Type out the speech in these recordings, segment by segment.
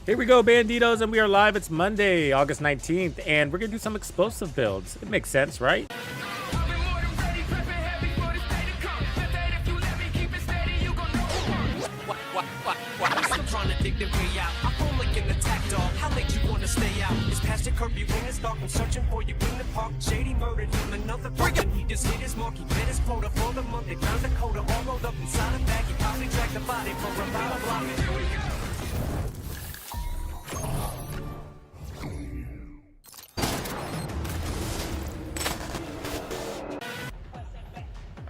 Here we go, Banditos, and we are live. It's Monday, August 19th, and we're going to do some explosive builds. It makes sense, right?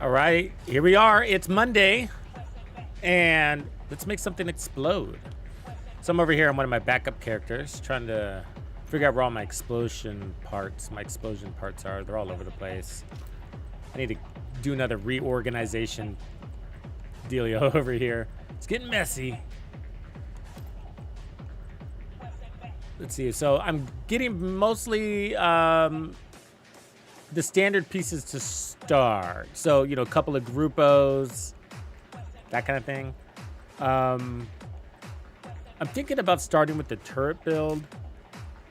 All right, here we are. It's Monday, and let's make something explode. So I'm over here on one of my backup characters, trying to figure out where all my explosion parts are. They're all over the place. I need to do another reorganization dealio over here. It's getting messy. Let's see. So I'm getting mostly the standard pieces to start. So, you know, a couple of gruppos, that kind of thing. I'm thinking about starting with the turret build.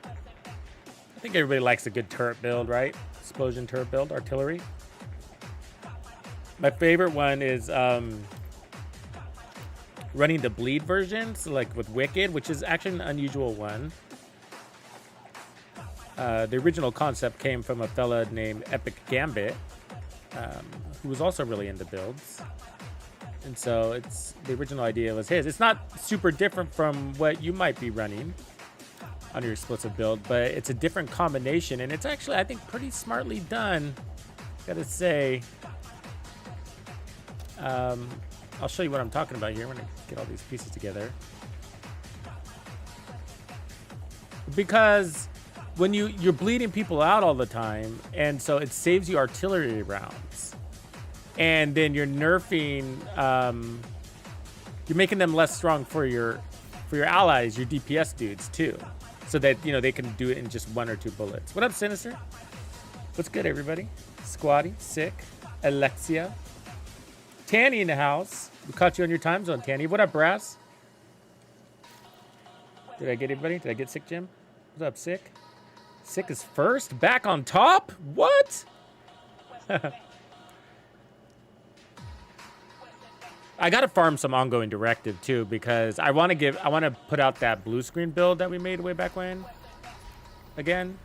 I think everybody likes a good turret build, right? Explosion turret build, artillery. My favorite one is running the bleed version, so like with Wicked, which is actually an unusual one. The original concept came from a fella named Epic Gambit, who was also really into builds. And so the original idea was his. It's not super different from what you might be running on your explosive build, but it's a different combination, and it's actually, I think, pretty smartly done, gotta say. I'll show you what I'm talking about here. I'm gonna get all these pieces together. Because when you're bleeding people out all the time, and so it saves you artillery rounds, and then you're nerfing, you're making them less strong for your allies, your DPS dudes too. so that, you know, they can do it in just 1 or 2 bullets. What up, Sinister? What's good, everybody? Squatty, Sick, Alexia, Tanny in the house. We caught you on your time zone, Tanny. What up, Brass? Did I get anybody? Did I get Sick, Jim? What's up, Sick? Sick is first? Back on top? What? I gotta farm some ongoing directive too, because I want to put out that blue screen build that we made way back when. Again.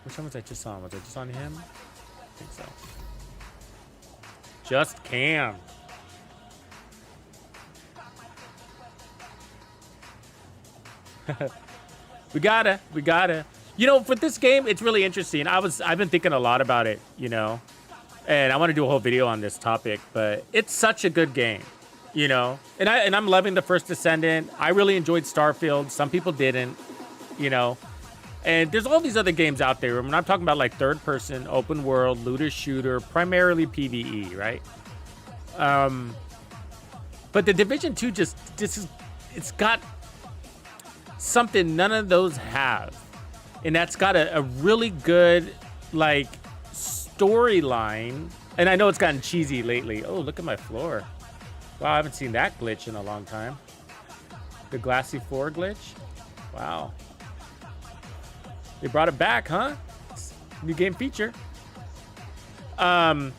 Which one was I just on? Was I just on him? I think so. Just Cam. We gotta. You know, for this game, it's really interesting. I've been thinking a lot about it, you know. And I want to do a whole video on this topic, but it's such a good game, you know. And I'm loving the First Descendant. I really enjoyed Starfield. Some people didn't, you know. And there's all these other games out there. When I'm talking about like third person, open world, looter shooter, primarily PvE, right? But the Division 2 it's got something none of those have. And that's got a really good like storyline. And I know it's gotten cheesy lately. Oh, look at my floor. Wow, I haven't seen that glitch in a long time. The glassy floor glitch. Wow. They brought it back, huh? New game feature. Yeah,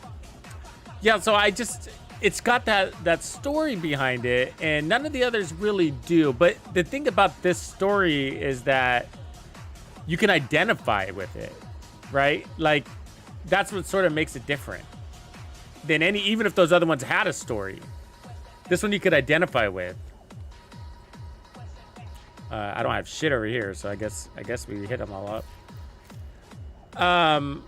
so it's got that story behind it, and none of the others really do. But the thing about this story is that you can identify with it, right? Like, that's what sort of makes it different than even if those other ones had a story. This one you could identify with. I don't have shit over here, so I guess we hit them all up.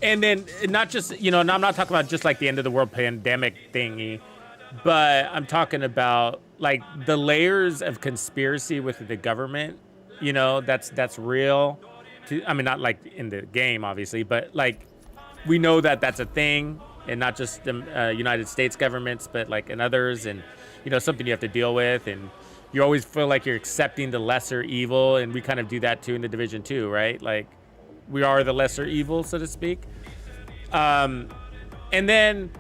And then not just, you know, and I'm not talking about just like the end of the world pandemic thingy, but I'm talking about like the layers of conspiracy with the government, you know, that's real. I mean, not like in the game, obviously, but like we know that that's a thing, and not just the United States governments, but like in others, and, you know, something you have to deal with, and you always feel like you're accepting the lesser evil, and we kind of do that too in the Division 2, right? Like, we are the lesser evil, so to speak. And then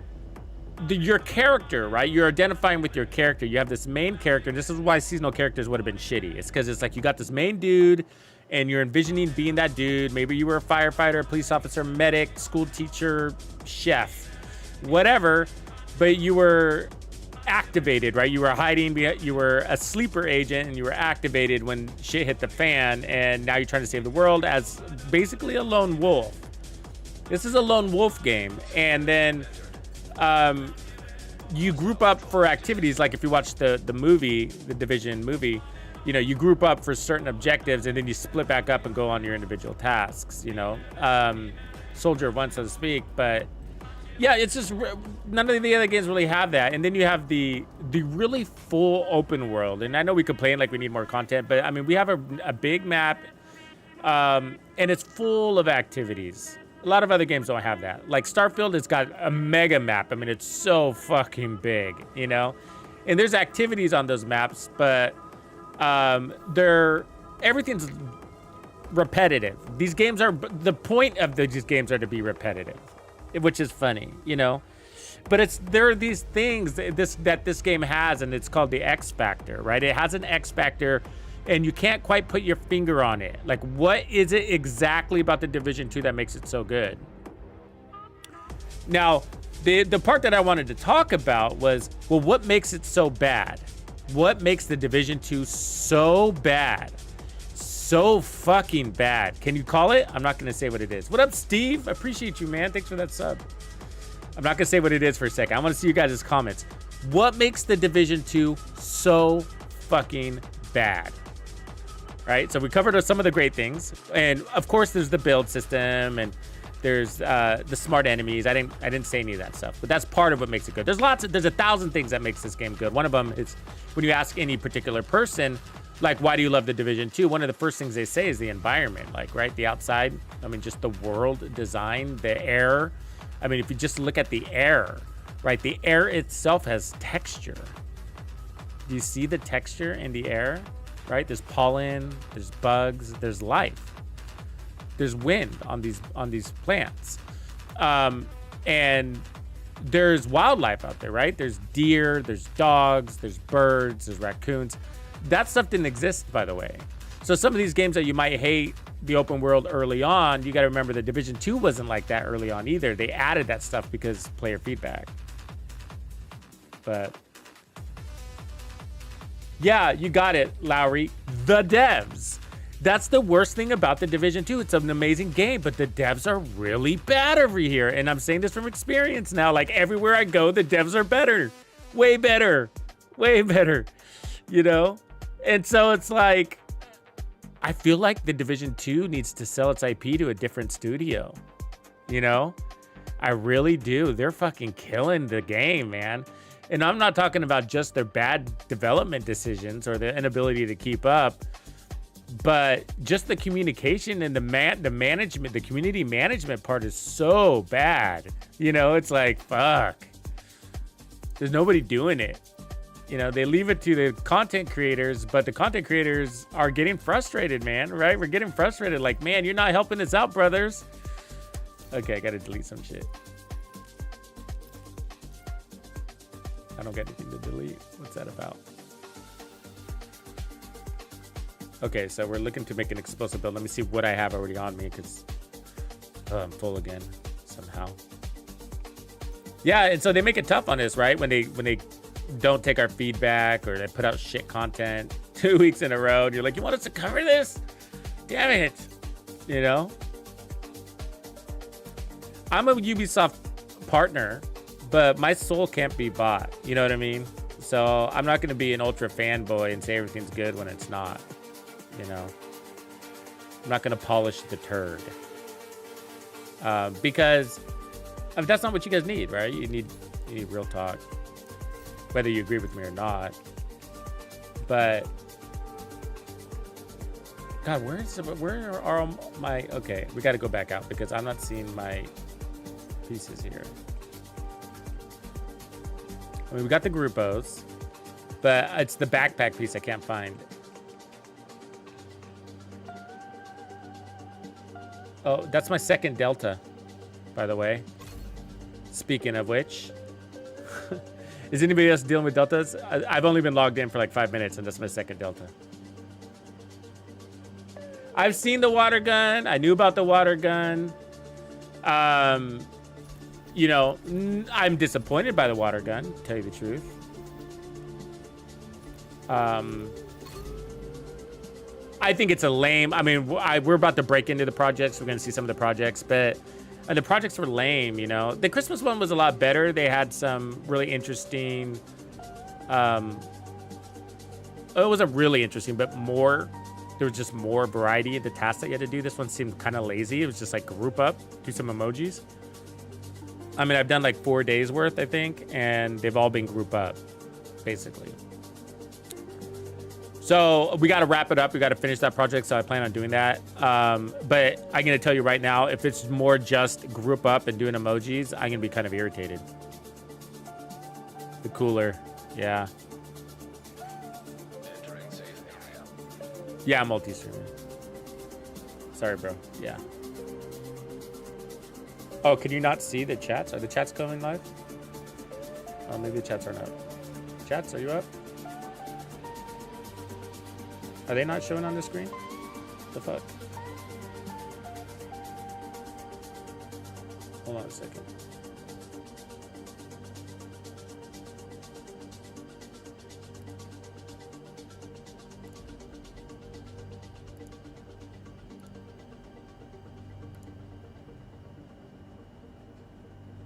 your character, right? You're identifying with your character. You have this main character. This is why seasonal characters would have been shitty. It's because it's like you got this main dude, and you're envisioning being that dude. Maybe you were a firefighter, a police officer, medic, school teacher, chef, whatever, but you were activated, right? You were hiding, you were a sleeper agent, and you were activated when shit hit the fan, and now you're trying to save the world as basically a lone wolf. This is a lone wolf game, and then you group up for activities. Like if you watch the movie, the Division movie, you know, you group up for certain objectives, and then you split back up and go on your individual tasks, you know, soldier of one, so to speak. But yeah, it's just none of the other games really have that. And then you have the really full open world. And I know we complain like we need more content, but I mean, we have a big map, and it's full of activities. A lot of other games don't have that. Like Starfield has got a mega map. I mean, it's so fucking big, you know? And there's activities on those maps, but everything's repetitive. These games are, the point of these games are to be repetitive, which is funny, you know? But there are these things that this game has, and it's called the X Factor, right? It has an X Factor, and you can't quite put your finger on it. Like, what is it exactly about the Division 2 that makes it so good? Now, the part that I wanted to talk about was, well, what makes it so bad? What makes the Division 2 so bad? So fucking bad. Can you call it? I'm not going to say what it is. What up, Steve? I appreciate you, man. Thanks for that sub. I'm not going to say what it is for a second. I want to see you guys' comments. What makes the Division 2 so fucking bad? Right? So we covered some of the great things. And of course, there's the build system, and there's the smart enemies. I didn't say any of that stuff, but that's part of what makes it good. There's 1,000 things that makes this game good. One of them is when you ask any particular person, like, why do you love the Division 2? One of the first things they say is the environment, like, right? The outside. I mean, just the world design, the air. I mean, if you just look at the air, right? The air itself has texture. Do you see the texture in the air, right? There's pollen, there's bugs, there's life. There's wind on these plants. And there's wildlife out there, right? There's deer, there's dogs, there's birds, there's raccoons. That stuff didn't exist, by the way. So some of these games that you might hate the open world early on, you got to remember the Division 2 wasn't like that early on either. They added that stuff because player feedback. But yeah, you got it, Lowry. The devs. That's the worst thing about the Division 2. It's an amazing game, but the devs are really bad over here. And I'm saying this from experience now. Like, everywhere I go, the devs are better. Way better. Way better. You know? And so it's like, I feel like the Division 2 needs to sell its IP to a different studio. You know? I really do. They're fucking killing the game, man. And I'm not talking about just their bad development decisions or their inability to keep up, but just the communication and the management, the community management part is so bad. You know, it's like, fuck. There's nobody doing it. You know, they leave it to the content creators, but the content creators are getting frustrated, man, right? We're getting frustrated. Like, man, you're not helping us out, brothers. Okay, I gotta delete some shit. I don't get anything to delete. What's that about? Okay, so we're looking to make an explosive build. Let me see what I have already on me, because I'm full again somehow. Yeah, and so they make it tough on us, right? When they don't take our feedback, or they put out shit content 2 weeks in a row, and you're like, you want us to cover this? Damn it. You know? I'm a Ubisoft partner, but my soul can't be bought. You know what I mean? So I'm not going to be an ultra fanboy and say everything's good when it's not. You know, I'm not going to polish the turd. Because I mean, that's not what you guys need, right? You need real talk, whether you agree with me or not. But God, where are all my, okay, we got to go back out because I'm not seeing my pieces here. I mean, we got the Gruppos, but it's the backpack piece I can't find. Oh, that's my second Delta, by the way. Speaking of which, is anybody else dealing with Deltas? I've only been logged in for like 5 minutes, and that's my second Delta. I've seen the water gun. I knew about the water gun. You know, I'm disappointed by the water gun, to tell you the truth. I think it's a lame, I mean, we're about to break into the projects. We're going to see some of the projects, but the projects were lame, you know. The Christmas one was a lot better. They had some really interesting, it wasn't really interesting, but more, there was just more variety of the tasks that you had to do. This one seemed kind of lazy. It was just like group up, do some emojis. I mean, I've done like 4 days worth, I think, and they've all been group up, basically. So we got to wrap it up. We got to finish that project, so I plan on doing that. But I'm going to tell you right now, if it's more just group up and doing emojis, I'm going to be kind of irritated. The cooler, yeah. Yeah, multi-streaming. Sorry, bro, yeah. Oh, can you not see the chats? Are the chats going live? Oh, maybe the chats aren't up. Chats, are you up? Are they not showing on the screen? The fuck? Hold on a second.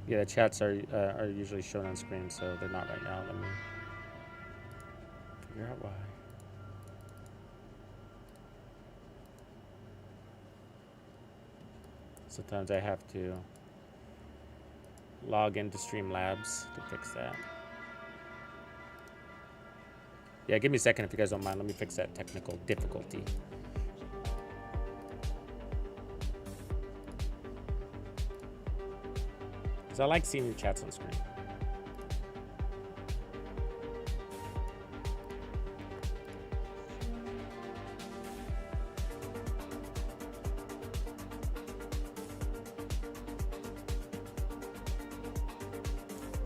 Yeah, the chats are usually shown on screen, so they're not right now. Let me figure out why. Sometimes I have to log into Streamlabs to fix that. Yeah, give me a second if you guys don't mind. Let me fix that technical difficulty. Because I like seeing your chats on screen.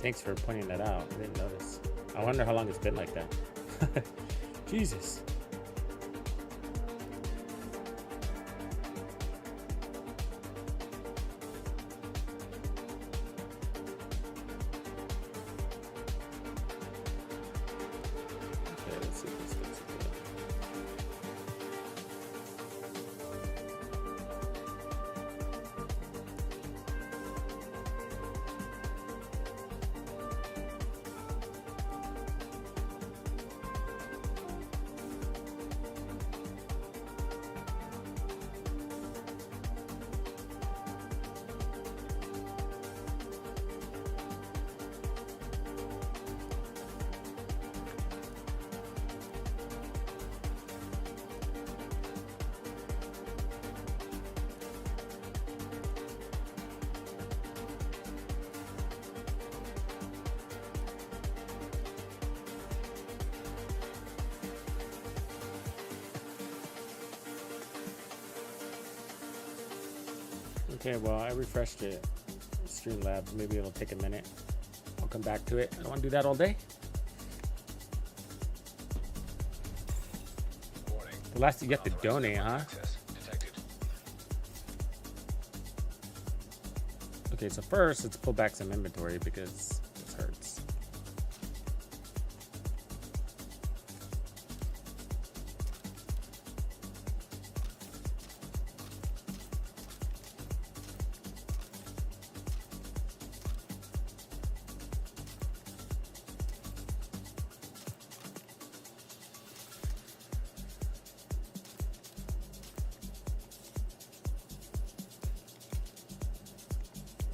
thanks for pointing that out. I didn't notice. I wonder how long it's been like that. Jesus. Okay, let's see if this gets good. Okay, well, I refreshed it. Streamlabs, maybe it'll take a minute. I'll come back to it. I don't want to do that all day. The last you have to donate, huh? Okay, so first let's pull back some inventory because this hurts.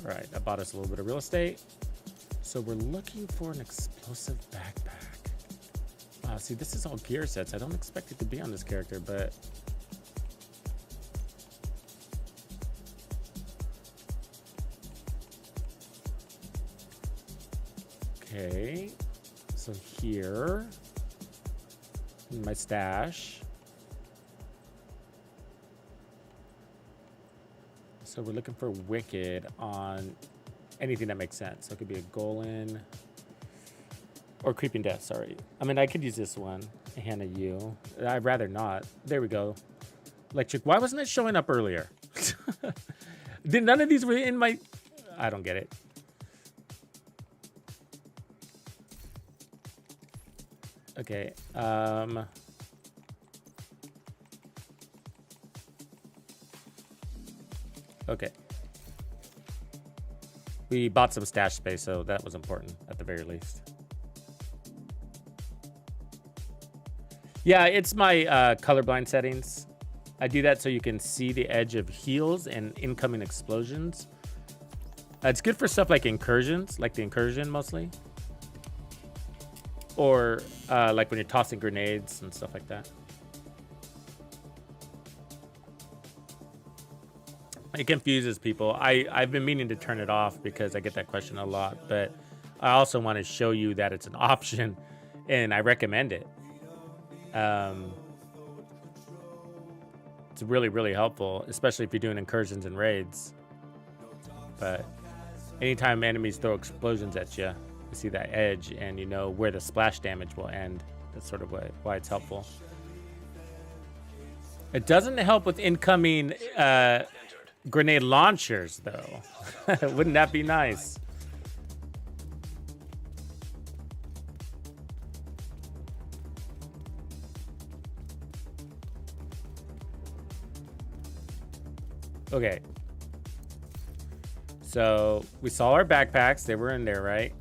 All right, that bought us a little bit of real estate. So we're looking for an explosive backpack. Wow, see, this is all gear sets. I don't expect it to be on this character, but okay. So here, in my stash. So we're looking for Wicked on anything that makes sense. So it could be a Golem or Creeping Death, sorry. I mean, I could use this one, Hannah U. I'd rather not. There we go. Electric. Why wasn't it showing up earlier? None of these were in my... I don't get it. Okay. Okay. We bought some stash space, so that was important at the very least. Yeah, it's my colorblind settings. I do that so you can see the edge of heals and incoming explosions. It's good for stuff like incursions, like the incursion mostly. Or like when you're tossing grenades and stuff like that. It confuses people. I've been meaning to turn it off because I get that question a lot, but I also want to show you that it's an option and I recommend it. It's really, really helpful, especially if you're doing incursions and raids. But anytime enemies throw explosions at you, you see that edge and you know where the splash damage will end. That's sort of why it's helpful. It doesn't help with incoming grenade launchers, though. Wouldn't that be nice? Okay. So we saw our backpacks. They were in there, right?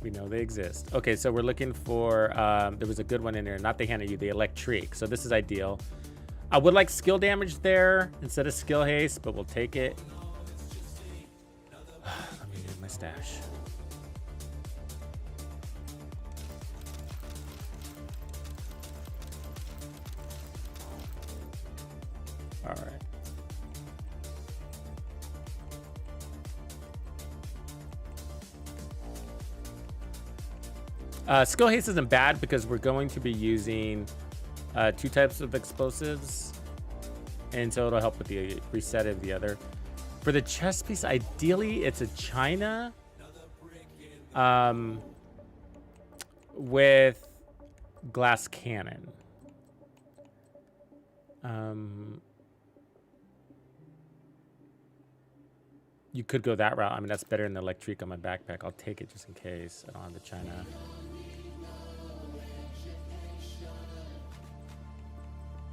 We know they exist. Okay, so we're looking for, there was a good one in there, not the Hannah U, the electric. So this is ideal. I would like skill damage there instead of skill haste, but we'll take it. Let me get my stash. All right. Skill haste isn't bad because we're going to be using two types of explosives, and so it'll help with the reset of the other. For the chest piece, ideally it's a China, with glass cannon. You could go that route. I mean, that's better than the electric on my backpack. I'll take it just in case. I don't have the China.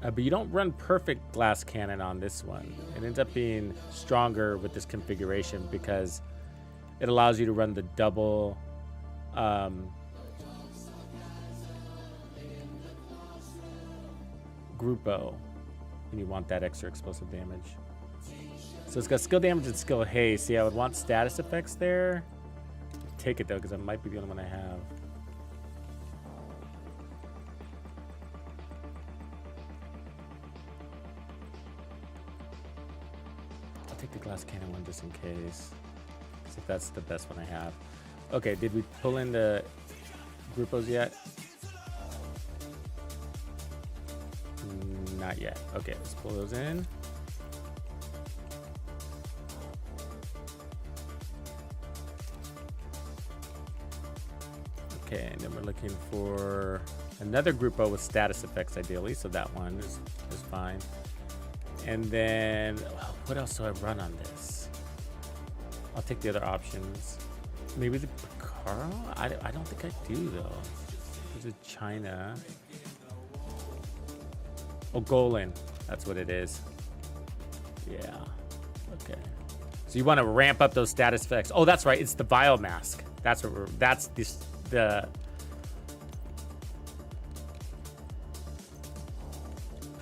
But you don't run perfect glass cannon on this one. It ends up being stronger with this configuration because it allows you to run the double Grupo when you want that extra explosive damage. So it's got skill damage and skill haste. See, I would want status effects there. Take it though, because that might be the only one I have. I'll take the glass cannon one just in case. See if that's the best one I have. Okay, did we pull in the Grupos yet? Not yet. Okay, let's pull those in. Okay, and then we're looking for another Grupo with status effects, ideally. So that one is fine. And then, what else do I run on this? I'll take the other options. Maybe the Picaro? I don't think I do, though. There's a China. Oh, Golan. That's what it is. Yeah. Okay. So you want to ramp up those status effects. Oh, that's right. It's the Vial Mask. That's what that's this. There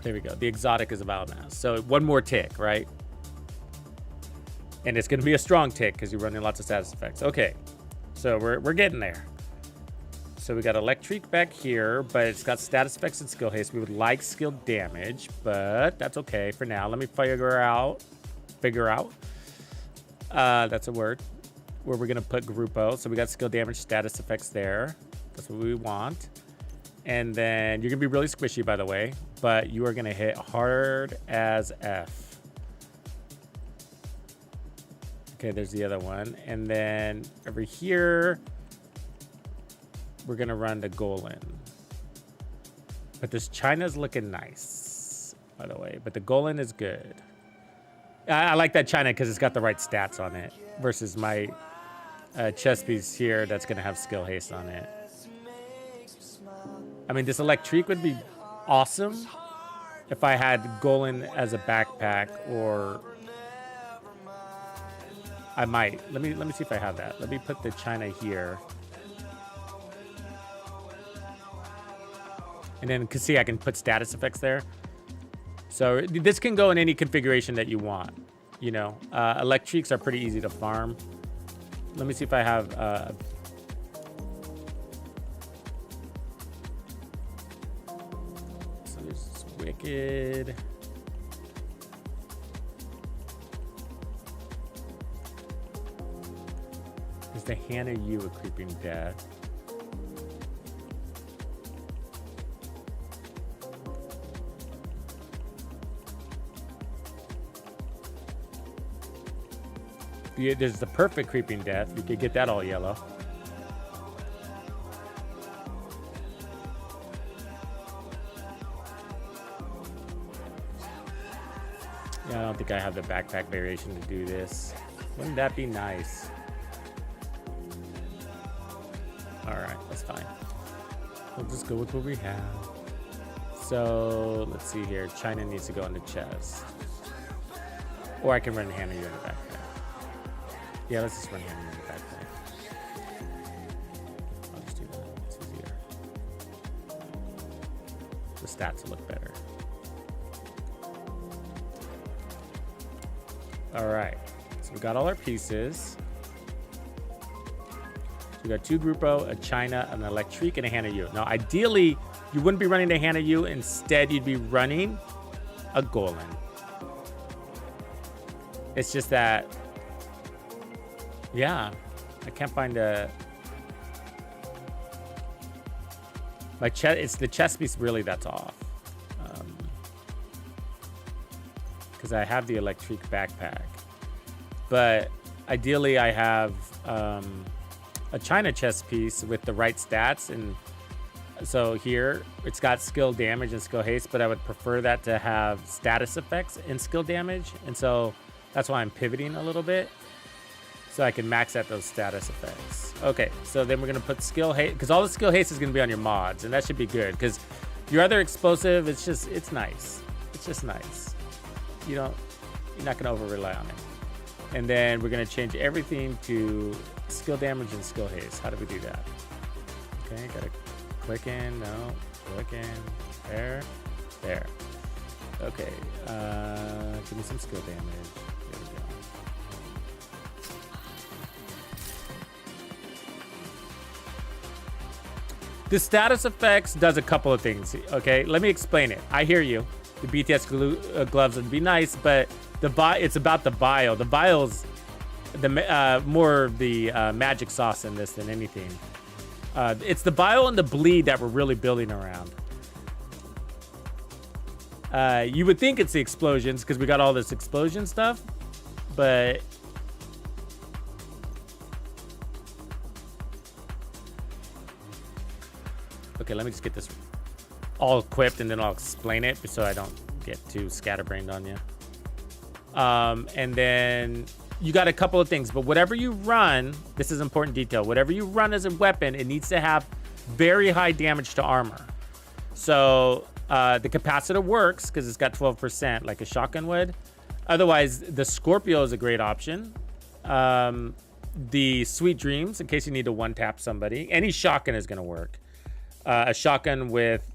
we go. The exotic is a Vial Mask. So one more tick, right? And it's going to be a strong tick because you're running lots of status effects. Okay. So we're getting there. So we got electric back here, but it's got status effects and skill haste. We would like skill damage, but that's okay for now. Let me figure out. That's a word. Where we're gonna put Grupo. So we got skill damage, status effects there. That's what we want. And then you're gonna be really squishy, by the way, but you are gonna hit hard as F. Okay, there's the other one. And then over here, we're gonna run the Golan. But this China's looking nice, by the way. But the Golan is good. I like that China because it's got the right stats on it versus my chess piece here that's gonna have skill haste on it. I mean, this electric would be awesome if I had Golan as a backpack, or I might. Let me see if I have that. Let me put the China here. And then, cause see, I can put status effects there. So this can go in any configuration that you want. You know, electrics are pretty easy to farm. Let me see if I have. So there's Wicked. There's the Hannah Yu, a Creeping Death. There's the perfect Creeping Death. You could get that all yellow. Yeah, I don't think I have the backpack variation to do this. Wouldn't that be nice? All right, that's fine. We'll just go with what we have. So let's see here. China needs to go on the chest. Or I can run Hannah Yu in the backpack. Yeah, let's just run Hannah Yu in the backpack. I'll just do that. It's easier. The stats will look better. All right. So we got all our pieces. So we got two Grupo, a China, an Electric, and a Hannah Yu. Now, ideally, you wouldn't be running the Hannah Yu. Instead, you'd be running a Golan. It's just that, yeah, I can't find a... My chest, it's the chest piece really that's off. Because I have the Electric backpack. But ideally I have a China chess piece with the right stats. And so here it's got skill damage and skill haste, but I would prefer that to have status effects and skill damage. And so that's why I'm pivoting a little bit, so I can max out those status effects. Okay, so then we're gonna put skill haste, because all the skill haste is gonna be on your mods, and that should be good, because your other explosive, it's nice. It's just nice. You're not gonna over rely on it. And then we're gonna change everything to skill damage and skill haste. How do we do that? Okay, gotta click in, no, click in, there. Okay, give me some skill damage. There we go. The status effects does a couple of things, okay? Let me explain it. I hear you. The BTS gloves would be nice, but it's about the bio. The bio's more the magic sauce in this than anything. It's the bio and the bleed that we're really building around. You would think it's the explosions because we got all this explosion stuff, but okay, let me just get this all equipped and then I'll explain it so I don't get too scatterbrained on you. And then you got a couple of things, but whatever you run, this is important detail. Whatever you run as a weapon, it needs to have very high damage to armor. So the capacitor works because it's got 12% like a shotgun would. Otherwise, the Scorpio is a great option. The Sweet Dreams, in case you need to one-tap somebody. Any shotgun is going to work. A shotgun with...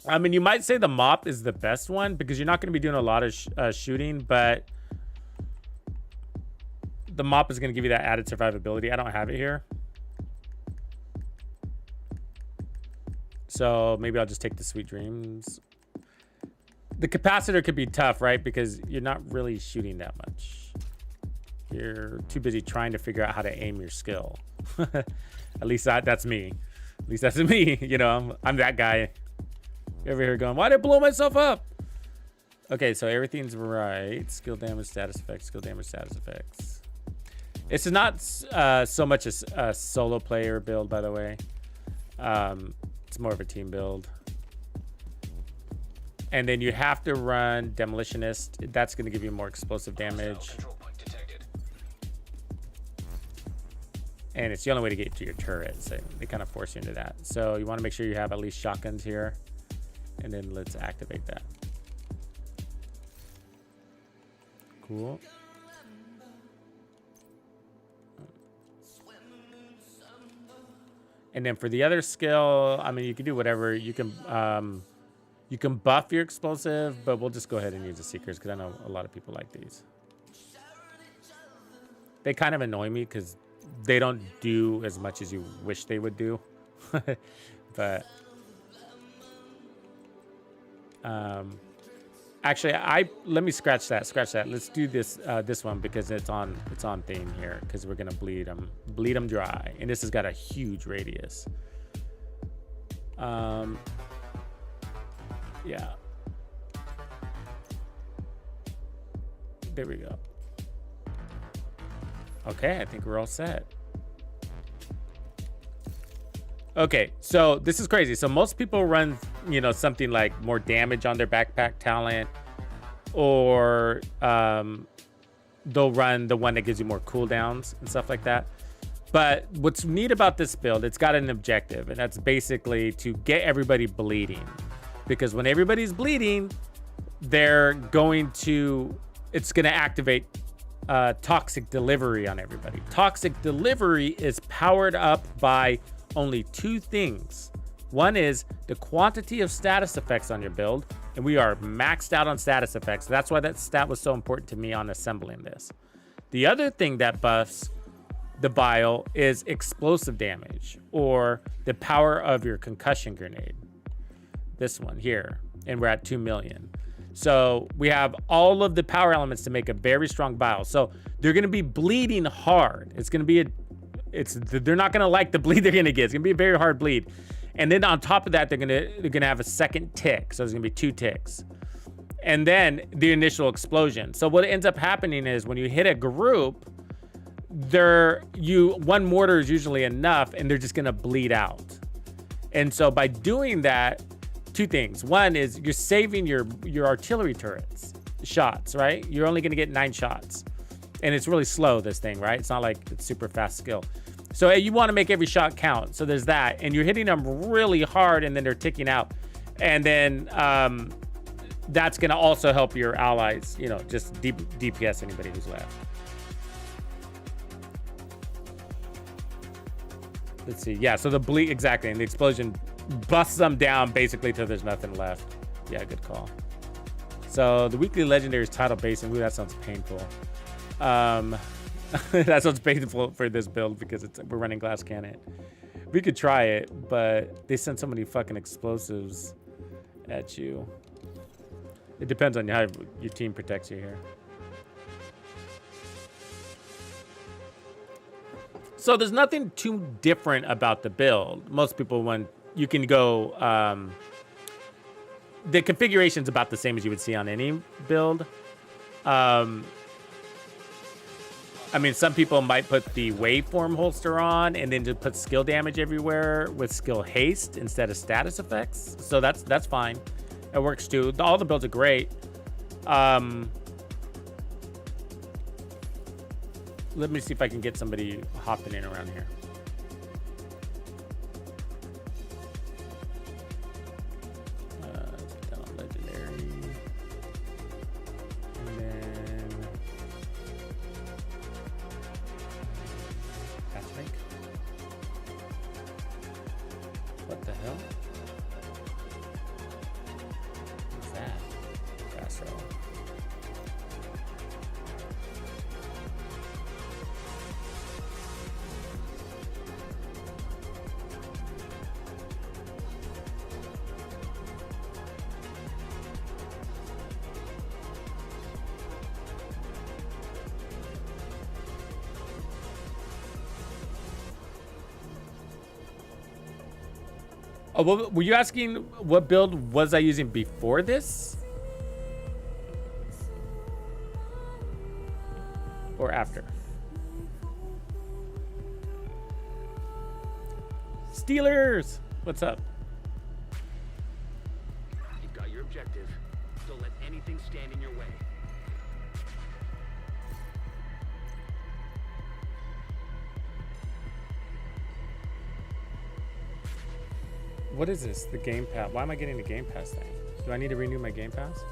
I mean, you might say the mop is the best one because you're not going to be doing a lot of shooting, but the mop is going to give you that added survivability. I don't have it here. So maybe I'll just take the Sweet Dreams. The capacitor could be tough, right? Because you're not really shooting that much. You're too busy trying to figure out how to aim your skill. At least that's me. At least that's me. You know, I'm that guy. You're over here going, why did I blow myself up? Okay, so everything's right. Skill damage, status effects, skill damage, status effects. This is not so much a solo player build, by the way. It's more of a team build. And then you have to run Demolitionist. That's going to give you more explosive damage. And it's the only way to get to your turret, so they kind of force you into that. So you want to make sure you have at least shotguns here. And then let's activate that. Cool. And then for the other skill, I mean, you can do whatever. You can buff your explosive, but we'll just go ahead and use the Seekers because I know a lot of people like these. They kind of annoy me because they don't do as much as you wish they would do. But actually, let me scratch that. Let's do this this one because it's on theme here because we're gonna bleed them dry, and this has got a huge radius. Yeah. There we go. Okay, I think we're all set. Okay, so this is crazy. So most people run, you know, something like more damage on their backpack talent, or they'll run the one that gives you more cooldowns and stuff like that. But what's neat about this build, it's got an objective, and that's basically to get everybody bleeding. Because when everybody's bleeding, it's going to activate toxic delivery on everybody. Toxic delivery is powered up by only two things. One is the quantity of status effects on your build, and we are maxed out on status effects. That's why that stat was so important to me on assembling this. The other thing that buffs the bile is explosive damage, or the power of your concussion grenade. This one here, and we're at 2 million. So we have all of the power elements to make a very strong bile. So they're going to be bleeding hard. It's going to be they're not going to like the bleed they're going to get. It's going to be a very hard bleed. And then on top of that, they're going to have a second tick. So there's going to be 2 ticks. and then the initial explosion. So what ends up happening is when you hit a group, one mortar is usually enough, and they're just gonna bleed out. And so by doing that, two things. One is you're saving your artillery turrets shots, right? You're only gonna get 9 shots. And it's really slow, this thing, right? It's not like it's super fast skill. So you wanna make every shot count. So there's that. And you're hitting them really hard, and then they're ticking out. And then that's gonna also help your allies, you know, just DPS anybody who's left. Let's see. Yeah, so the bleed, exactly, and the explosion busts them down basically till there's nothing left. Yeah, good call. So the weekly legendary is title basing. Ooh, that sounds painful. That sounds painful for this build because we're running glass cannon. We could try it, but they send so many fucking explosives at you. It depends on how your team protects you here. So there's nothing too different about the build. Most people, when you can go, the configuration's about the same as you would see on any build. I mean, some people might put the waveform holster on and then just put skill damage everywhere with skill haste instead of status effects. So that's fine. It works too. All the builds are great. Let me see if I can get somebody hopping in around here. Down on legendary. And then matchmake. What the hell? What's that? Fast roll. Oh, were you asking what build was I using before this? Or after? Steelers! What's up? You've got your objective. Don't let anything stand in your way. What is this? The Game Pass. Why am I getting the Game Pass thing? Do I need to renew my Game Pass?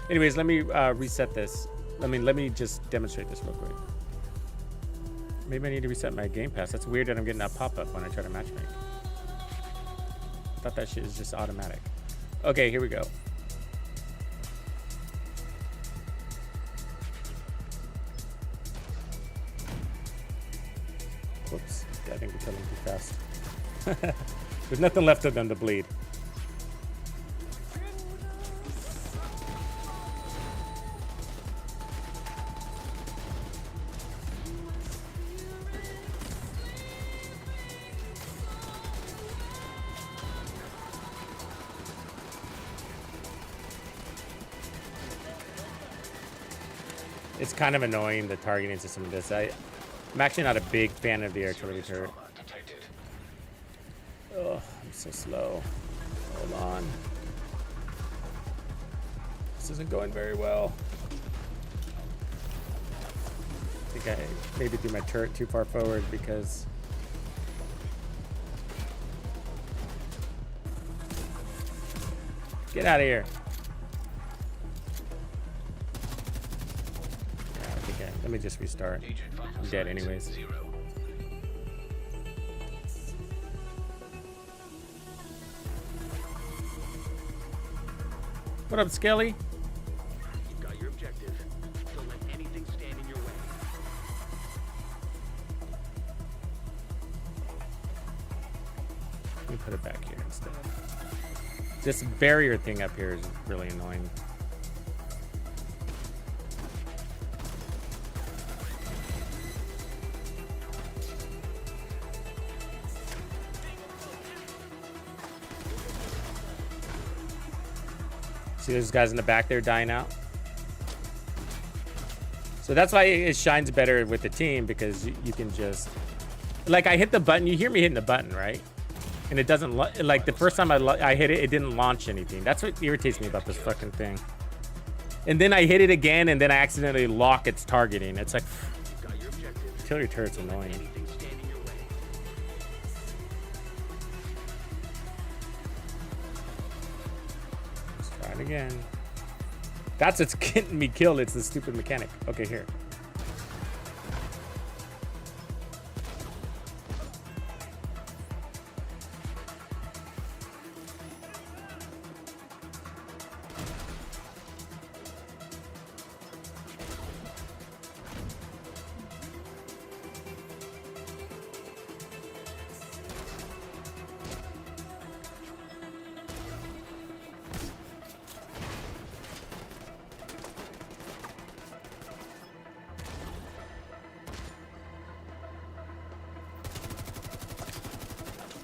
Anyways, let me reset this. Let me just demonstrate this real quick. Maybe I need to reset my Game Pass. That's weird that I'm getting that pop-up when I try to matchmake. I thought that shit is just automatic. Okay, here we go. Whoops. I think we're killing too fast. There's nothing left of them to bleed. It's kind of annoying, the targeting system of this. I'm actually not a big fan of the artillery turret. Oh, I'm so slow. Hold on. This isn't going very well. I think I maybe threw my turret too far forward because... Get out of here. Yeah, I think let me just restart. I'm dead anyways. What up, Skelly? You've got your objective. Don't let anything stand in your way. Let me put it back here instead. This barrier thing up here is really annoying. See those guys in the back there dying out? So that's why it shines better with the team, because you can just... Like, I hit the button. You hear me hitting the button, right? And it doesn't... Like, the first time I hit it, it didn't launch anything. That's what irritates me about this fucking thing. And then I hit it again, and then I accidentally lock its targeting. It's like... Kill your turret's annoying. Let's try it again. That's what's getting me killed. It's the stupid mechanic. Okay, here.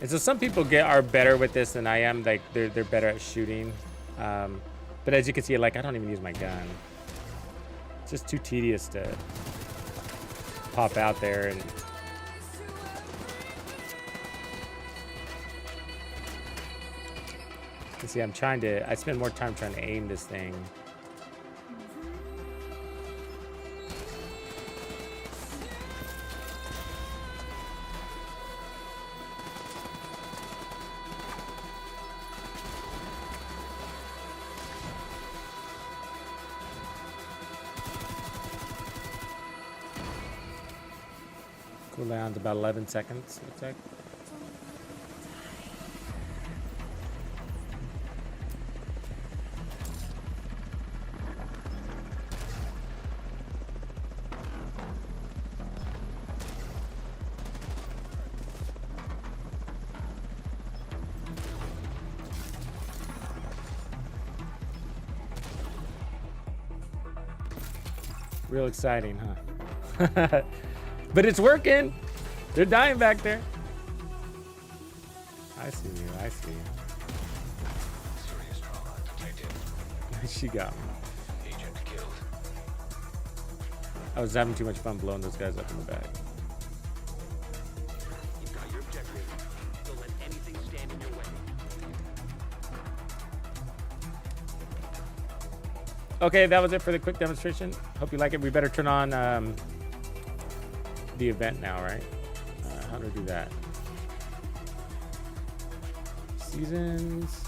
And so some people are better with this than I am. Like they're better at shooting. But as you can see, like I don't even use my gun. It's just too tedious to pop out there and. You see, I spend more time trying to aim this thing. Cooldown's about 11 seconds, looks like. Real exciting, huh? But it's working. They're dying back there. I see you. I see you. Serious trauma detected. She got me. Agent killed. I was having too much fun blowing those guys up in the back. You've got your objective. Don't let anything stand in your way. Okay, that was it for the quick demonstration. Hope you like it. We better turn on the event now, right? How do we do that? Seasons.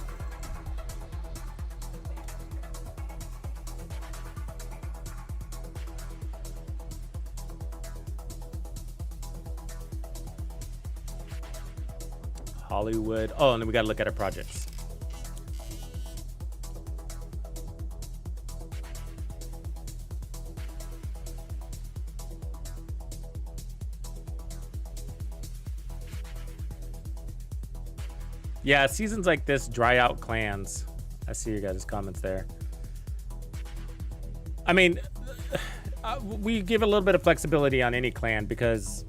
Hollywood. Oh, and then we got to look at our projects. Yeah, seasons like this dry out clans. I see your guys' comments there. I mean, we give a little bit of flexibility on any clan because,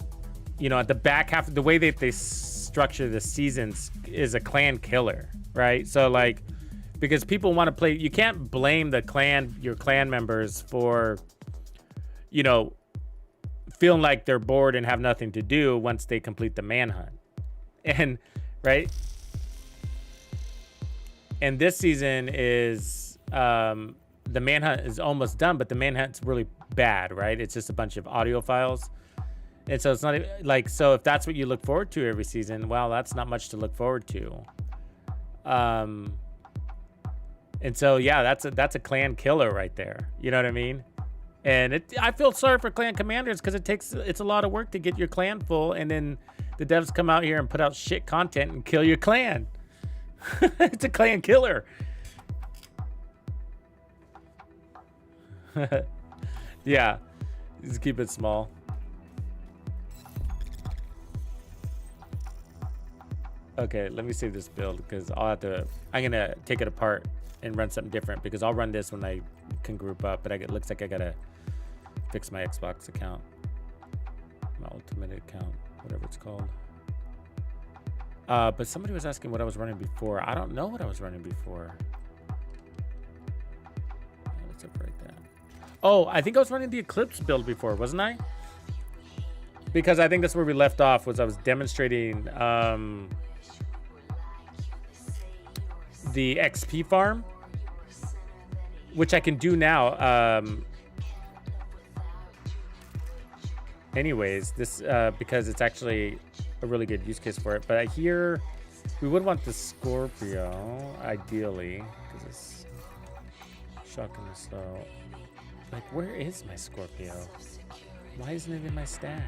you know, at the back half, the way that they structure the seasons is a clan killer, right? So like, because people want to play, you can't blame the clan, your clan members for, you know, feeling like they're bored and have nothing to do once they complete the manhunt. And, right? And this season is, the manhunt is almost done, but the manhunt's really bad, right? It's just a bunch of audio files. And so it's not like, so if that's what you look forward to every season, well, that's not much to look forward to. And so, yeah, that's a clan killer right there. You know what I mean? And I feel sorry for clan commanders because it's a lot of work to get your clan full. And then the devs come out here and put out shit content and kill your clan. It's a clan killer. Yeah, just keep it small. Okay, let me save this build because I'm gonna take it apart and run something different because I'll run this when I can group up, but it looks like I gotta fix my Xbox account, my ultimate account, whatever it's called. But somebody was asking what I was running before. I don't know what I was running before. Oh, I think I was running the Eclipse build before, wasn't I? Because I think that's where we left off, was I was demonstrating the XP farm, which I can do now. Anyways, this because it's actually a really good use case for it. But I hear we would want the Scorpio, ideally, because it's shocking slow. Like, where is my Scorpio? Why isn't it in my stash?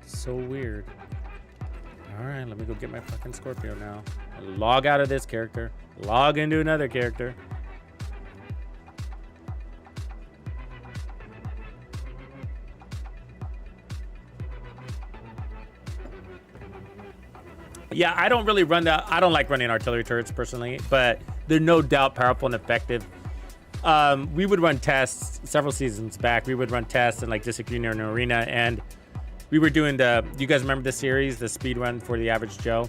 So weird. All right, let me go get my fucking Scorpio now. Log out of this character. Log into another character. Yeah, I don't really run that. I don't like running artillery turrets personally, but they're no doubt powerful and effective. We would run tests several seasons back. We would run tests and like disagree near an arena, and we were doing the. You guys remember the series, the speed run for the average Joe?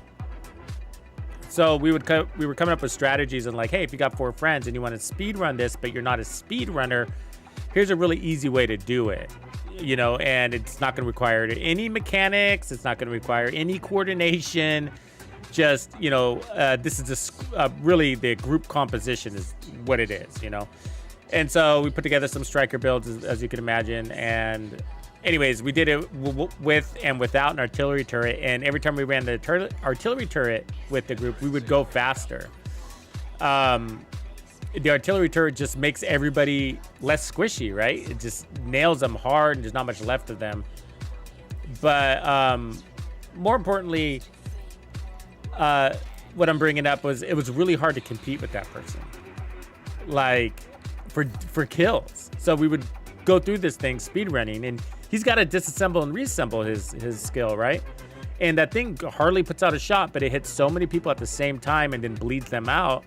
So we were coming up with strategies and like, hey, if you got 4 friends and you want to speed run this, but you're not a speed runner, here's a really easy way to do it. You know, and it's not going to require any mechanics. It's not going to require any coordination. Just, you know, this is just really the group composition is what it is, you know. And so we put together some striker builds, as you can imagine. And anyways, we did it with and without an artillery turret. And every time we ran the artillery turret with the group, we would go faster. The artillery turret just makes everybody less squishy, right? It just nails them hard and there's not much left of them. But more importantly, what I'm bringing up was it was really hard to compete with that person, like for kills. So we would go through this thing speed running, and he's got to disassemble and reassemble his skill, right? And that thing hardly puts out a shot, but it hits so many people at the same time and then bleeds them out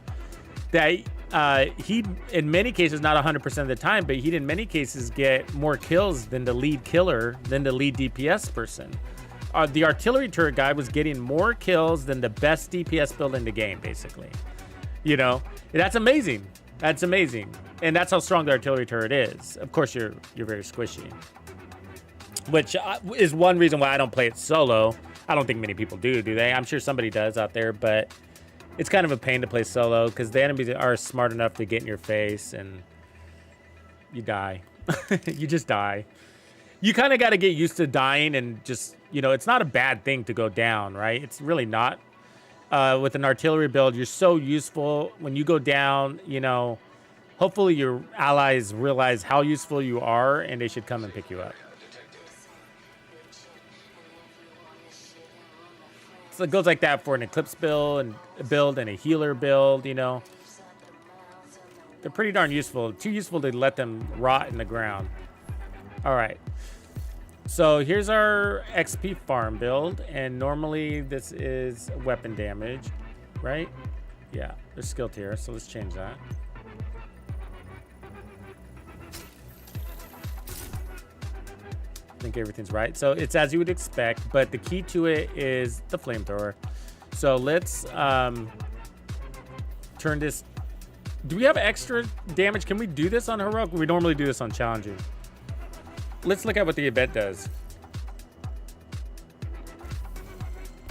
that he, in many cases, not 100% of the time, but he'd in many cases get more kills than the lead killer, than the lead DPS person. The artillery turret guy was getting more kills than the best DPS build in the game, basically. You know, that's amazing. That's amazing, and that's how strong the artillery turret is. Of course, you're very squishy, which is one reason why I don't play it solo. I don't think many people do they? I'm sure somebody does out there, but it's kind of a pain to play solo because the enemies are smart enough to get in your face and you die. You just die. You kind of got to get used to dying and just, you know, it's not a bad thing to go down, right? It's really not. With an artillery build, you're so useful. When you go down, you know, hopefully your allies realize how useful you are and they should come and pick you up. So it goes like that for an Eclipse build and a healer build, you know. They're pretty darn useful. Too useful to let them rot in the ground. All right. So here's our XP farm build. And normally this is weapon damage, right? Yeah, there's skill tier. So let's change that. I think everything's right. So it's as you would expect, but the key to it is the flamethrower. So let's turn this. Do we have extra damage? Can we do this on heroic? We normally do this on challenging. Let's look at what the event does.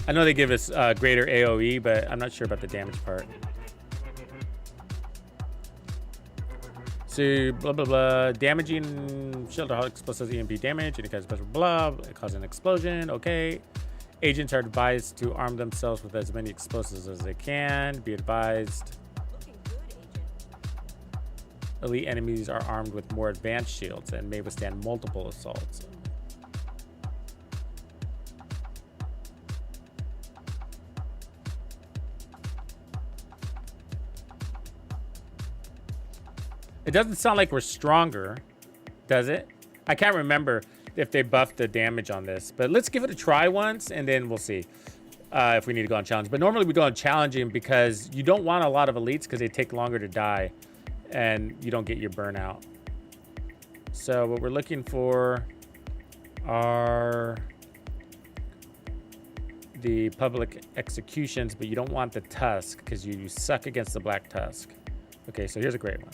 I know they give us greater AoE, but I'm not sure about the damage part. So blah blah blah, damaging shelter hot explosives EMP damage, and it causes special blah, it causes an explosion. Okay, agents are advised to arm themselves with as many explosives as they can. Be advised. Elite enemies are armed with more advanced shields and may withstand multiple assaults. It doesn't sound like we're stronger, does it? I can't remember if they buffed the damage on this, but let's give it a try once and then we'll see if we need to go on challenge. But normally we go on challenging because you don't want a lot of elites because they take longer to die and you don't get your burnout. So what we're looking for are the public executions, but you don't want the tusk because you suck against the black tusk. Okay, so here's a great one.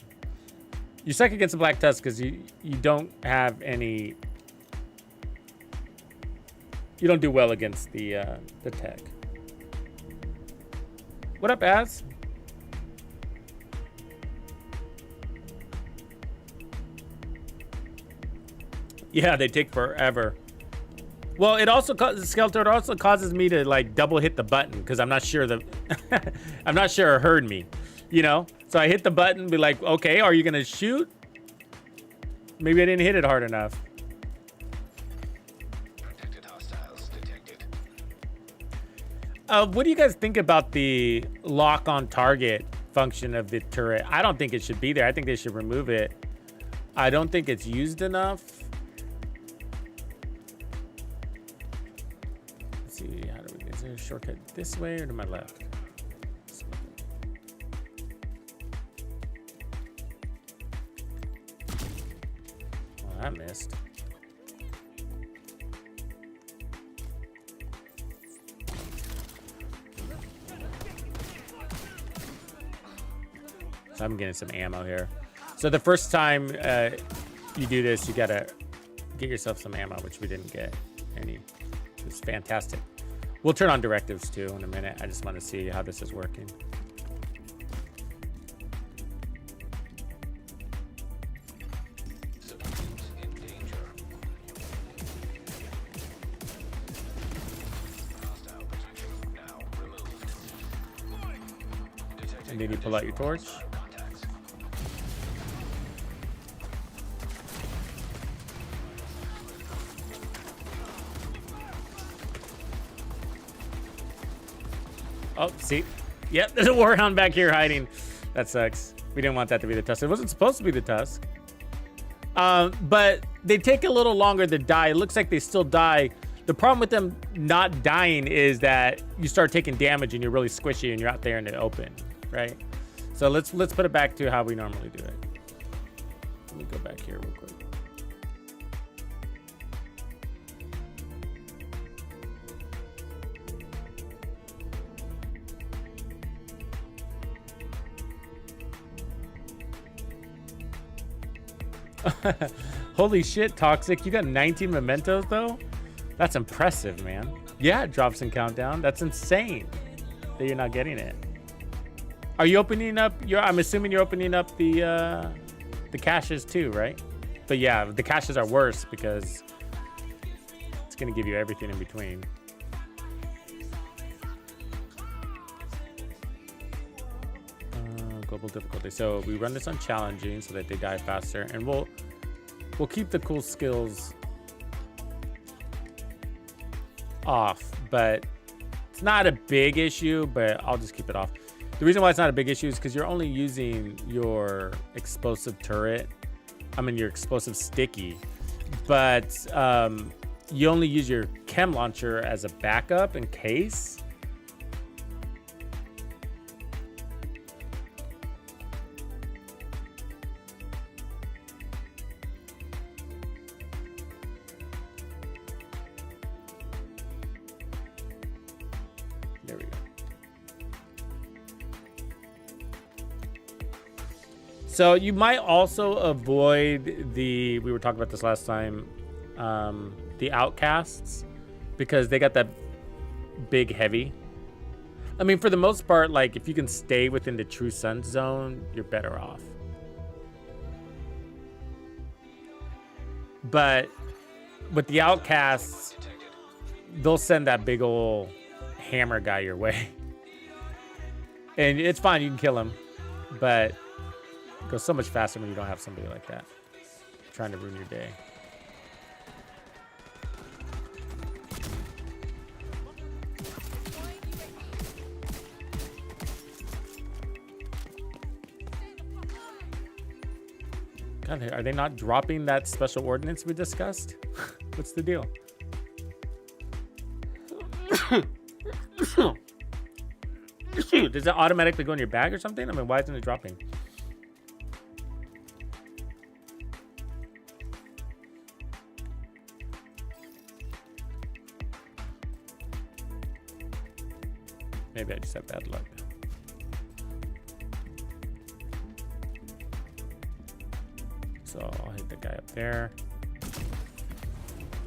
You suck against the black tusk because you don't have any. You don't do well against the tech. What up, Az? Yeah, they take forever. Well, it also Skeletor, it also causes me to like double hit the button because I'm not sure I'm not sure it heard me, you know? So I hit the button, be like, okay, are you gonna shoot? Maybe I didn't hit it hard enough. Protected hostiles detected. What do you guys think about the lock on target function of the turret? I don't think it should be there. I think they should remove it. I don't think it's used enough. Let's see, is there a shortcut this way or to my left? Oh, I missed. So I'm getting some ammo here. So the first time you do this, you gotta get yourself some ammo, which we didn't get any. It was fantastic. We'll turn on directives too in a minute. I just want to see how this is working. Civilians in danger. Hostile protection now removed. Detecting And then you pull out your torch. contacts. Oh, see? Yep, there's a warhound back here hiding. That sucks. We didn't want that to be the tusk. It wasn't supposed to be the tusk. But they take a little longer to die. It looks like they still die. The problem with them not dying is that you start taking damage and you're really squishy and you're out there in the open, right? So let's put it back to how we normally do it. Let me go back here real quick. Holy shit, Toxic. You got 19 mementos, though? That's impressive, man. Yeah, it drops in countdown. That's insane that you're not getting it. Are you opening up I'm assuming you're opening up the caches too, right? But yeah, the caches are worse because it's going to give you everything in between. Global difficulty. So we run this on challenging so that they die faster, and we'll keep the cool skills off, but it's not a big issue, but I'll just keep it off. The reason why it's not a big issue is because you're only using your explosive turret. I mean, your explosive sticky, but you only use your chem launcher as a backup in case. There we go. So you might also avoid we were talking about this last time, the outcasts, because they got that big heavy. I mean, for the most part, like if you can stay within the true sun zone, you're better off. But with the outcasts, they'll send that big old hammer guy your way. And it's fine, you can kill him, but it goes so much faster when you don't have somebody like that trying to ruin your day. God, are they not dropping that special ordinance we discussed? What's the deal? Does it automatically go in your bag or something? I mean, why isn't it dropping? Maybe I just have bad luck. So I'll hit the guy up there.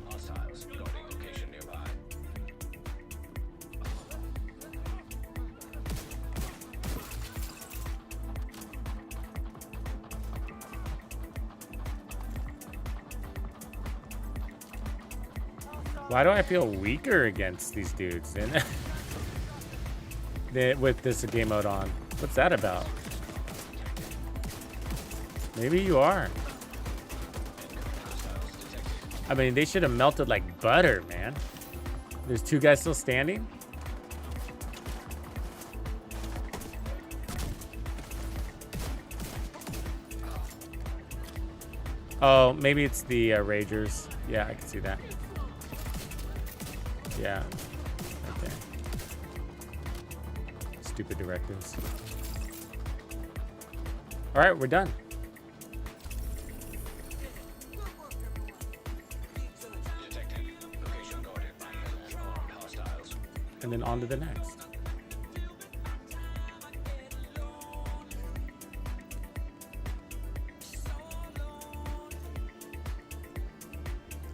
Hostiles. Guarding location nearby. Why do I feel weaker against these dudes with this game mode on? What's that about? Maybe you are. I mean, they should have melted like butter, man. There's 2 guys still standing. Oh, maybe it's the Ragers. Yeah, I can see that. Yeah. Okay. Stupid directives. All right, we're done. Detected. Location guarded. Armed hostiles. And then on to the next.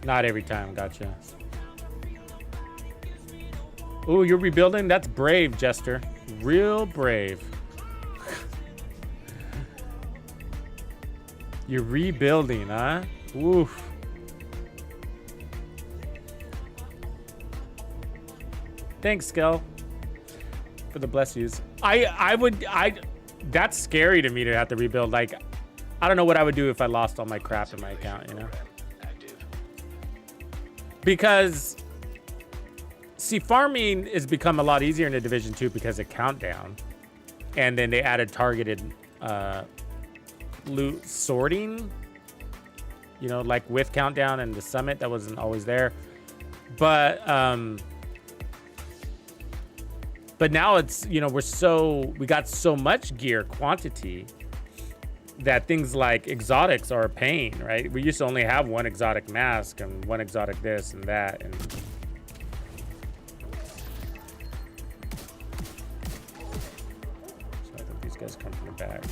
Not every time, gotcha. Ooh, you're rebuilding? That's brave, Jester. Real brave. You're rebuilding, huh? Oof. Thanks, Skell, for the bless yous. That's scary to me to have to rebuild. Like, I don't know what I would do if I lost all my crap in my account, you know? Active. Because, see, farming has become a lot easier in the Division 2 because of Countdown. And then they added targeted loot sorting. You know, like with Countdown and the Summit, that wasn't always there. But now it's, you know, we got so much gear quantity that things like exotics are a pain, right? We used to only have 1 exotic mask and 1 exotic this and that. And so I think these guys come from the back.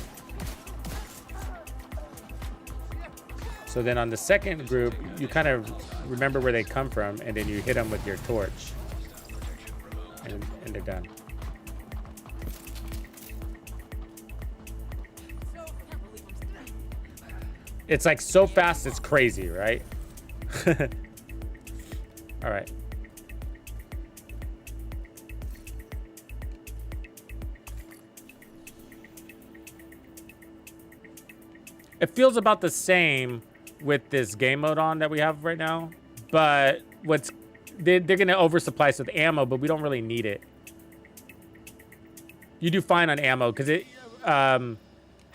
So then on the second group, you kind of remember where they come from, and then you hit them with your torch. And they're done. It's like so fast, it's crazy, right? All right. It feels about the same with this game mode on that we have right now, but they're gonna oversupply us with ammo, but we don't really need it. You do fine on ammo because it. How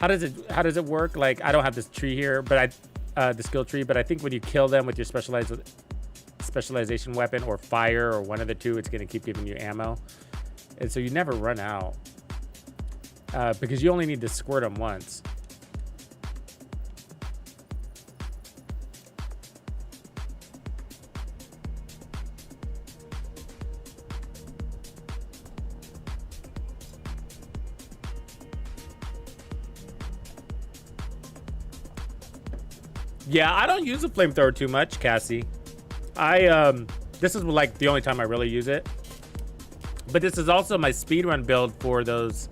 does it work? Like, I don't have this tree here, but the skill tree. But I think when you kill them with your specialization weapon or fire or one of the two, it's gonna keep giving you ammo, and so you never run out because you only need to squirt them once. Yeah, I don't use the flamethrower too much, Cassie. This is like the only time I really use it. But this is also my speedrun build for those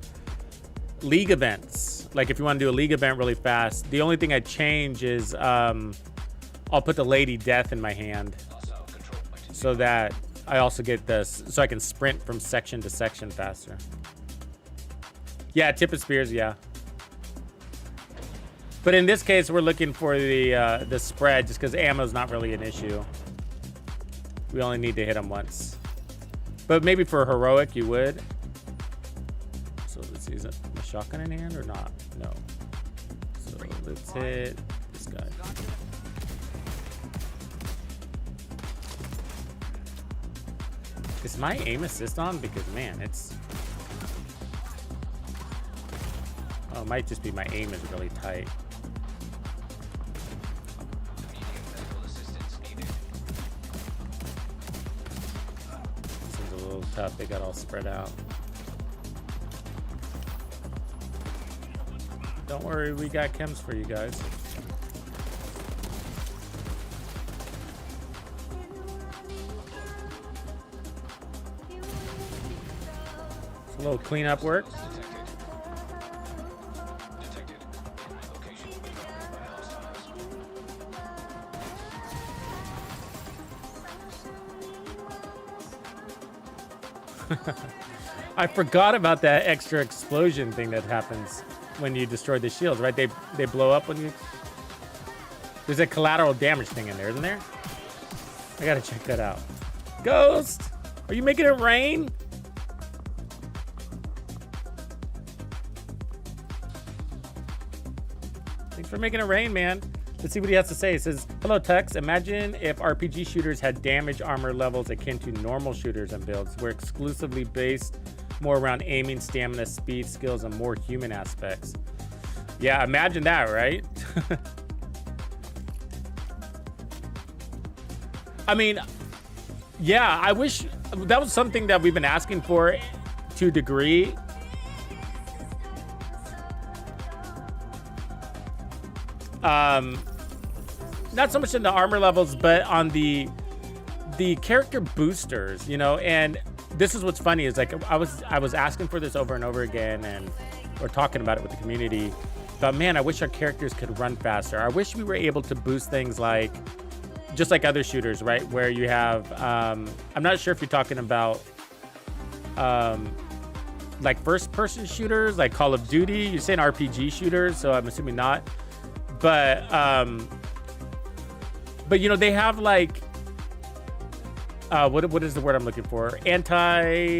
league events. Like if you want to do a league event really fast, the only thing I change is I'll put the Lady Death in my hand so that I also get this, so I can sprint from section to section faster. Yeah, tip of spears, yeah. But in this case, we're looking for the spread just because ammo's not really an issue. We only need to hit them once. But maybe for heroic, you would. So let's see, is it a shotgun in hand or not? No. So let's hit this guy. Is my aim assist on? Because man, it's... Oh, it might just be my aim is really tight. This is a little tough. They got all spread out. Don't worry, we got chems for you guys. It's a little cleanup work. Detected. Location will be covered by hostiles. I forgot about that extra explosion thing that happens when you destroy the shields, right? They blow up when you... There's a collateral damage thing in there, isn't there? I gotta check that out. Ghost! Are you making it rain? Thanks for making it rain, man. Let's see what he has to say. It says, hello, Tux. Imagine if RPG shooters had damage armor levels akin to normal shooters and builds. We're exclusively based more around aiming, stamina, speed, skills, and more human aspects. Yeah, imagine that, right? I mean, yeah, I wish that was something that we've been asking for to a degree. Not so much in the armor levels, but on the character boosters, you know. And this is what's funny is like I was asking for this over and over again, and we're talking about it with the community. But man, I wish our characters could run faster. I wish we were able to boost things like just like other shooters, right? Where you have I'm not sure if you're talking about like first-person shooters, like Call of Duty. You're saying RPG shooters, so I'm assuming not. But you know, they have like what is the word I'm looking for? Anti-flinch.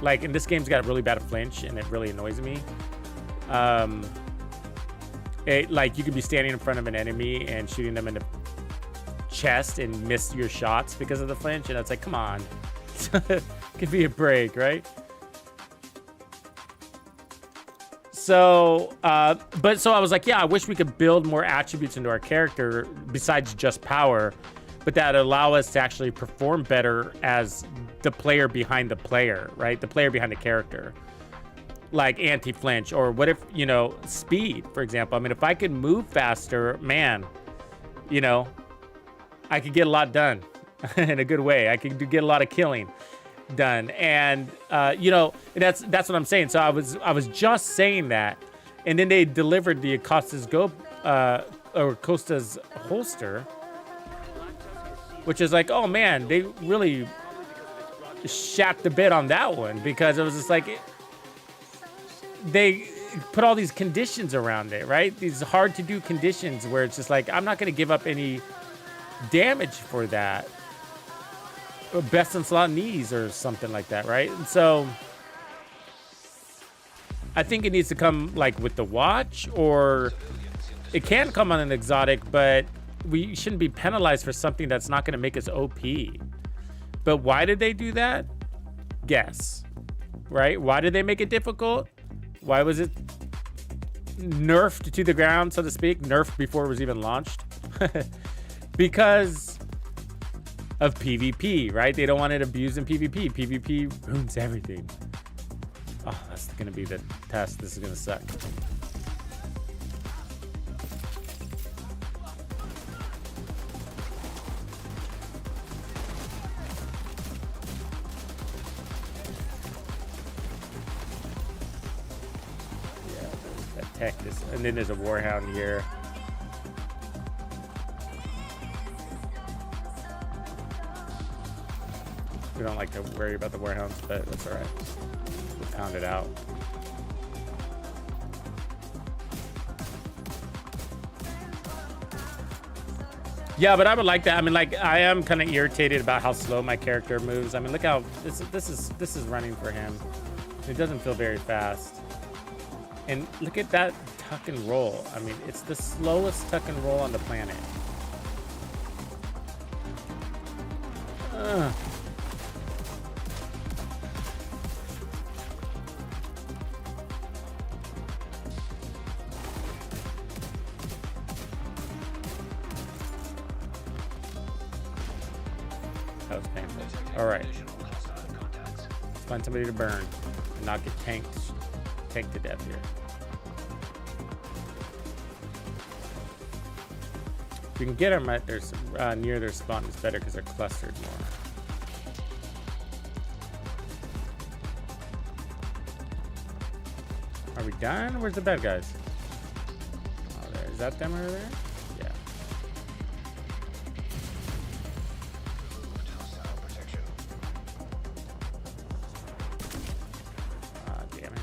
Like in this game's got a really bad flinch, and it really annoys me. Like you could be standing in front of an enemy and shooting them in the chest and miss your shots because of the flinch, and it's like, come on, give me a break, right? So, so I was like, yeah, I wish we could build more attributes into our character besides just power, but that allow us to actually perform better as the player behind the player, right? The player behind the character. Like anti-flinch, or what if, you know, speed, for example. I mean, if I could move faster, man, you know, I could get a lot done in a good way. I could get a lot of killing done. And you know, that's what I'm saying. So I was just saying that, and then they delivered the Costa's holster, which is like, oh man, they really shat the bed on that one, because it was just like they put all these conditions around it, right? These hard to do conditions where it's just like, I'm not going to give up any damage for that. Best in slot knees or something like that, right? And so I think it needs to come like with the watch, or it can come on an exotic, but we shouldn't be penalized for something that's not going to make us OP. But why did they do that? Guess, right? Why did they make it difficult? Why was it nerfed to the ground, so to speak? Nerfed before it was even launched? Because of PvP, right? They don't want it abused in PvP. PvP ruins everything. Oh, that's gonna be the test. This is gonna suck. Yeah, that tech is, and then there's a Warhound here. We don't like to worry about the Warhounds, but that's all right. We'll pound it out. Yeah, but I would like that. I mean, like, I am kind of irritated about how slow my character moves. I mean, look how this is running for him. It doesn't feel very fast. And look at that tuck and roll. I mean, it's the slowest tuck and roll on the planet. That was painful. All right. Let's find somebody to burn and not get tanked tanked to death here. If you can get them at their near their spawn, it's better because they're clustered more. Are we done? Where's the bad guys? Oh, there. Is that them over there? Yeah. Hostile protection. Ah, damn it.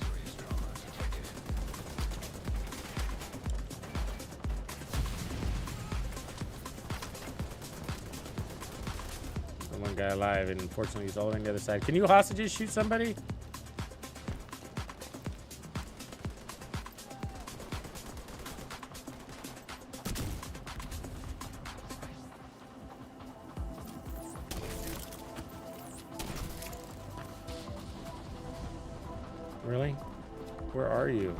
Serious trauma detected. The one guy alive, and unfortunately he's all on the other side. Can you hostages shoot somebody? Really? Where are you?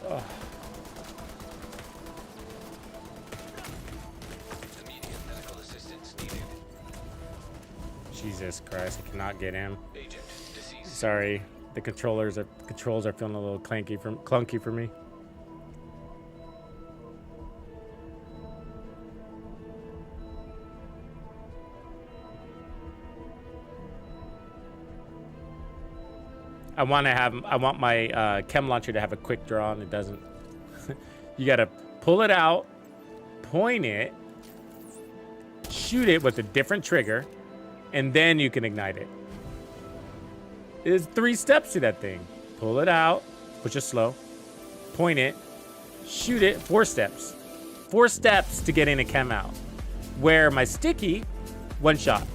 Ugh. Immediate medical assistance needed. Jesus Christ, I cannot get him. Agent deceased. Sorry, the controls are feeling a little clunky for me. I want my chem launcher to have a quick draw, and it doesn't. You gotta pull it out, point it, shoot it with a different trigger, and then you can ignite it. There's 3 steps to that thing. Pull it out, which is slow, point it, shoot it, 4 steps. 4 steps to getting a chem out. Where my sticky, 1 shot.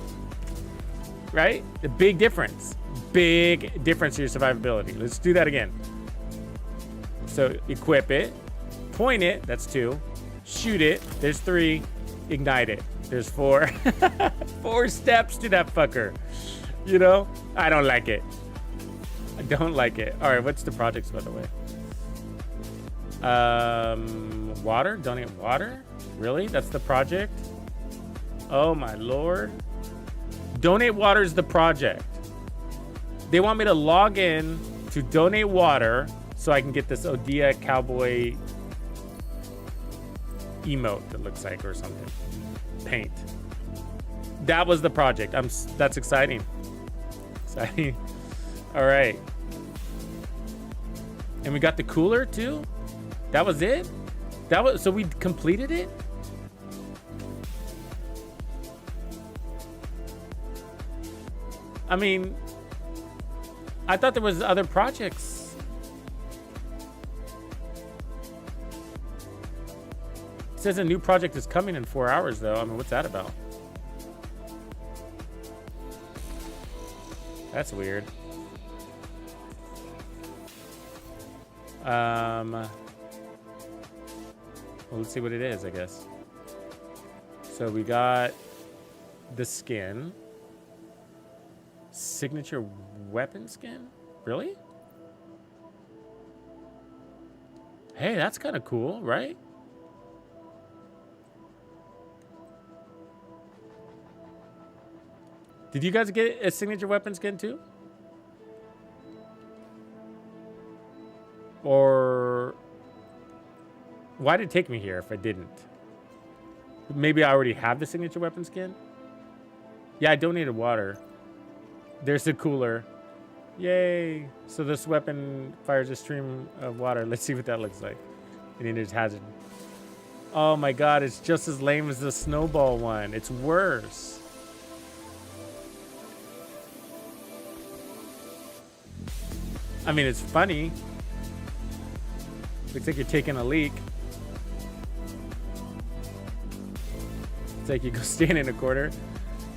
Right? The big difference. Big difference to your survivability. Let's do that again. So equip it, point it, that's 2, shoot it, there's 3, ignite it, there's 4. 4 steps to that fucker. You know? I don't like it. I don't like it. All right, what's the projects, by the way? Water? Donate water? Really? That's the project? Oh my lord. Donate water is the project. They want me to log in to donate water so I can get this Odia cowboy emote that looks like or something. Paint. That was the project. That's exciting. Exciting. All right. And we got the cooler too? That was it? So we completed it? I mean, I thought there was other projects. It says a new project is coming in 4 hours, though. I mean, what's that about? That's weird. Well, let's see what it is, I guess. So we got the skin. Signature weapon skin? Really? Hey, that's kind of cool, right? Did you guys get a signature weapon skin too? Or why did it take me here if I didn't? Maybe I already have the signature weapon skin? Yeah, I donated water. There's the cooler. Yay. So this weapon fires a stream of water. Let's see what that looks like. And then there's hazard. Oh my god, it's just as lame as the snowball one. It's worse. I mean, it's funny. Looks like you're taking a leak. It's like you go stand in a corner.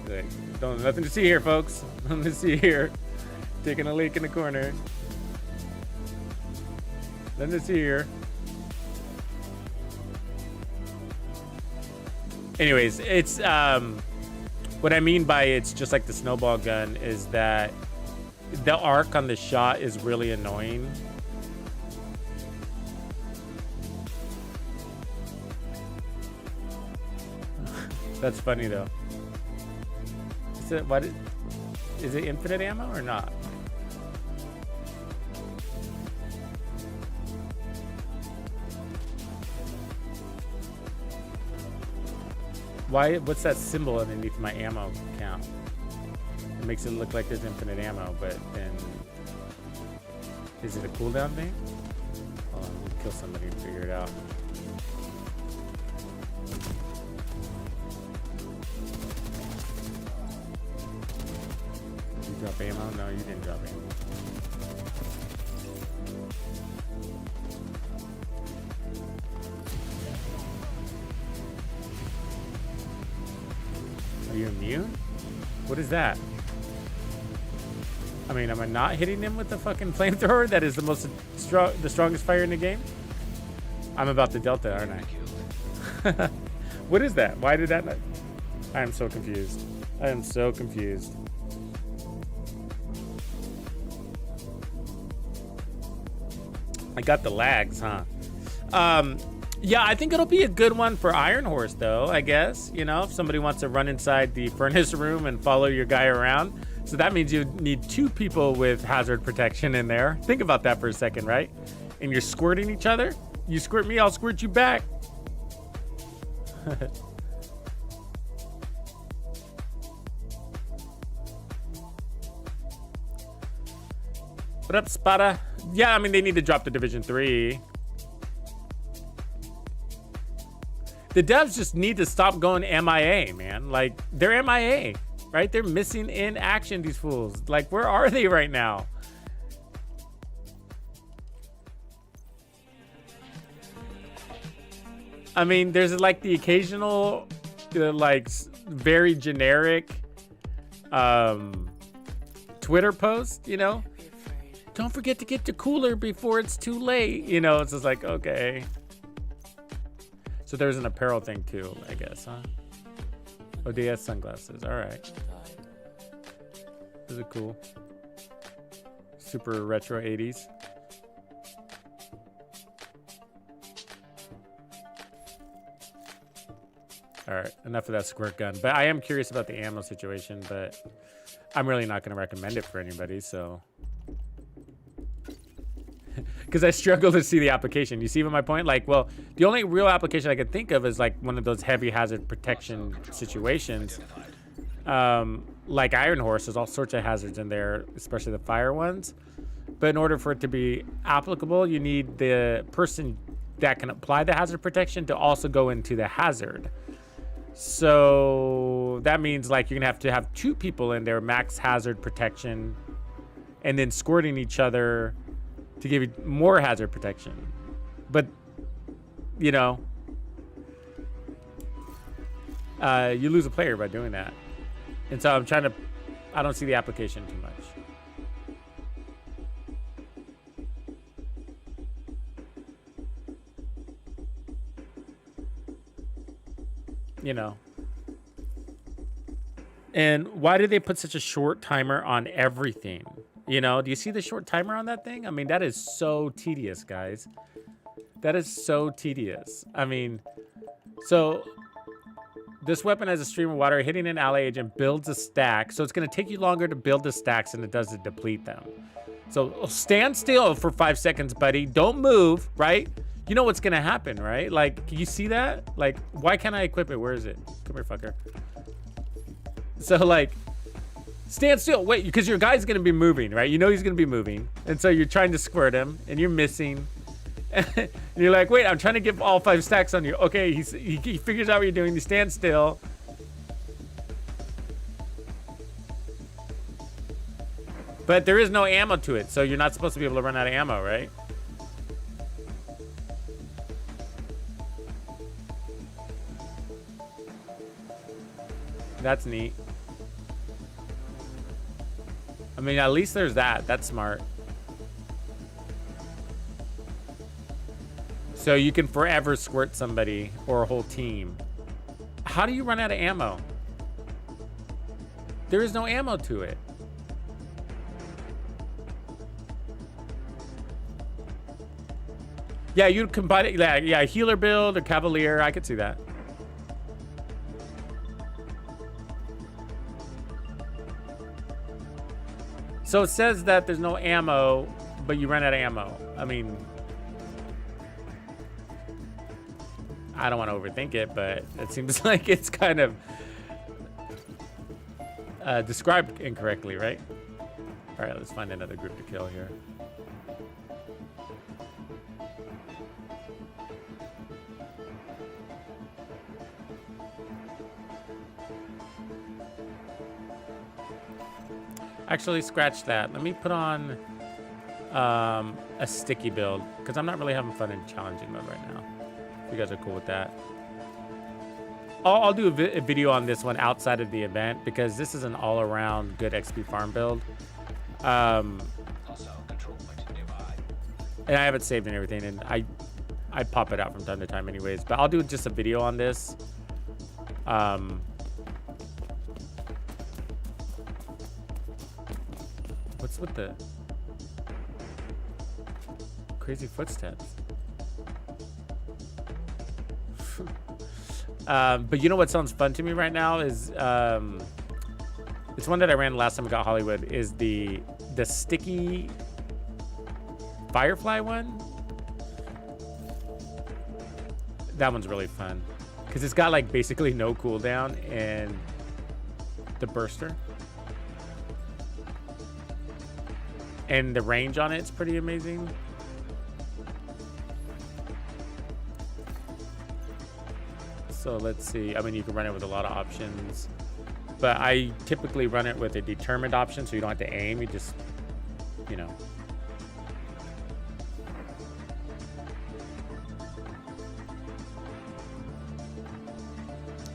Like, nothing to see here, folks. Nothing to see here. Taking a leak in the corner. Nothing to see here. Anyways, it's What I mean by it's just like the snowball gun is that the arc on the shot is really annoying. That's funny though. Is it infinite ammo or not? What's that symbol underneath my ammo count? It makes it look like there's infinite ammo, but then is it a cooldown thing? Hold on, we'll kill somebody and figure it out. Did you drop ammo? No, you didn't drop ammo. Are you immune? What is that? I mean, am I not hitting him with the fucking flamethrower? That is the strongest fire in the game? I'm about the Delta, aren't I? What is that? Why did that not... I am so confused. I am so confused. I got the lags, huh? Yeah, I think it'll be a good one for Iron Horse, though, I guess. You know, if somebody wants to run inside the furnace room and follow your guy around. So that means you need 2 people with hazard protection in there. Think about that for a second, right? And you're squirting each other. You squirt me, I'll squirt you back. What up, Spada? Yeah, I mean, they need to drop the Division 3. The devs just need to stop going MIA, man. Like, they're MIA, right? They're missing in action, these fools. Like, where are they right now? I mean, there's like the occasional, like, very generic Twitter post, you know? Don't forget to get the cooler before it's too late. You know, it's just like, okay. So there's an apparel thing too, I guess, huh? ODS sunglasses, all right. Those are cool. Super retro 80s. All right, enough of that squirt gun. But I am curious about the ammo situation, but I'm really not gonna recommend it for anybody, so. Because I struggle to see the application. You see my point? Like, well, the only real application I could think of is like one of those heavy hazard protection situations. Like Iron Horse, there's all sorts of hazards in there, especially the fire ones. But in order for it to be applicable, you need the person that can apply the hazard protection to also go into the hazard. So that means like you're gonna have to have 2 people in there, max hazard protection, and then squirting each other to give you more hazard protection. But, you know, you lose a player by doing that. And so I'm trying to, I don't see the application too much. You know. And why did they put such a short timer on everything? You know, do you see the short timer on that thing? I mean, that is so tedious, guys. That is so tedious. I mean, so this weapon has a stream of water hitting an ally agent builds a stack. So it's going to take you longer to build the stacks than it does to deplete them. So stand still for 5 seconds, buddy. Don't move, right? You know what's going to happen, right? Like, can you see that? Like, why can't I equip it? Where is it? Come here, fucker. So, like, stand still. Wait, because your guy's going to be moving, right? You know he's going to be moving. And so you're trying to squirt him, and you're missing. And you're like, wait, I'm trying to get all 5 stacks on you. Okay, he figures out what you're doing. You stand still. But there is no ammo to it, so you're not supposed to be able to run out of ammo, right? That's neat. I mean, at least there's that. That's smart. So you can forever squirt somebody or a whole team. How do you run out of ammo? There is no ammo to it. Yeah, you combine it. Yeah, healer build or cavalier. I could see that. So it says that there's no ammo, but you run out of ammo. I mean, I don't want to overthink it, but it seems like it's kind of described incorrectly, right? All right, let's find another group to kill here. Actually, scratch that. Let me put on a sticky build, because I'm not really having fun in challenging mode right now. If you guys are cool with that. I'll do a video on this one outside of the event, because this is an all-around good XP farm build. Also, control point nearby. And I have it saved and everything, and I pop it out from time to time anyways. But I'll do just a video on this. What's with the crazy footsteps? But you know what sounds fun to me right now is it's one that I ran last time I got Hollywood, is the sticky firefly one. That one's really fun because it's got like basically no cooldown and the burster. And the range on it's pretty amazing. So let's see. I mean, you can run it with a lot of options, but I typically run it with a determined option, so you don't have to aim. You just, you know.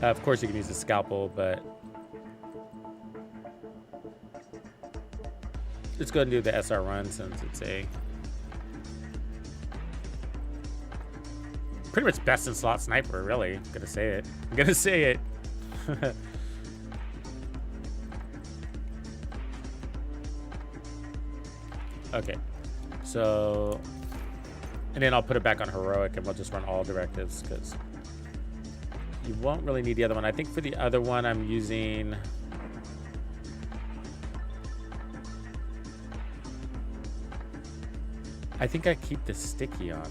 Of course, you can use the scalpel, but let's go ahead and do the SR run since it's a pretty much best in slot sniper, really. I'm gonna say it. I'm gonna say it. Okay. So, and then I'll put it back on heroic and we'll just run all directives because you won't really need the other one. I think for the other one, I'm using I think I keep the sticky on.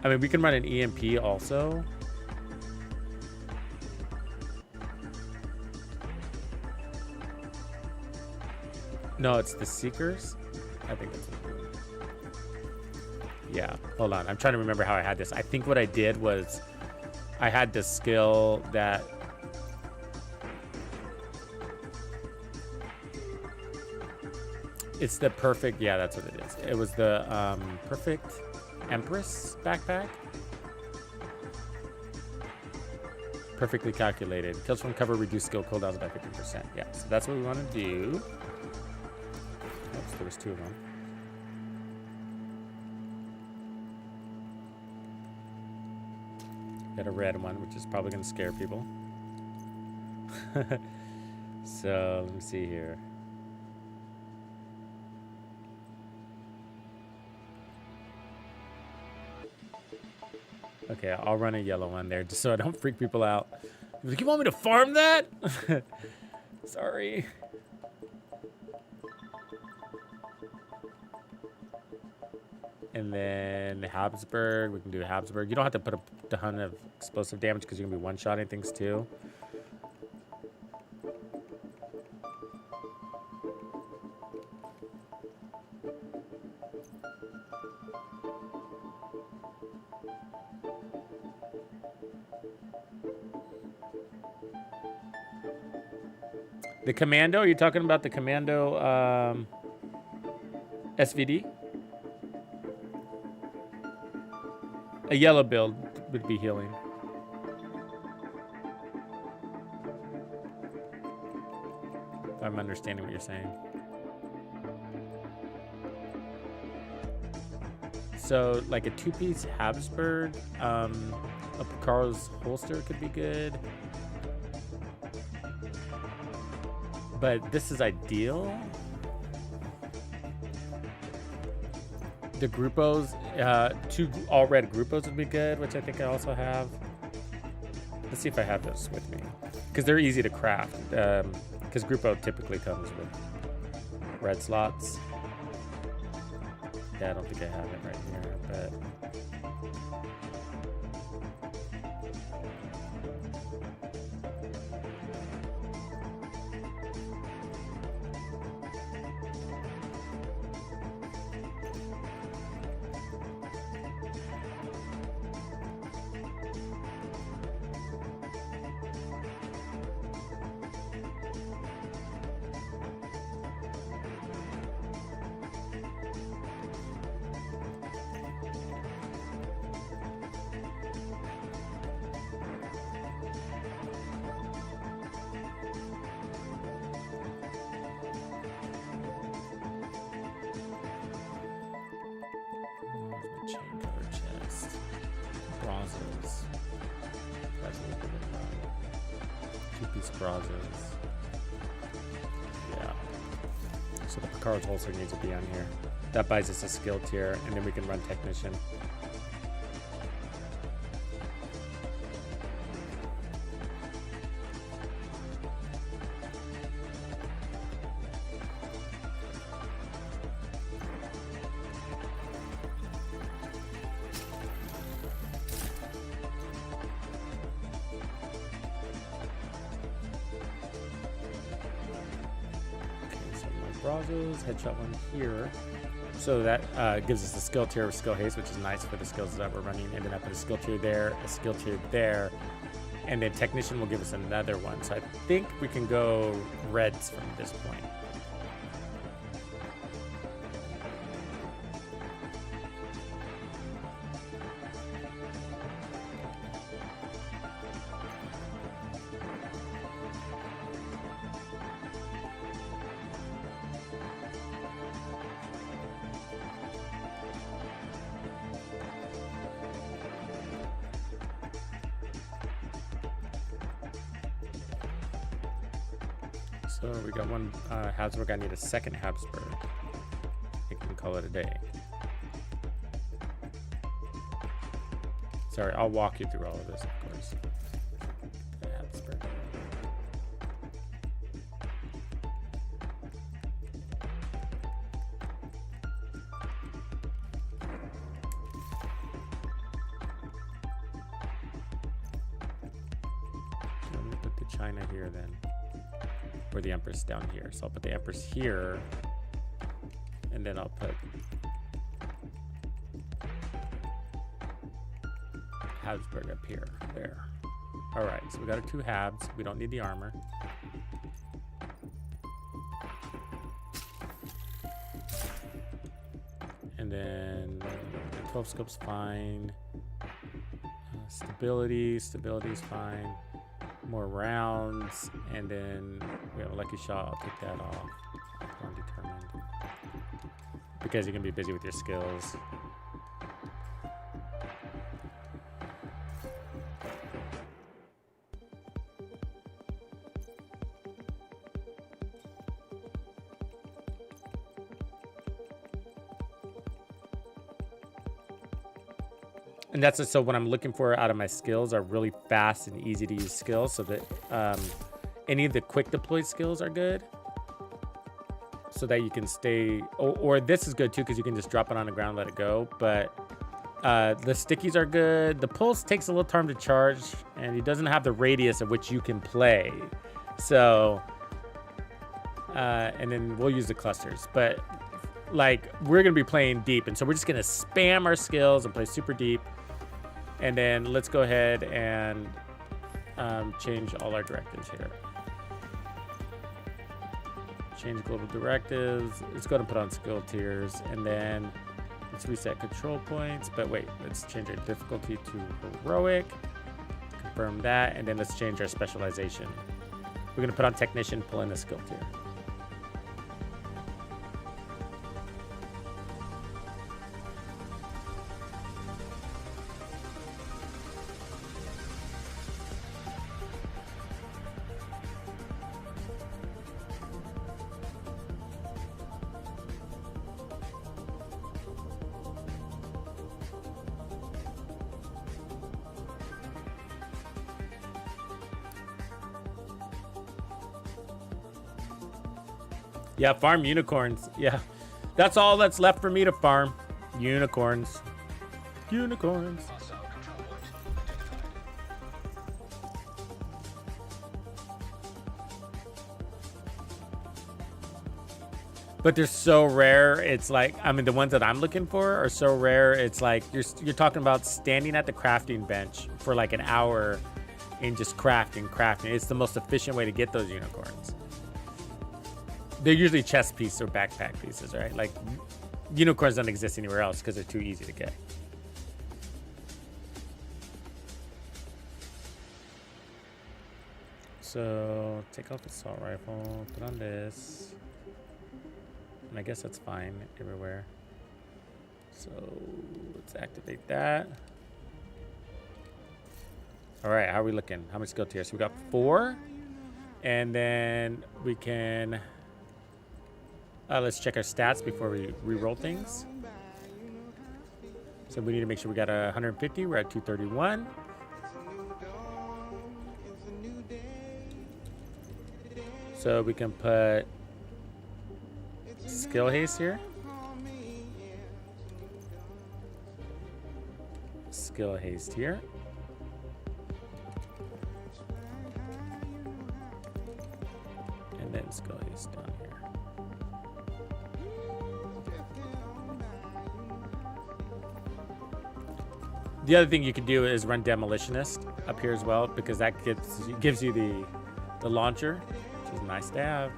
I mean, we can run an EMP also. No, it's the Seekers. I think that's what I'm doing. Yeah, hold on. I'm trying to remember how I had this. I think what I did was I had the skill that it's the perfect, yeah, that's what it is. It was the perfect Empress backpack. Perfectly calculated. Kills from cover, reduce skill cooldowns by 50%. Yeah, so that's what we want to do. Oops, there was two of them. Got a red one, which is probably going to scare people. So, let me see here. Okay, I'll run a yellow one there just so I don't freak people out. Like, you want me to farm that? Sorry. And then Habsburg, we can do Habsburg. You don't have to put a ton of explosive damage because you're going to be one-shotting things too. The Commando, are you talking about the Commando SVD? A yellow build would be healing. If I'm understanding what you're saying. So, like a two-piece Habsburg, a Picaro's holster could be good. but this is ideal. The Gruppos, 2 all red Gruppos would be good, which I think I also have. Let's see if I have those with me, because they're easy to craft. Because Gruppo typically comes with red slots. Yeah, I don't think I have it right here, but. Chain cover chest. Bronzes. That's a little bit of 2-piece bronzes. Yeah. So the Picard's holster needs to be on here. That buys us a skill tier, and then we can run technician. Brazos, headshot one here. So that gives us a skill tier with skill haste, which is nice for the skills that we're running. And then I put a skill tier there, a skill tier there. And then technician will give us another one. So I think we can go reds from this point. So we got one Habsburg. I need a second Habsburg. I think we can call it a day. Sorry, I'll walk you through all of this, of course. Habsburg. So I'm going to put the China here then. Or the Empress down here. So I'll put the Empress here, and then I'll put Habsburg up here. There. All right, so we got our 2 Habs. We don't need the armor. And then 12 scope's fine. Stability is fine. More rounds, and then we have a lucky shot. I'll take that off. Undetermined. Because you can be busy with your skills. And that's it. So what I'm looking for out of my skills are really fast and easy to use skills, so that any of the quick deploy skills are good, so that you can stay, or this is good too, because you can just drop it on the ground and let it go. But the stickies are good. The pulse takes a little time to charge, and it doesn't have the radius at which you can play. So and then we'll use the clusters, but like we're gonna be playing deep, and so we're just gonna spam our skills and play super deep. And then let's go ahead and change all our directives here. Change global directives. Let's go ahead and put on skill tiers, and then let's reset control points. But wait, let's change our difficulty to heroic. Confirm that, and then let's change our specialization. We're gonna put on technician, pull in the skill tier. Yeah, farm unicorns. Yeah. That's all that's left for me to farm. Unicorns. Unicorns. Hostile control point identified. But they're so rare. It's like, I mean, the ones that I'm looking for are so rare. It's like you're talking about standing at the crafting bench for like an hour and just crafting. It's the most efficient way to get those unicorns. They're usually chest pieces or backpack pieces, right? Like unicorns don't exist anywhere else because they're too easy to get. So take off the assault rifle, put on this. And I guess that's fine everywhere. So let's activate that. All right, how are we looking? How much skill tiers? So we got 4. And then we can, let's check our stats before we re-roll things. So we need to make sure we got 150. We're at 231. So we can put skill haste here. Skill haste here. And then skill haste down here. The other thing you could do is run Demolitionist up here as well, because that gives you the launcher, which is nice to have.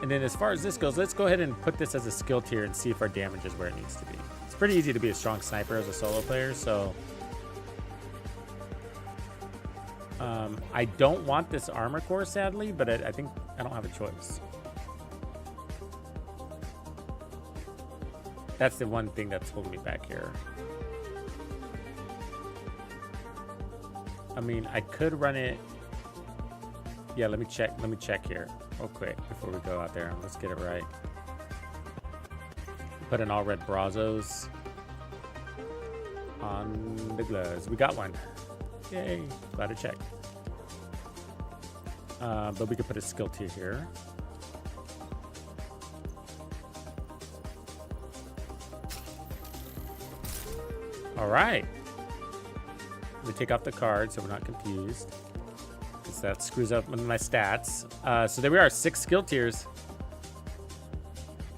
And then as far as this goes, let's go ahead and put this as a skill tier and see if our damage is where it needs to be. It's pretty easy to be a strong sniper as a solo player, so I don't want this armor core, sadly, but I think I don't have a choice. That's the one thing that's holding me back here. I mean, I could run it. Yeah, let me check here real quick before we go out there. Let's get it right. Put in all red Brazos on the gloves. We got one. Yay, glad to check. But we could put a skill tier here. All right. Let me take off the card so we're not confused, because that screws up my stats. So there we are, 6 skill tiers.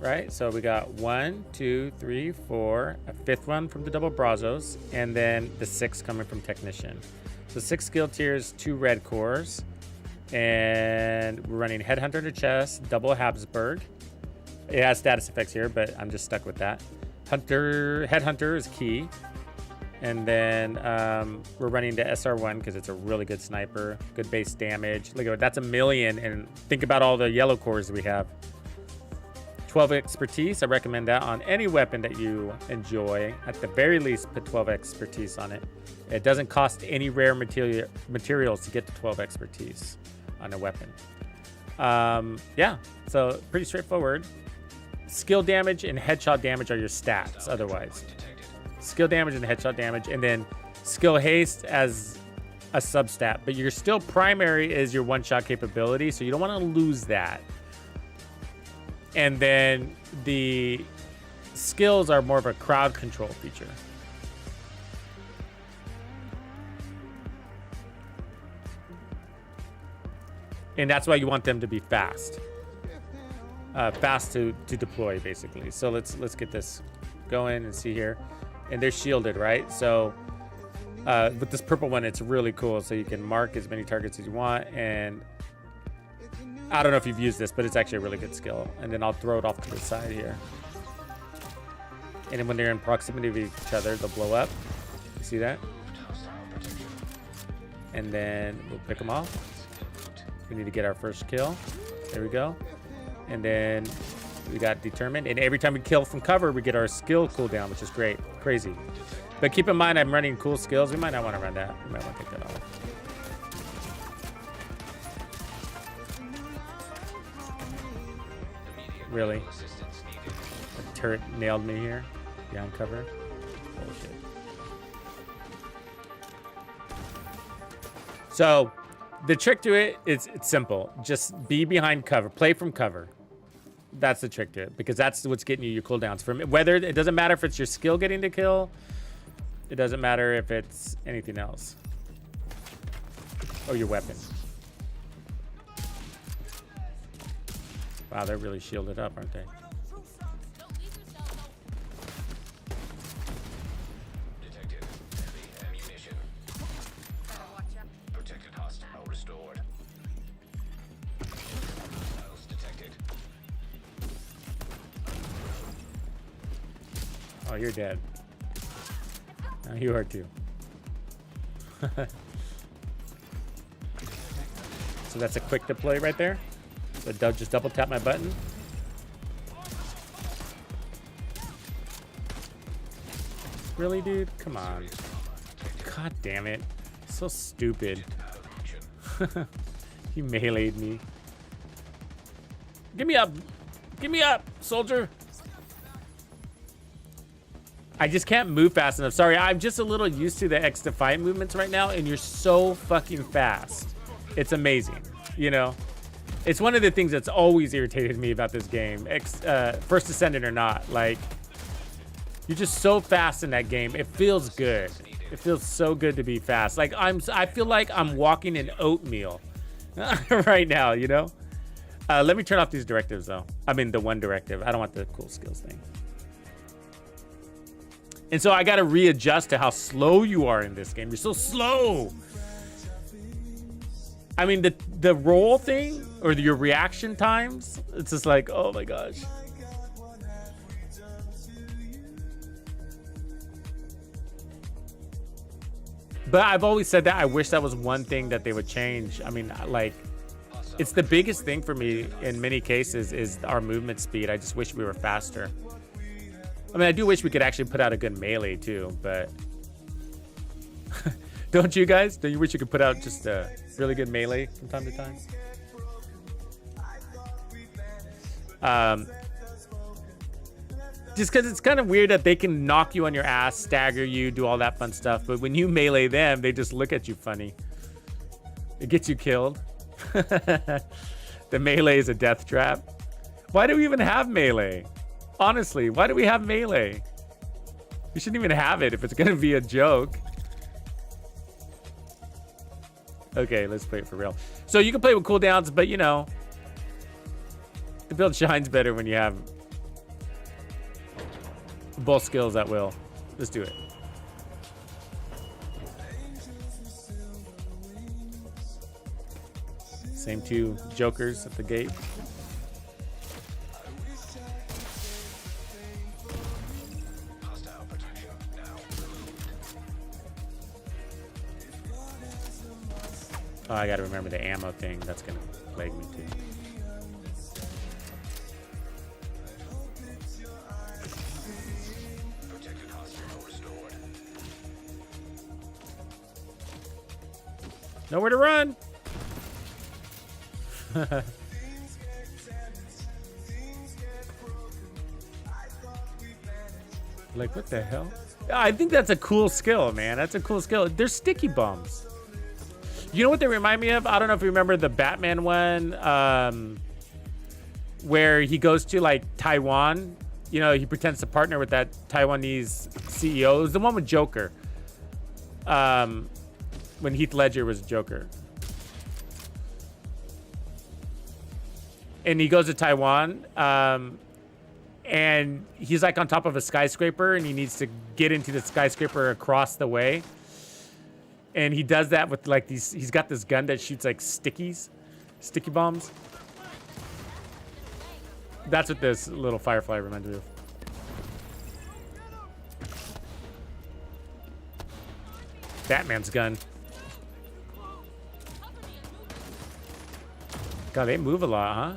Right, so we got 1, 2, 3, 4, a 5th one from the double Brazos, and then the 6 coming from Technician. So 6 skill tiers, 2 red cores, and we're running Headhunter to chest, double Habsburg. It has status effects here, but I'm just stuck with that. Headhunter is key. And then we're running the SR1 because it's a really good sniper, good base damage. Look at it, that's 1,000,000, and think about all the yellow cores we have. 12 expertise, I recommend that on any weapon that you enjoy. At the very least, put 12 expertise on it. It doesn't cost any rare materials to get to 12 expertise on a weapon. Yeah, so pretty straightforward. Skill damage and headshot damage are your stats otherwise. Skill damage and headshot damage, and then skill haste as a substat, but your still primary is your one-shot capability, so you don't want to lose that. And then the skills are more of a crowd control feature. And that's why you want them to be fast. Fast to deploy, basically. So let's get this going and see here. And they're shielded, right? So with this purple one, it's really cool. So you can mark as many targets as you want. And I don't know if you've used this, but it's actually a really good skill. And then I'll throw it off to the side here. And then when they're in proximity of each other, they'll blow up. You see that? And then we'll pick them off. We need to get our first kill. There we go. And then we got determined. And every time we kill from cover, we get our skill cooldown, which is great. Crazy. But keep in mind, I'm running cool skills. We might not want to run that. We might want to take that off. Really? The turret nailed me here. Behind cover. Bullshit. So The trick to it is it's simple. Just be behind cover. Play from cover. That's the trick to it, because that's what's getting you your cooldowns. From whether it doesn't matter if it's your skill getting to kill. It doesn't matter if it's anything else. Or your weapon. Wow, they're really shielded up, aren't they? Detected heavy ammunition. Protected hostile restored. Hostiles detected. Oh, you're dead. No, you are too. So that's a quick deploy right there. So just double tap my button. Really, dude? Come on. God damn it. So stupid. He meleeed me. Give me up. Give me up, soldier. I just can't move fast enough. Sorry, I'm just a little used to the X Defiant movements right now, and you're so fucking fast. It's amazing, you know? It's one of the things that's always irritated me about this game, First Descendant or not. Like, you're just so fast in that game. It feels good. It feels so good to be fast. Like, I feel like I'm walking in oatmeal right now, you know? Let me turn off these directives, though. I mean, the one directive. I don't want the cool skills thing. And so I got to readjust to how slow you are in this game. You're so slow. I mean, the roll thing or your reaction times, it's just like, oh my gosh. But I've always said that I wish that was one thing that they would change. I mean, like, it's the biggest thing for me in many cases is our movement speed. I just wish we were faster. I mean, I do wish we could actually put out a good melee too, but don't you guys? Don't you wish you could put out just a really good melee from time to time? Just because it's kind of weird that they can knock you on your ass, stagger you, do all that fun stuff, but when you melee them, they just look at you funny. It gets you killed. The melee is a death trap. Why do we even have melee? Honestly, why do we have melee? We shouldn't even have it if it's gonna be a joke. Okay, let's play it for real. So you can play with cooldowns, but you know, the build shines better when you have both skills at will. Let's do it. Same two jokers at the gate. Oh, I gotta remember the ammo thing. That's gonna plague me too. Nowhere to run. Like, what the hell? I think that's a cool skill, man. That's a cool skill. They're sticky bombs. You know what they remind me of? I don't know if you remember the Batman one, where he goes to like Taiwan. You know, he pretends to partner with that Taiwanese CEO. It was the one with Joker. When Heath Ledger was Joker. And he goes to Taiwan, and he's like on top of a skyscraper, and he needs to get into the skyscraper across the way. And he does that with like these, he's got this gun that shoots like sticky bombs. That's what this little Firefly reminded me of. Batman's gun. God, they move a lot, huh?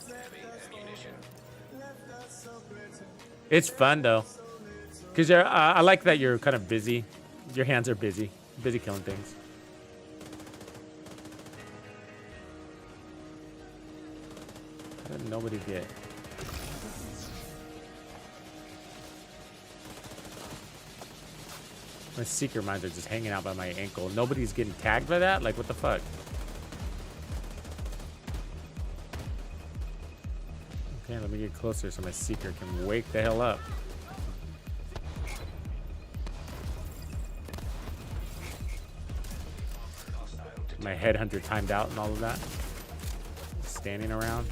Heavy ammunition. It's fun though, because you're. I like that you're kind of busy. Your hands are busy killing things. How did nobody get? My seeker mines are just hanging out by my ankle. Nobody's getting tagged by that? Like, what the fuck? Okay, let me get closer so my seeker can wake the hell up. My headhunter timed out and all of that. Standing around.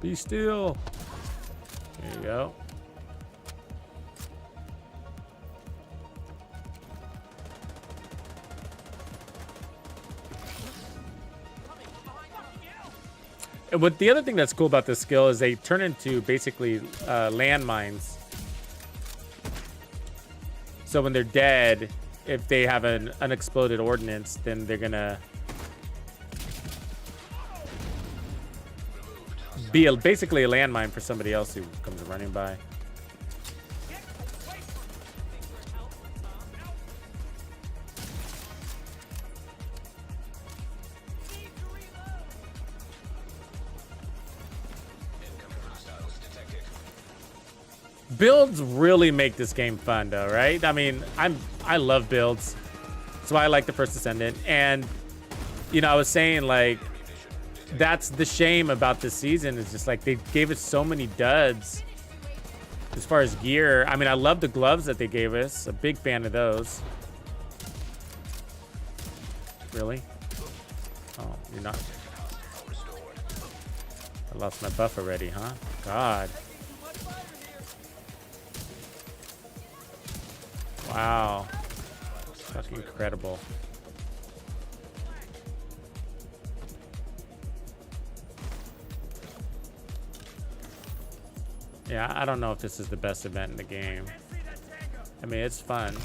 Be still. There you go. And what the other thing that's cool about this skill is they turn into basically landmines. So when they're dead, if they have an unexploded ordnance, then they're gonna be basically a landmine for somebody else who comes running by. Builds really make this game fun though, right? I mean, I love builds. That's why I like the First Descendant. And you know, I was saying like that's the shame about this season is just like they gave us so many duds as far as gear. I mean, I love the gloves that they gave us. A big fan of those. Really? Oh, you're not. I lost my buff already, huh? God. Wow. Fucking incredible. Yeah, I don't know if this is the best event in the game. I mean, it's fun.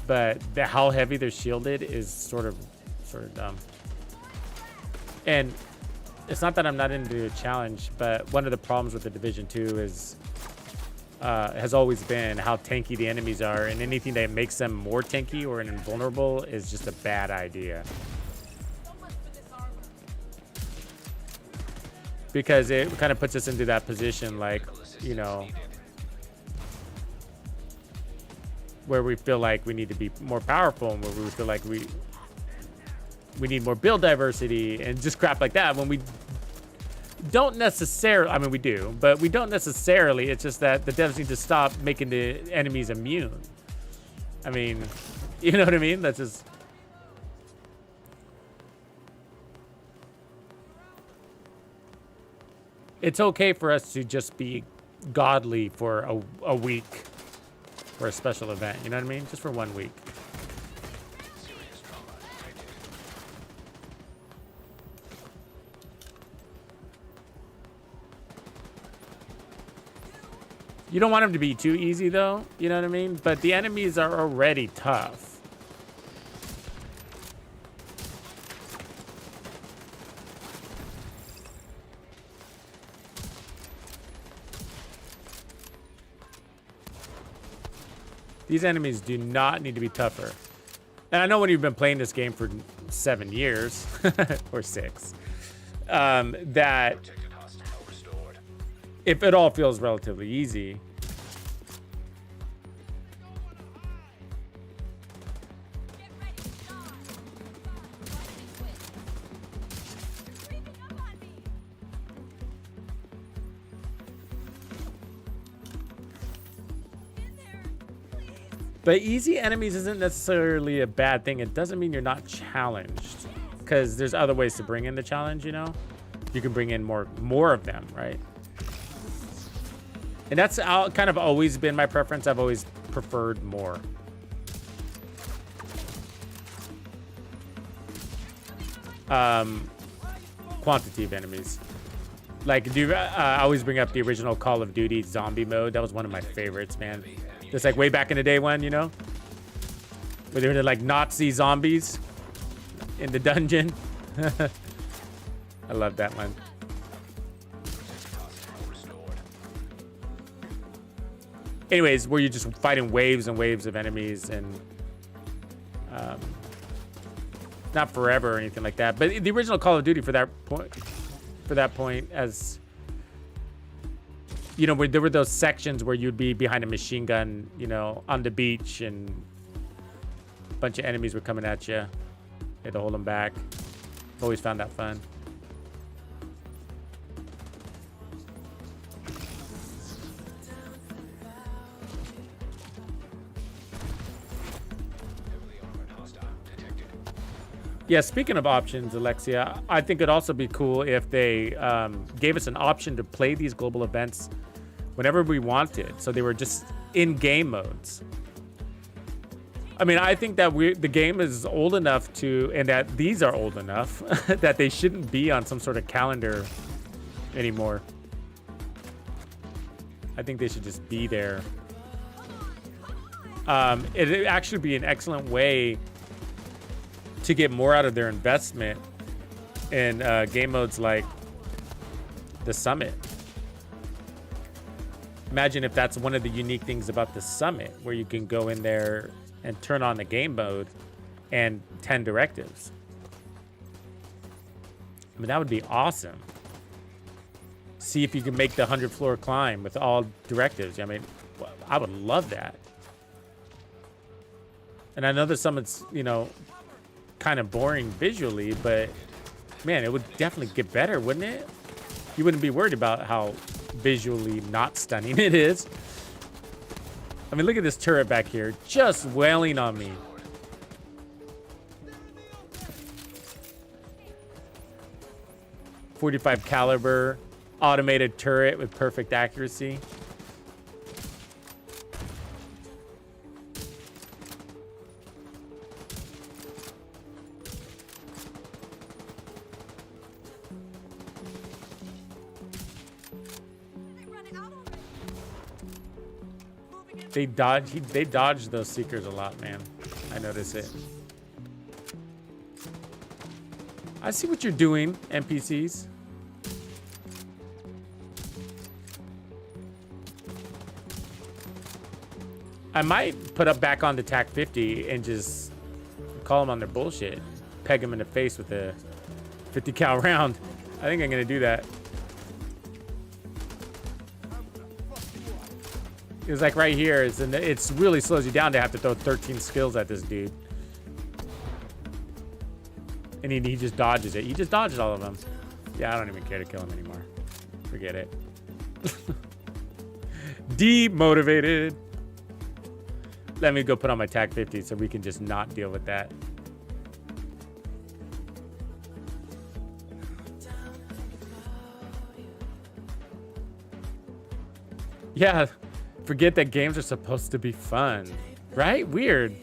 But how heavy they're shielded is sort of dumb. And it's not that I'm not into a challenge, but one of the problems with the Division 2 is has always been how tanky the enemies are, and anything that makes them more tanky or invulnerable is just a bad idea. Because it kind of puts us into that position, like, you know, where we feel like we need to be more powerful, and where we feel like we need more build diversity and just crap like that, when we don't necessarily, I mean, we do, but we don't necessarily. It's just that the devs need to stop making the enemies immune. I mean, you know what I mean? That's just... It's okay for us to just be godly for a week for a special event. You know what I mean? Just for 1 week. You don't want them to be too easy, though. You know what I mean? But the enemies are already tough. These enemies do not need to be tougher. And I know when you've been playing this game for 7 years, or 6, that if it all feels relatively easy, but easy enemies isn't necessarily a bad thing. It doesn't mean you're not challenged, because there's other ways to bring in the challenge, you know? You can bring in more of them, right? And that's kind of always been my preference. I've always preferred more. quantity of enemies. Like, I always bring up the original Call of Duty zombie mode. That was one of my favorites, man. Just like way back in the day one, you know? Where they were like Nazi zombies in the dungeon. I love that one. Anyways, where you're just fighting waves and waves of enemies and not forever or anything like that. But the original Call of Duty for that point, as you know, where there were those sections where you'd be behind a machine gun, you know, on the beach, and a bunch of enemies were coming at you. You had to hold them back. Always found that fun. Yeah, speaking of options, Alexia, I think it'd also be cool if they gave us an option to play these global events whenever we wanted. So they were just in-game modes. I mean, I think that the game is old enough to, and that these are old enough, that they shouldn't be on some sort of calendar anymore. I think they should just be there. It'd actually be an excellent way to get more out of their investment in game modes like the Summit. Imagine if that's one of the unique things about the Summit, where you can go in there and turn on the game mode and 10 directives. I mean, that would be awesome. See if you can make the 100th floor climb with all directives. I mean, I would love that. And I know the Summit's, you know, kind of boring visually, but man, it would definitely get better, wouldn't it? You wouldn't be worried about how visually not stunning it is. I mean, look at this turret back here, just wailing on me. .45 caliber, automated turret with perfect accuracy. They dodge those seekers a lot, man. I notice it. I see what you're doing, NPCs. I might put up back on the TAC 50 and just call them on their bullshit. Peg them in the face with a 50 cal round. I think I'm gonna do that. It's like right here, it's really slows you down to have to throw 13 skills at this dude. And he just dodges it. He just dodges all of them. Yeah, I don't even care to kill him anymore. Forget it. Demotivated. Let me go put on my TAC 50 so we can just not deal with that. Yeah. Forget that games are supposed to be fun, right? Weird.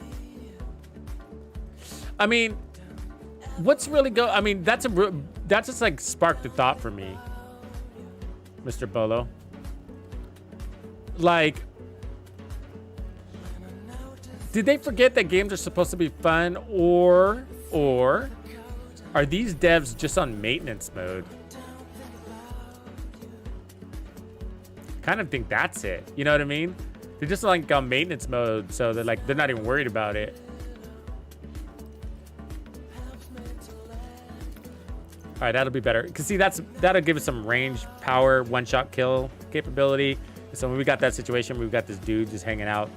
I mean, what's really I mean, that's just like sparked a thought for me, Mr. Bolo. Like, did they forget that games are supposed to be fun, or are these devs just on maintenance mode? Kind of think that's it. You know what I mean? They're just like on maintenance mode, so they're not even worried about it. All right, that'll be better. Cause see, that'll give us some range, power, one-shot kill capability. So when we got that situation, we've got this dude just hanging out.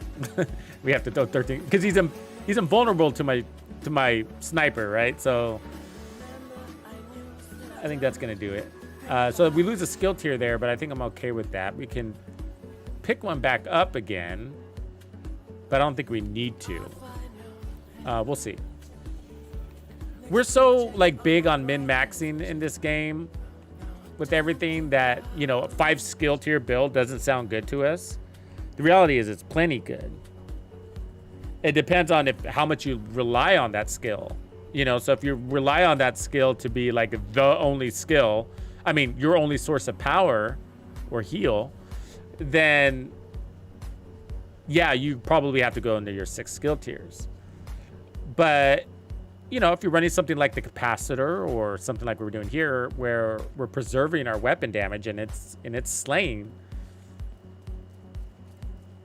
We have to throw 13 because he's invulnerable to my sniper, right? So I think that's gonna do it. So we lose a skill tier there, but I think I'm okay with that. We can pick one back up again, but I don't think we need to. We'll see. We're so like big on min-maxing in this game with everything that, you know, a 5 skill tier build doesn't sound good to us. The reality is it's plenty good. It depends on how much you rely on that skill. You know, so if you rely on that skill to be like the only skill, I mean, your only source of power or heal, then yeah, you probably have to go into your 6 skill tiers. But, you know, if you're running something like the capacitor or something like we're doing here, where we're preserving our weapon damage and it's slaying,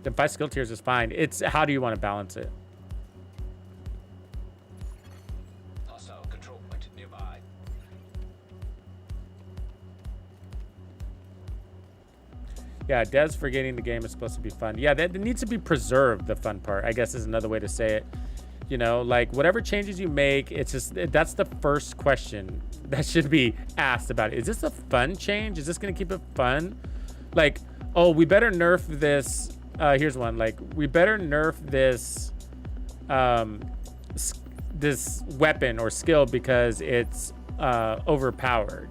then 5 skill tiers is fine. It's how do you want to balance it? Hostile control point nearby. Yeah, Des forgetting the game is supposed to be fun. Yeah, that needs to be preserved, the fun part, I guess is another way to say it. You know, like whatever changes you make, it's just, that's the first question that should be asked about it. Is this a fun change? Is this going to keep it fun? Like, oh, we better nerf this. Here's one. Like, we better nerf this, this weapon or skill because it's overpowered.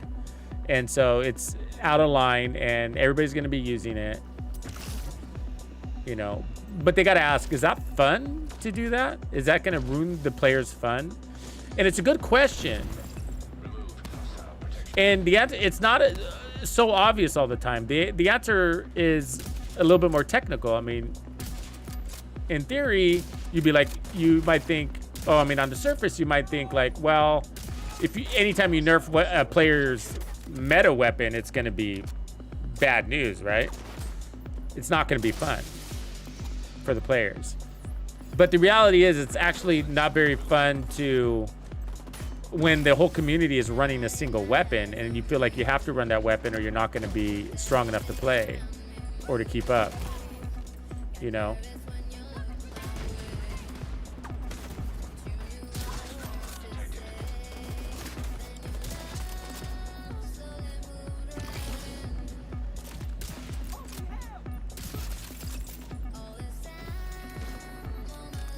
And so it's out of line and everybody's going to be using it, you know, but they got to ask, is that fun to do that? Is that going to ruin the player's fun? And it's a good question. And the answer, it's not so obvious all the time. The answer is a little bit more technical. I mean, in theory, you'd be like, you might think, oh, I mean, on the surface, you might think like, well, if you, anytime you nerf a player's meta weapon, it's going to be bad news, right? It's not going to be fun for the players. But the reality is it's actually not very fun to, when the whole community is running a single weapon and you feel like you have to run that weapon or you're not going to be strong enough to play or to keep up, you know?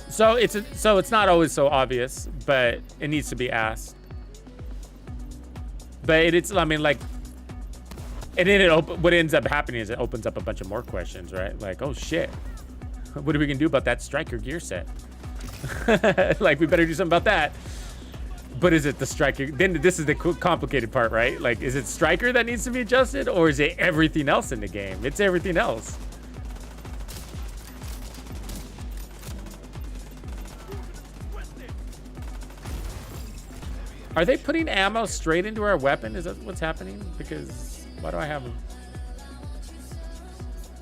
So it's not always so obvious, but it needs to be asked. But it's, I mean, like, and then what ends up happening is it opens up a bunch of more questions, right? Like, oh shit, what are we gonna do about that striker gear set? Like, we better do something about that. But is it the striker? Then this is the complicated part, right? Like, is it striker that needs to be adjusted, or is it everything else in the game? It's everything else. Are they putting ammo straight into our weapon? Is that what's happening? Because why do I have a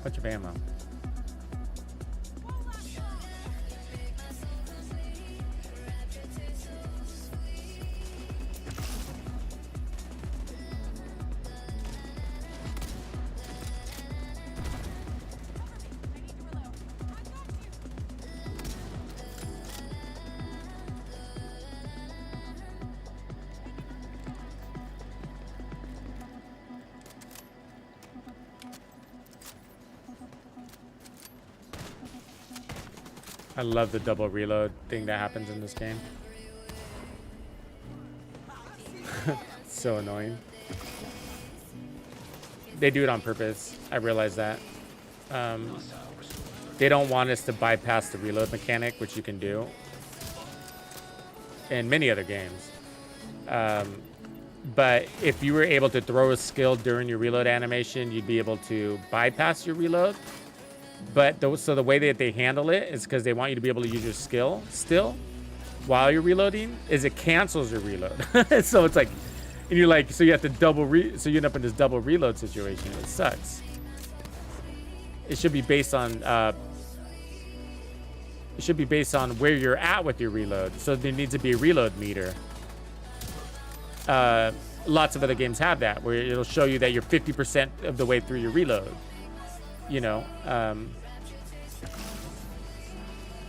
bunch of ammo? I love the double reload thing that happens in this game. So annoying. They do it on purpose. I realize that. They don't want us to bypass the reload mechanic, which you can do in many other games. But if you were able to throw a skill during your reload animation, you'd be able to bypass your reload. But so the way that they handle it is because they want you to be able to use your skill still while you're reloading, is it cancels your reload. So it's like, and you're like, so you have to so you end up in this double reload situation. It sucks. It should be based on where you're at with your reload. So there needs to be a reload meter. Lots of other games have that, where it'll show you that you're 50% of the way through your reload. You know,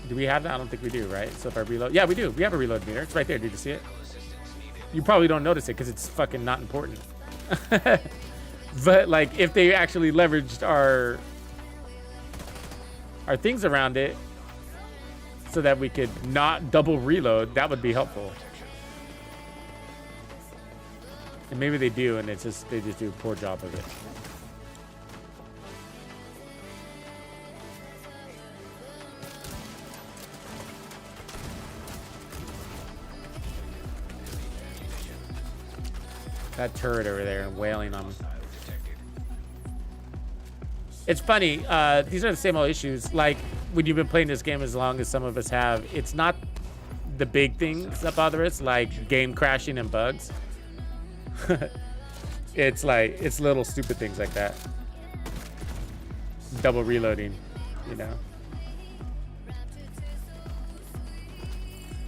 do we have that? I don't think we do, right? So if I reload, yeah, we do. We have a reload meter. It's right there. Did you see it? You probably don't notice it because it's fucking not important. But like, if they actually leveraged our things around it so that we could not double reload, that would be helpful. And maybe they do, and it's just they just do a poor job of it. that turret over there and wailing on them. It's funny. These are the same old issues. Like when you've been playing this game as long as some of us have, it's not the big things that bother us, like game crashing and bugs. It's little stupid things like that. Double reloading, you know.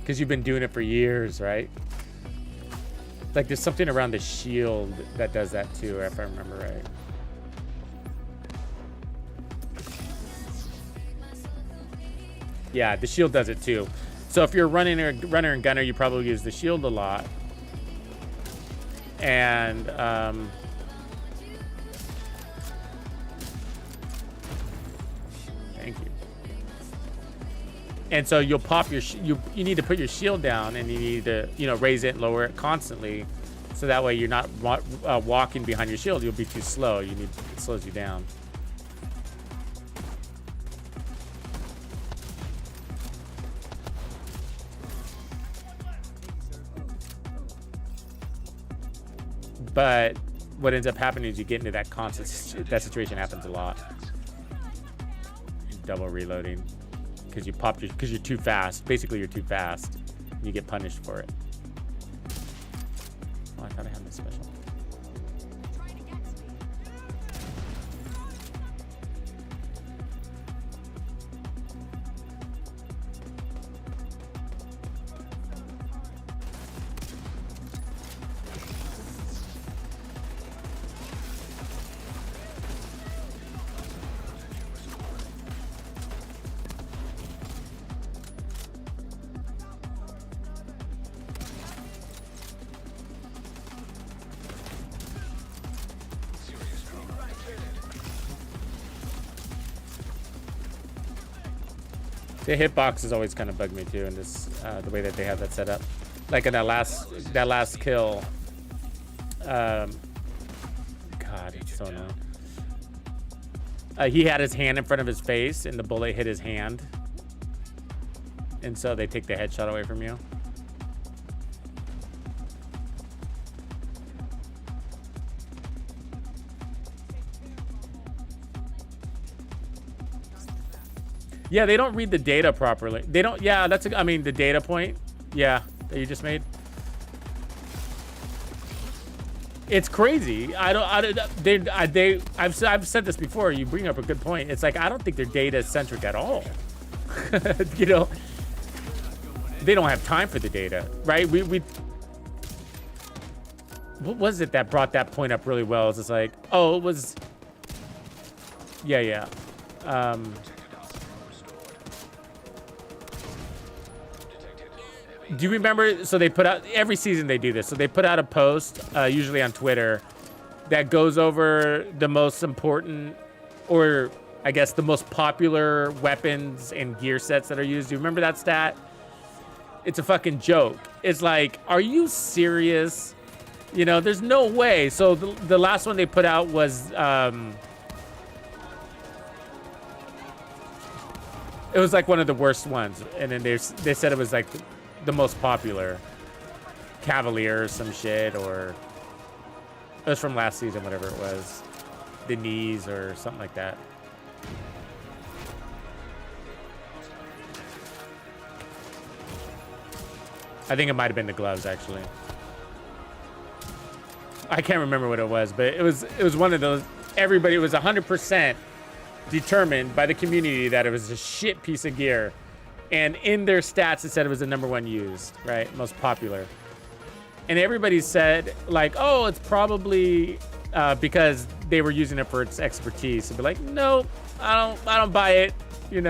Because you've been doing it for years, right? Like there's something around the shield that does that too, if I remember right. Yeah, the shield does it too. So if you're running a runner and gunner, you probably use the shield a lot. And thank you. And so you'll pop your you need to put your shield down, and you need to raise it and lower it constantly, so that way you're not walking behind your shield. You'll be too slow. It slows you down. But what ends up happening is you get into that constant, that situation happens a lot. Double reloading because because you're too fast. Basically, you're too fast. And you get punished for it. Oh, I thought I had this special. The hitbox has always kind of bugged me too, in this the way that they have that set up. Like in that last kill, God, it's so annoying. He had his hand in front of his face, and the bullet hit his hand, and so they take the headshot away from you. Yeah, they don't read the data properly. They don't. Yeah, I mean, the data point. Yeah, that you just made. It's crazy. I've said this before. You bring up a good point. It's like I don't think they're data centric at all. They don't have time for the data, right? What was it that brought that point up really well? It's just like, oh, it was. Yeah. Do you remember? So they put out every season. They do this. So they put out a post, usually on Twitter, that goes over the most important, or I guess the most popular weapons and gear sets that are used. Do you remember that stat? It's a fucking joke. It's like, are you serious? There's no way. So the last one they put out was it was like one of the worst ones, and then they said it was like the most popular Cavalier or some shit, or it was from last season, whatever it was, the knees or something like that. I think it might have been the gloves, actually. I can't remember what it was, but it was one of those. Everybody was 100% determined by the community that it was a shit piece of gear. And in their stats, it said it was the #1 used, right? Most popular. And everybody said, like, oh, it's probably because they were using it for its expertise. And be like, no, I don't buy it. It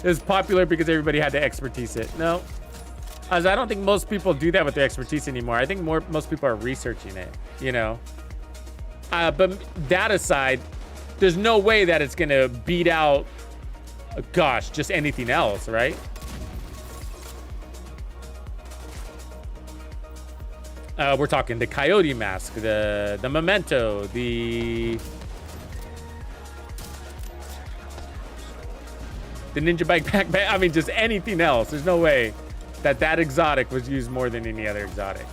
was popular because everybody had to expertise it. No. I don't think most people do that with their expertise anymore. I think most people are researching it, But that aside, there's no way that it's going to beat out, gosh, just anything else, right? We're talking the Coyote Mask, the Memento, the Ninja Bike backpack. I mean, just anything else. There's no way that exotic was used more than any other exotic.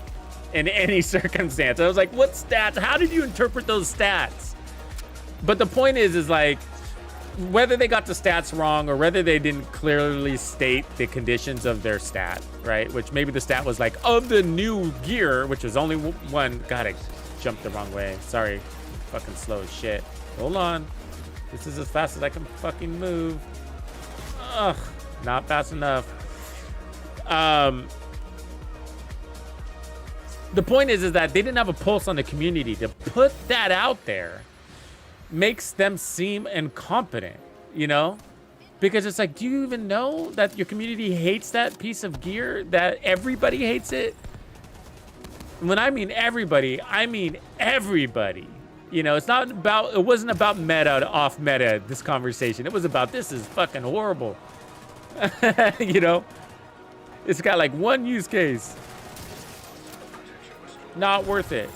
in any circumstance. I was like, what stats? How did you interpret those stats? But the point is like, whether they got the stats wrong or whether they didn't clearly state the conditions of their stat, right? Which maybe the stat was like, of the new gear, which was only one. God, I jumped the wrong way. Sorry. Fucking slow as shit. Hold on. This is as fast as I can fucking move. Ugh. Not fast enough. The point is that they didn't have a pulse on the community. To put that out there makes them seem incompetent, you know? Because it's like, do you even know that your community hates that piece of gear? That everybody hates it? When I mean everybody, I mean everybody. You know, it wasn't about meta to off meta, this conversation. It was about, this is fucking horrible. You know? It's got like one use case. Not worth it.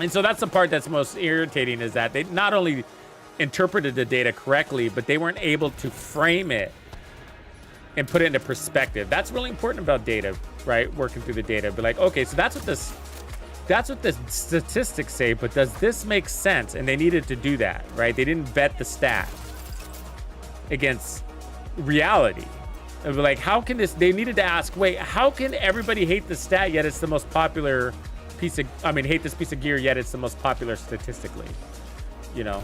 And so that's the part that's most irritating, is that they not only interpreted the data correctly, but they weren't able to frame it and put it into perspective. That's really important about data, right? Working through the data. Be like, okay, so that's what the statistics say, but does this make sense? And they needed to do that, right? They didn't vet the stat against reality. It was like, how can this, they needed to ask, wait, how can everybody hate the stat yet it's the most popular piece of, hate this piece of gear yet it's the most popular statistically, you know?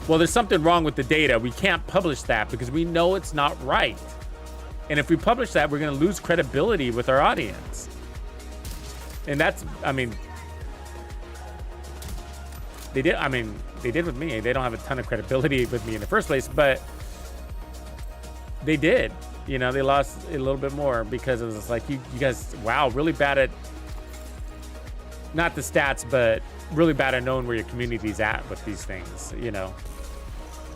Well, there's something wrong with the data. We can't publish that because we know it's not right. And if we publish that, we're gonna lose credibility with our audience. And that's, they did with me. They don't have a ton of credibility with me in the first place, but they did. You know, they lost a little bit more because it was like, you guys, wow, really bad at, not the stats, but really bad at knowing where your community's at with these things, you know?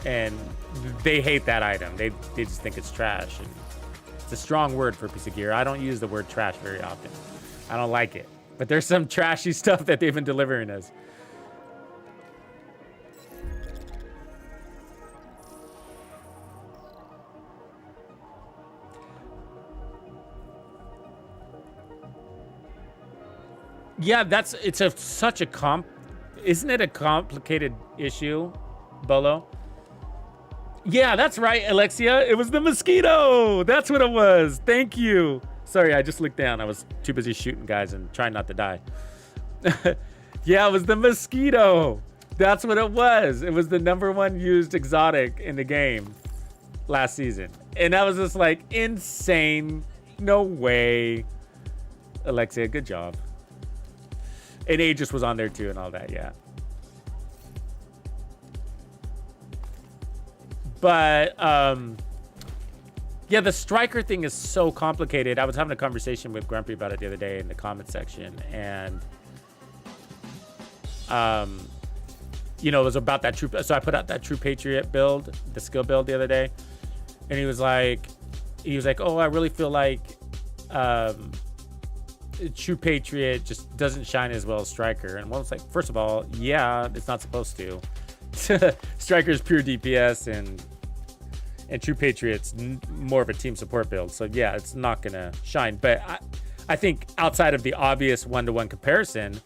And they hate that item. They just think it's trash. And it's a strong word for a piece of gear. I don't use the word trash very often. I don't like it. But there's some trashy stuff that they've been delivering us. Yeah, isn't it a complicated issue, Bolo? Yeah, that's right, Alexia. It was the mosquito. That's what it was. Thank you. Sorry, I just looked down. I was too busy shooting guys and trying not to die. Yeah, it was the mosquito. That's what it was. It was the #1 used exotic in the game last season. And that was just like insane. No way. Alexia, good job. And Aegis was on there too and all that, yeah. But, yeah, the striker thing is so complicated. I was having a conversation with Grumpy about it the other day in the comment section. And, you know, it was about that true. So I put out that True Patriot build, the skill build the other day. And he was like, oh, I really feel like True Patriot just doesn't shine as well as Striker. And one was like, first of all, yeah, it's not supposed to. Striker is pure DPS and True Patriot's more of a team support build. So yeah, it's not gonna shine. But I think outside of the obvious one-to-one comparison,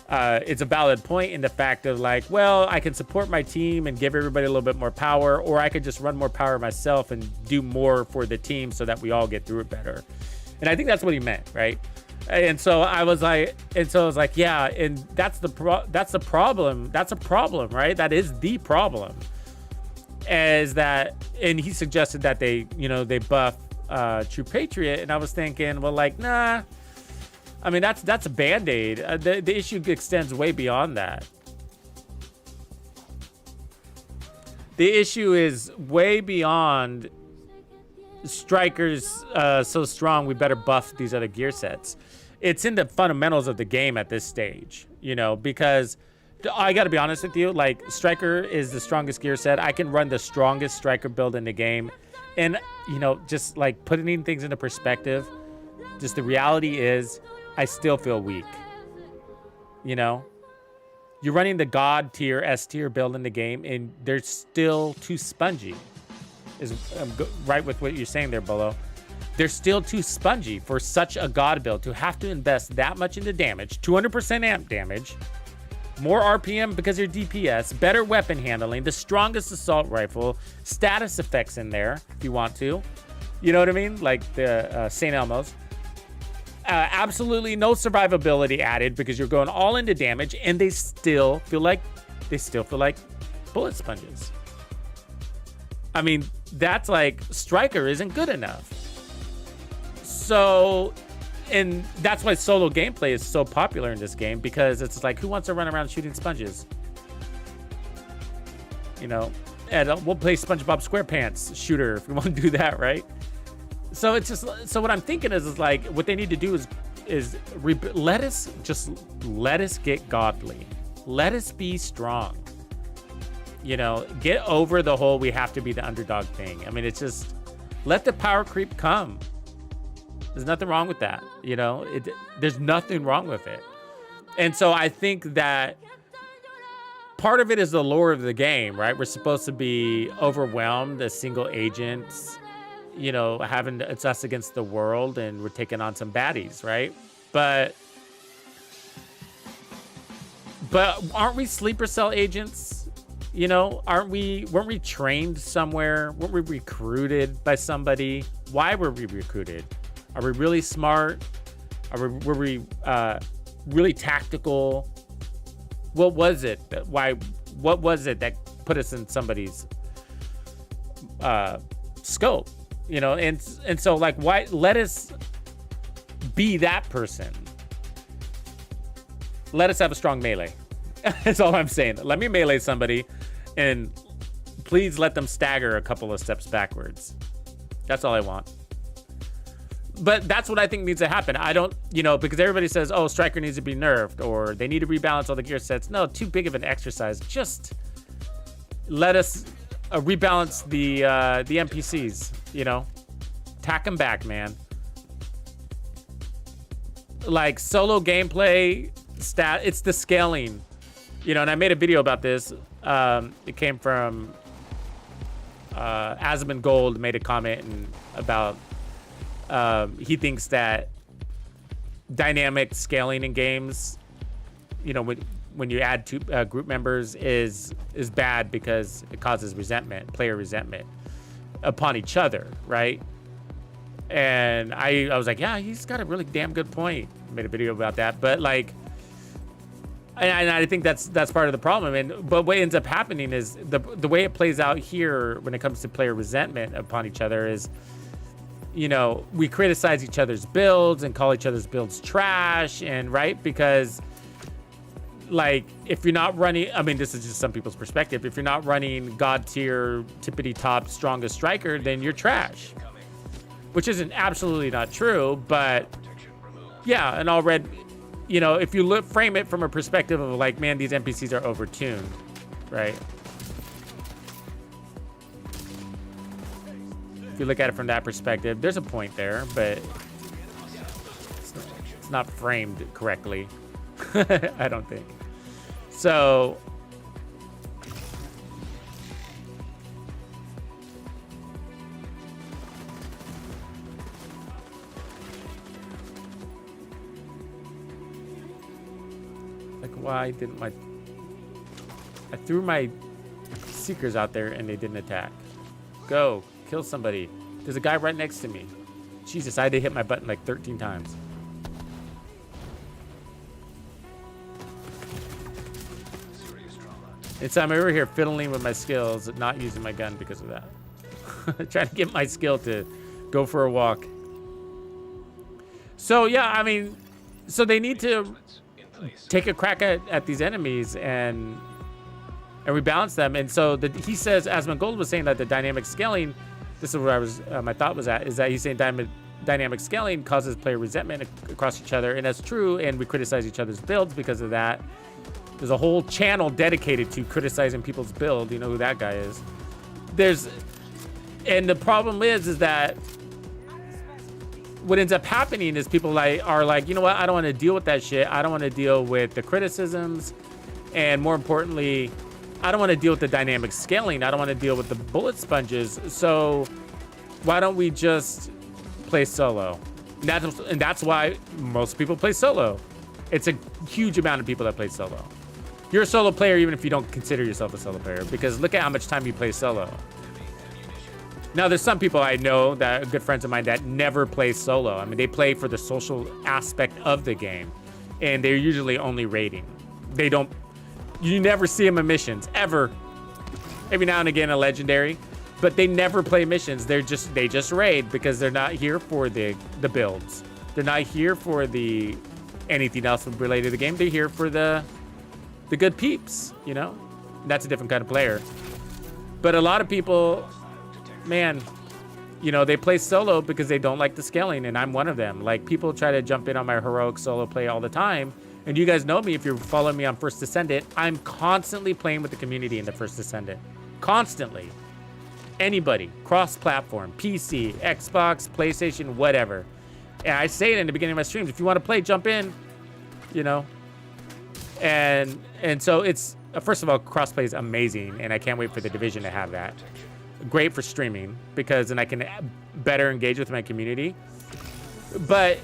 it's a valid point in the fact of like, well, I can support my team and give everybody a little bit more power, or I could just run more power myself and do more for the team so that we all get through it better. And I think that's what he meant, right? And so I was like, yeah, and that's the problem. That's a problem, right? That is the problem. Is that, and he suggested that they buff True Patriot, and I was thinking, well, like, nah. I mean, that's a band-aid. The issue extends way beyond that. The issue is way beyond Strikers so strong we better buff these other gear sets. It's in the fundamentals of the game at this stage, you know, because I gotta be honest with you, like, Striker is the strongest gear set. I can run the strongest Striker build in the game, and, you know, just like putting things into perspective, just the reality is I still feel weak. You know, you're running the God tier, S tier build in the game, and they're still too spongy. right with what you're saying there, Bolo. They're still too spongy for such a god build to have to invest that much into damage, 200% amp damage, more RPM because your DPS, better weapon handling, the strongest assault rifle, status effects in there if you want to. You know what I mean? Like the St. Elmo's. Absolutely no survivability added because you're going all into damage, and they still feel like bullet sponges. I mean, that's like Striker isn't good enough. So, and that's why solo gameplay is so popular in this game, because it's like, who wants to run around shooting sponges? You know, and we'll play SpongeBob SquarePants shooter if you want to do that, right? So it's just, so what I'm thinking is like, what they need to do is let us get godly. Let us be strong. You know, get over the whole we have to be the underdog thing. I mean, it's just, let the power creep come. There's nothing wrong with that. You know, there's nothing wrong with it. And so I think that part of it is the lore of the game, right? We're supposed to be overwhelmed as single agents, you know, it's us against the world, and we're taking on some baddies, right? But aren't we sleeper cell agents? You know, weren't we trained somewhere? Weren't we recruited by somebody? Why were we recruited? Are we really smart? Were we really tactical? What was it that put us in somebody's scope? You know, and so like, why let us be that person? Let us have a strong melee. That's all I'm saying. Let me melee somebody, and please let them stagger a couple of steps backwards. That's all I want. But that's what I think needs to happen. I don't, you know, because everybody says, oh, Striker needs to be nerfed, or they need to rebalance all the gear sets. No, too big of an exercise. Just let us rebalance the NPCs, you know. Tack them back, man. Like, solo gameplay, it's the scaling. You know, and I made a video about this. It came from Asmon Gold made a comment about he thinks that dynamic scaling in games, you know, when you add two group members is bad because it causes player resentment upon each other, right? And I was like, yeah, he's got a really damn good point. Made a video about that, but like, and I think that's part of the problem. But what ends up happening is the way it plays out here when it comes to player resentment upon each other is, you know, we criticize each other's builds and call each other's builds trash, and right, because like, if you're not running, I mean, this is just some people's perspective, if you're not running god tier tippity top strongest Striker, then you're trash, which isn't absolutely not true. But yeah, and you know, if you frame it from a perspective of like, man, these NPCs are overtuned, right? If you look at it from that perspective, there's a point there, but it's not framed correctly. I don't think. So like, why didn't I threw my Seekers out there and they didn't attack. Go. Kill somebody. There's a guy right next to me. Jesus, I had to hit my button like 13 times. And so I'm over here fiddling with my skills, not using my gun because of that. Trying to get my skill to go for a walk. So yeah, I mean, so they need to take a crack at these enemies and rebalance them. And so he says, as Gold was saying, that the dynamic scaling, this is where I was, my thought was at, is that he's saying dynamic scaling causes player resentment across each other, and that's true. And we criticize each other's builds because of that. There's a whole channel dedicated to criticizing people's build. You know who that guy is. And the problem is that what ends up happening is people are like, you know what? I don't want to deal with that shit. I don't want to deal with the criticisms, and more importantly, I don't want to deal with the dynamic scaling. I don't want to deal with the bullet sponges. So why don't we just play solo? And that's why most people play solo. It's a huge amount of people that play solo. You're a solo player even if you don't consider yourself a solo player, because look at how much time you play solo. Now, there's some people I know that are good friends of mine that never play solo. I mean, they play for the social aspect of the game, and they're usually only raiding. They don't, you never see them in missions, ever. Every now and again, a legendary, but they never play missions. They just raid because they're not here for the builds. They're not here for anything else related to the game. They're here for the good peeps, you know? That's a different kind of player. But a lot of people, man, you know, they play solo because they don't like the scaling, and I'm one of them. Like, people try to jump in on my heroic solo play all the time, and you guys know me if you're following me on First Descendant. I'm constantly playing with the community in the First Descendant. Constantly. Anybody, cross-platform, PC, Xbox, PlayStation, whatever. And I say it in the beginning of my streams, if you want to play, jump in, you know. And so it's, first of all, crossplay is amazing, and I can't wait for the Division to have that. Great for streaming, because then I can better engage with my community. But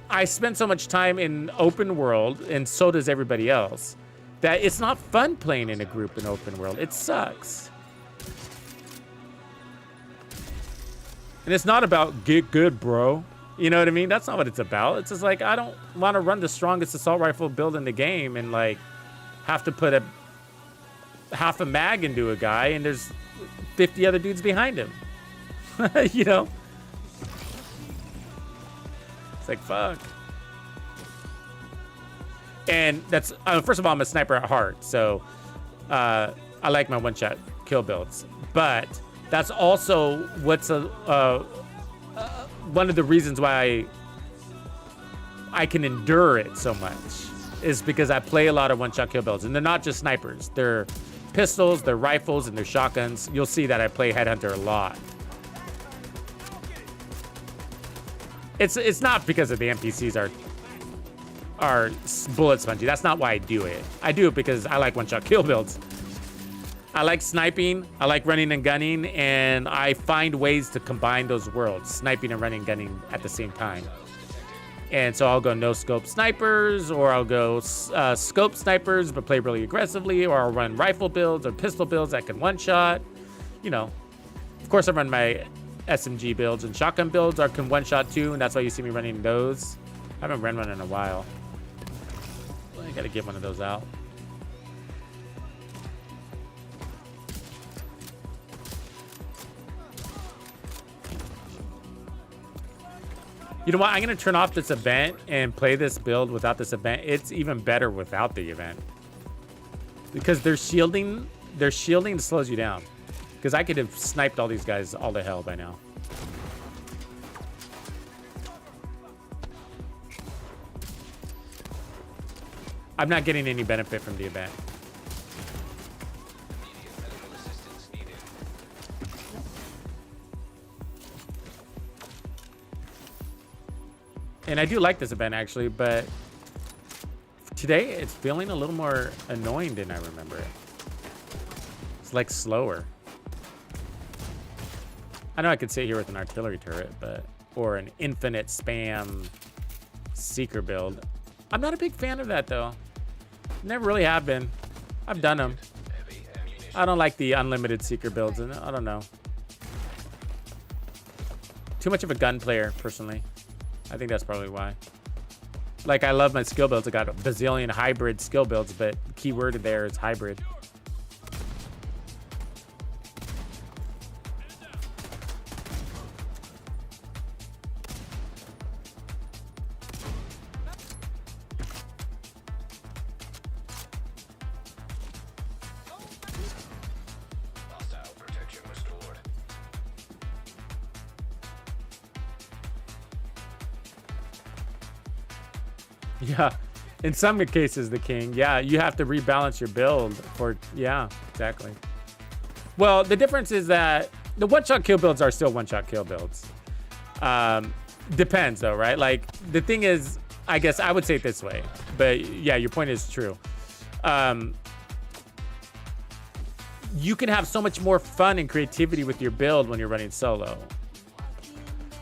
I spend so much time in open world, and so does everybody else, that it's not fun playing in a group in open world. It sucks. And it's not about get good, bro. You know what I mean? That's not what it's about. It's just like, I don't want to run the strongest assault rifle build in the game and like have to put half a mag into a guy and there's 50 other dudes behind him. You know? It's like, fuck. And that's, first of all, I'm a sniper at heart. So I like my one-shot kill builds. But that's also what's one of the reasons why I can endure it so much is because I play a lot of one-shot kill builds. And they're not just snipers. They're pistols, they're rifles, and they're shotguns. You'll see that I play Headhunter a lot. It's not because of the NPCs are bullet spongy. That's not why I do it. I do it because I like one-shot kill builds. I like sniping, I like running and gunning, and I find ways to combine those worlds, sniping and running and gunning at the same time. And so I'll go no-scope snipers, or I'll go scope snipers but play really aggressively, or I'll run rifle builds or pistol builds that can one-shot. You know, of course I run my SMG builds, and shotgun builds are can one-shot too, and that's why you see me running those. I haven't run one in a while. I gotta get one of those out. You know what? I'm going to turn off this event and play this build without this event. It's even better without the event. Because their shielding slows you down. Because I could have sniped all these guys all to hell by now. I'm not getting any benefit from the event. And I do like this event, actually, but today it's feeling a little more annoying than I remember it. It's like slower. I know I could sit here with an artillery turret, or an infinite spam seeker build. I'm not a big fan of that, though. Never really have been. I've done them. I don't like the unlimited seeker builds, and I don't know. Too much of a gun player, personally. I think that's probably why. Like, I love my skill builds. I got a bazillion hybrid skill builds, but the key word there is hybrid. Yeah, in some cases, the king. Yeah, you have to rebalance your build for, yeah, exactly. Well, the difference is that the one-shot kill builds are still one-shot kill builds. Depends, though, right? Like, the thing is, I guess I would say it this way, but yeah, your point is true. you can have so much more fun and creativity with your build when you're running solo.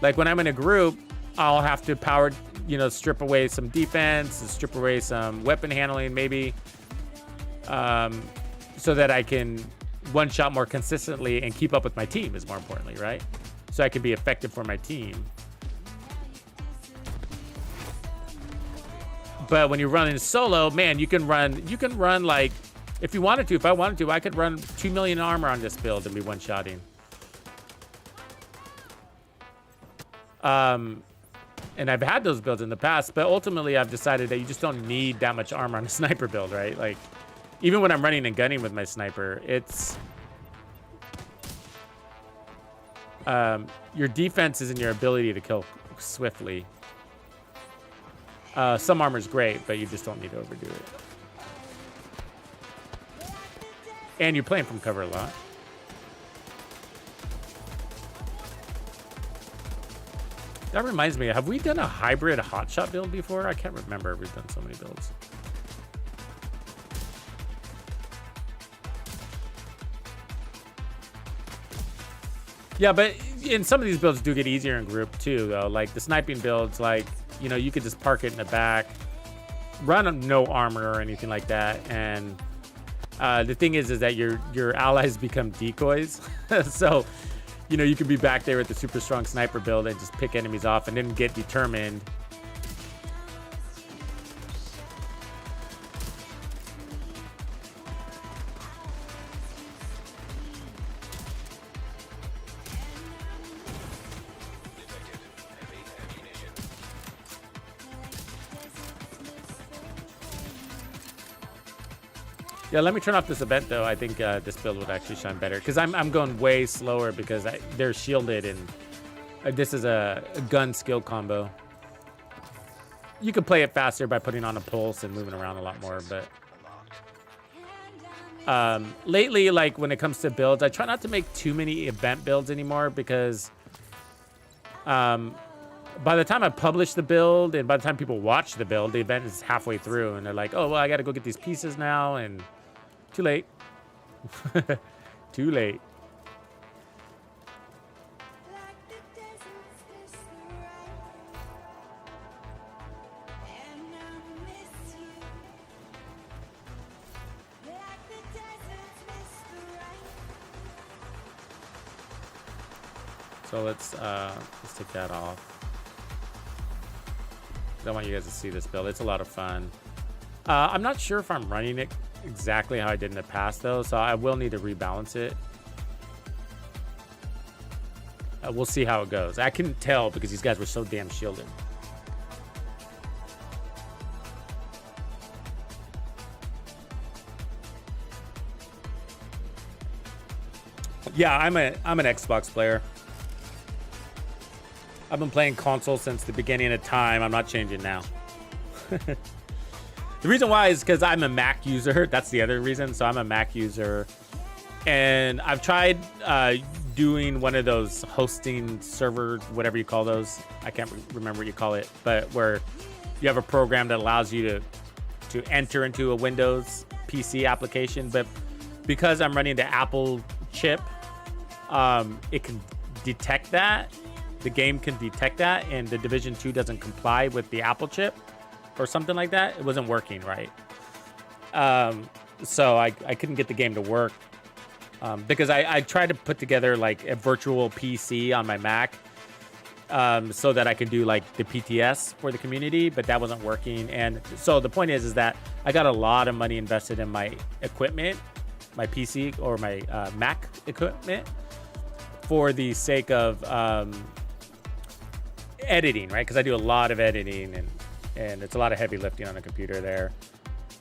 Like when I'm in a group, I'll have to strip away some defense, and strip away some weapon handling maybe, so that I can one-shot more consistently and keep up with my team is more importantly, right? So I can be effective for my team. But when you're running solo, man, you can run like, if I wanted to, I could run 2 million armor on this build and be one-shotting. And I've had those builds in the past, but ultimately I've decided that you just don't need that much armor on a sniper build, right? Like, even when I'm running and gunning with my sniper, it's... your defense is in your ability to kill swiftly. Some armor's great, but you just don't need to overdo it. And you're playing from cover a lot. That reminds me, have we done a hybrid hotshot build before? I can't remember. We've done so many builds. Yeah, but in some of these builds do get easier in group too, though. Like the sniping builds, like, you know, you could just park it in the back, run no armor or anything like that, and the thing is that your allies become decoys. So, you know, you could be back there with the super strong sniper build and just pick enemies off and then get determined. Yeah, let me turn off this event though. I think this build would actually shine better because I'm going way slower because they're shielded and this is a gun skill combo. You could play it faster by putting on a pulse and moving around a lot more, but lately, like when it comes to builds, I try not to make too many event builds anymore because by the time I publish the build and by the time people watch the build, the event is halfway through and they're like, oh, well, I got to go get these pieces now, and too late. Too late. So let's take that off. I want you guys to see this build. It's a lot of fun. I'm not sure if I'm running it exactly how I did in the past though, so I will need to rebalance it. We'll see how it goes. I couldn't tell because these guys were so damn shielded. Yeah, I'm an Xbox player. I've been playing console since the beginning of time. I'm not changing now. The reason why is because I'm a Mac user. That's the other reason. So I'm a Mac user. And I've tried doing one of those hosting server, whatever you call those. I can't remember what you call it. But where you have a program that allows you to enter into a Windows PC application. But because I'm running the Apple chip, it can detect that. The game can detect that, and the Division 2 doesn't comply with the Apple chip or something like that. It wasn't working right. So I couldn't get the game to work because I tried to put together like a virtual PC on my Mac so that I could do like the PTS for the community, but that wasn't working. And so the point is that I got a lot of money invested in my equipment, my PC or my Mac equipment, for the sake of editing, right? Because I do a lot of editing and it's a lot of heavy lifting on a computer there.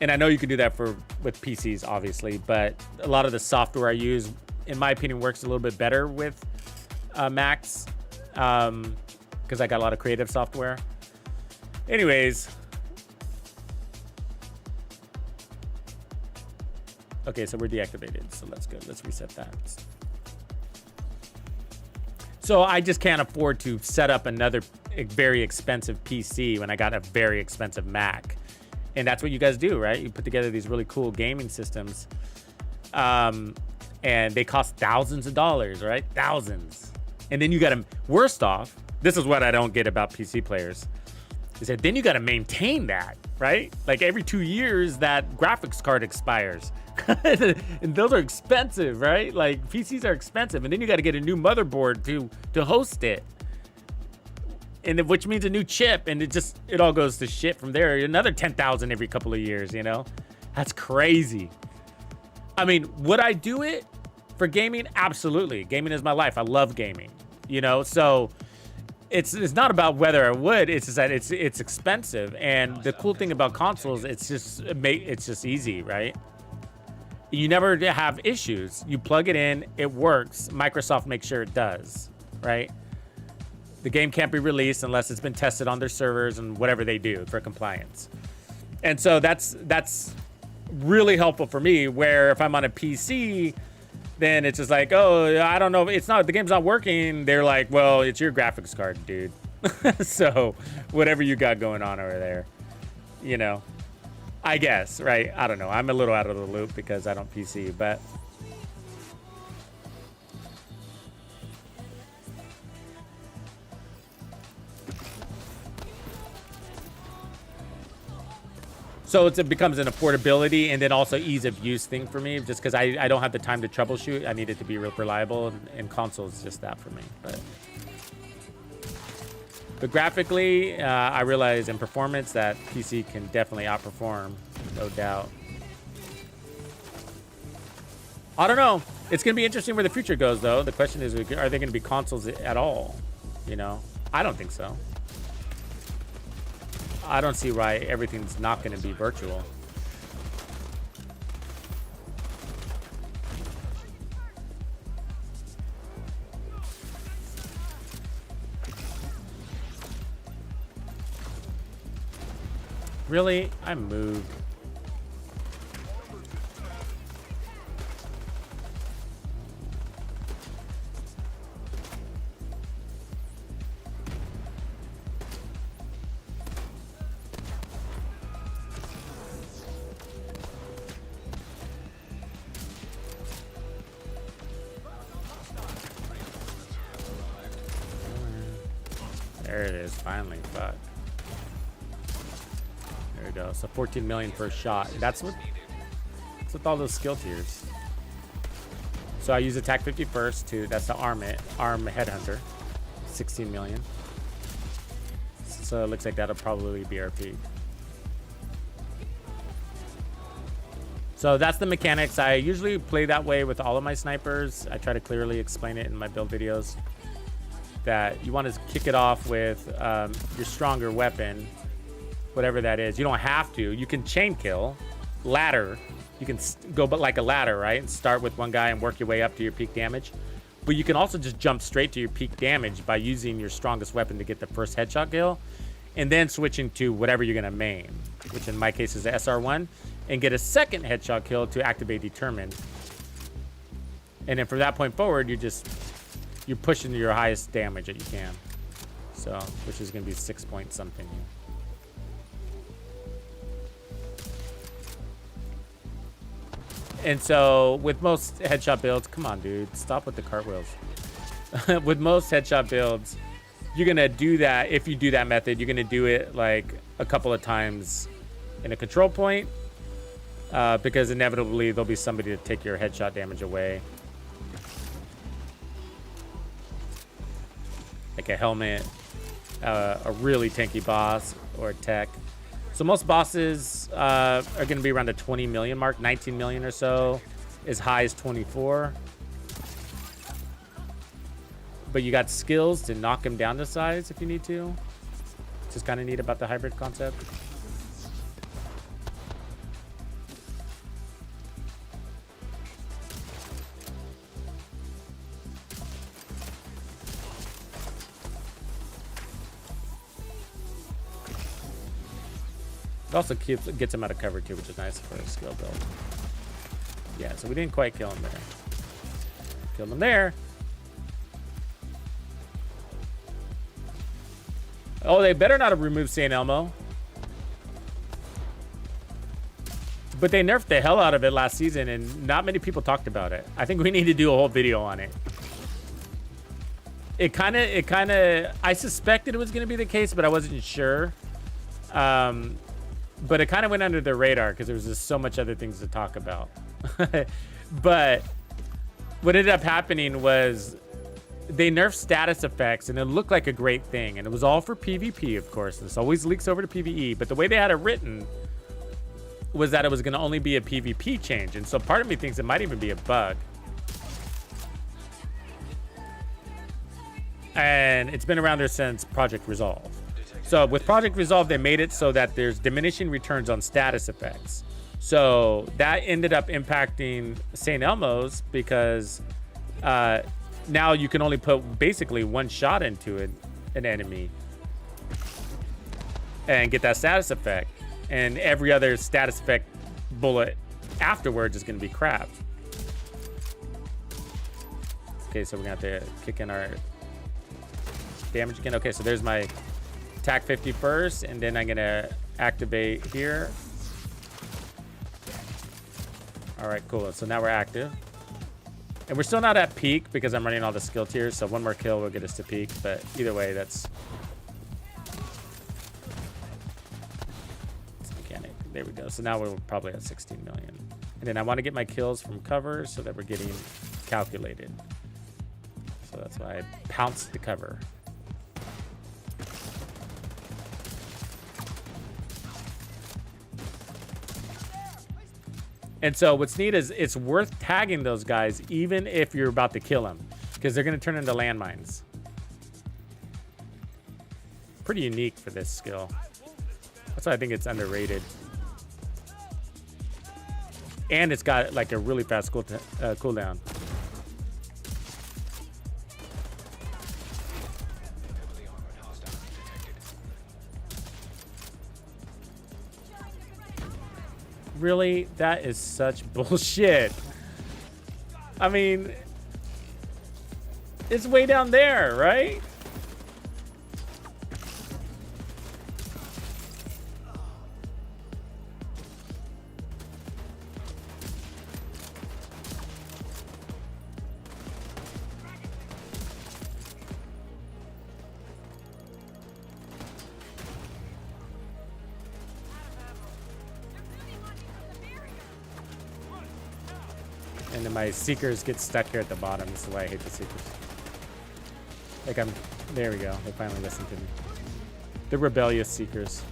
And I know you can do that with PCs, obviously, but a lot of the software I use, in my opinion, works a little bit better with Macs because I got a lot of creative software. Anyways. Okay, so we're deactivated. So let's go. Let's reset that. So I just can't afford to set up another very expensive PC when I got a very expensive Mac. And that's what you guys do, right? You put together these really cool gaming systems. and they cost thousands of dollars, right? Thousands. And then you got to, worst off, this is what I don't get about PC players, is that then you got to maintain that, right? Like every 2 years, that graphics card expires. And those are expensive, right? Like PCs are expensive. And then you got to get a new motherboard to host it. And then, which means a new chip, and it all goes to shit from there. Another 10,000 every couple of years, you know? That's crazy. I mean, would I do it for gaming? Absolutely. Gaming is my life. I love gaming, you know? So it's not about whether I would, it's just that it's expensive. And the cool thing about consoles, it's just easy, right? You never have issues. You plug it in, it works. Microsoft makes sure it does, right? The game can't be released unless it's been tested on their servers and whatever they do for compliance. And so that's really helpful for me, where if I'm on a PC, then it's just like, oh, I don't know, the game's not working. They're like, well, it's your graphics card, dude. So whatever you got going on over there, you know, I guess, right? I don't know. I'm a little out of the loop because I don't PC, but so it becomes an affordability and then also ease of use thing for me, just because I don't have the time to troubleshoot. I need it to be real reliable, and console is just that for me. But graphically, I realize in performance that PC can definitely outperform, no doubt. I don't know. It's going to be interesting where the future goes, though. The question is, are they going to be consoles at all? You know, I don't think so. I don't see why everything's not going to be virtual. Really? I moved. There it is, finally. Fuck. There we go. So 14 million per shot. That's with all those skill tiers. So I use attack 50 first to, that's the arm headhunter. 16 million. So it looks like that'll probably be our peak. So that's the mechanics. I usually play that way with all of my snipers. I try to clearly explain it in my build videos, that you want to kick it off with your stronger weapon, whatever that is. You don't have to. You can chain kill, ladder. You can go but like a ladder, right? And start with one guy and work your way up to your peak damage. But you can also just jump straight to your peak damage by using your strongest weapon to get the first headshot kill, and then switching to whatever you're going to main, which in my case is the SR1, and get a second headshot kill to activate Determined. And then from that point forward, you're pushing your highest damage that you can. So, which is going to be 6 point something here. And so with most headshot builds, come on, dude, stop with the cartwheels. With most headshot builds, you're going to do that. If you do that method, you're going to do it like a couple of times in a control point, because inevitably there'll be somebody to take your headshot damage away. Like a helmet, a really tanky boss, or a tech. So most bosses are going to be around the 20 million mark, 19 million or so, as high as 24. But you got skills to knock them down to size if you need to. Which is kind of neat about the hybrid concept. It also gets him out of cover too, which is nice for a skill build. Yeah, so we didn't quite kill him there. Killed him there. Oh, they better not have removed St. Elmo. But they nerfed the hell out of it last season, and not many people talked about it. I think we need to do a whole video on it. It kind of, I suspected it was going to be the case, but I wasn't sure. But it kind of went under the radar because there was just so much other things to talk about. But what ended up happening was they nerfed status effects, and it looked like a great thing. And it was all for PvP, of course. This always leaks over to PvE. But the way they had it written was that it was going to only be a PvP change. And so part of me thinks it might even be a bug. And it's been around there since Project Resolve. So with Project Resolve, they made it so that there's diminishing returns on status effects. So that ended up impacting St. Elmo's because now you can only put basically one shot into an enemy and get that status effect. And every other status effect bullet afterwards is going to be crap. Okay, so we're going to have to kick in our damage again. Okay, so there's my attack 50 first, and then I'm going to activate here. All right, cool. So now we're active. And we're still not at peak because I'm running all the skill tiers, so one more kill will get us to peak. But either way, that's mechanic. There we go. So now we're probably at 16 million. And then I want to get my kills from cover so that we're getting calculated. So that's why I pounced the cover. And so what's neat is it's worth tagging those guys even if you're about to kill them, because they're going to turn into landmines. Pretty unique for this skill. That's why I think it's underrated. And it's got like a really fast cooldown. Really? That is such bullshit. I mean, it's way down there, right? And then my seekers get stuck here at the bottom. This is why I hate the seekers. Like there we go. They finally listened to me. The rebellious seekers.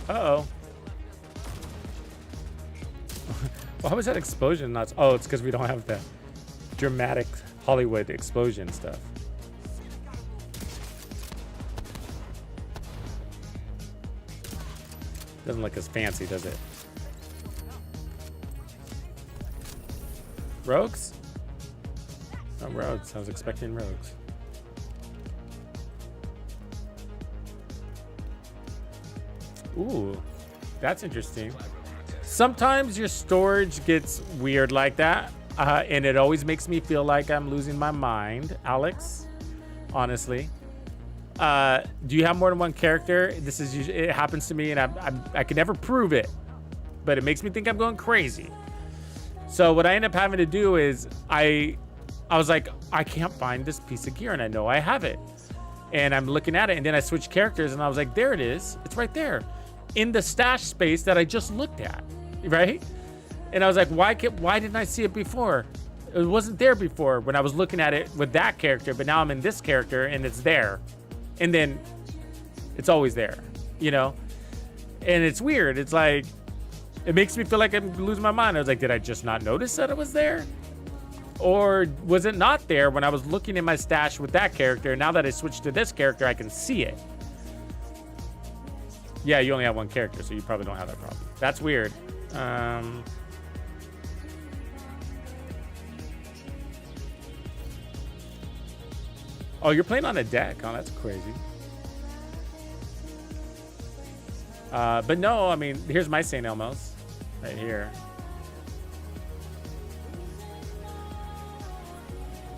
Uh-oh. Why was that explosion not... Oh, it's because we don't have the dramatic Hollywood explosion stuff. Doesn't look as fancy, does it? Rogues? Oh, rogues. I was expecting rogues. Ooh, that's interesting. Sometimes your storage gets weird like that, and it always makes me feel like I'm losing my mind, Alex. Honestly, do you have more than one character? This is usually, it happens to me, and I can never prove it, but it makes me think I'm going crazy. So what I end up having to do is I was like, I can't find this piece of gear, and I know I have it, and I'm looking at it, and then I switch characters, and I was like, there it is. It's right there in the stash space that I just looked at, right? And I was like, why didn't I see it before? It wasn't there before when I was looking at it with that character, but now I'm in this character and it's there. And then it's always there, you know? And it's weird. It's like, it makes me feel like I'm losing my mind. I was like, did I just not notice that it was there? Or was it not there when I was looking in my stash with that character? And now that I switched to this character, I can see it. Yeah, you only have one character, so you probably don't have that problem. That's weird. Oh, you're playing on a deck. Oh, that's crazy. But no, I mean, here's my St. Elmo's right here.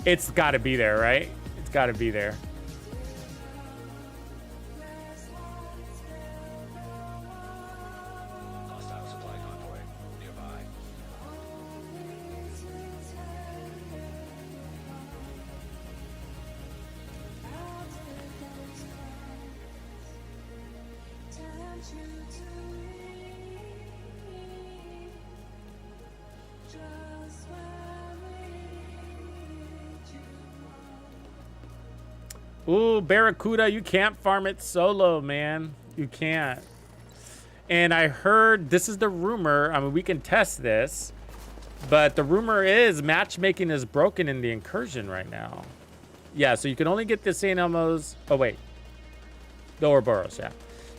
It's got to be there, right? It's got to be there. Hostile supply convoy nearby. Ooh, Barracuda, you can't farm it solo, man. You can't. And I heard, this is the rumor, I mean, we can test this, but the rumor is matchmaking is broken in the incursion right now. Yeah, so you can only get the St. Elmo's, oh wait, the Ouroboros, yeah.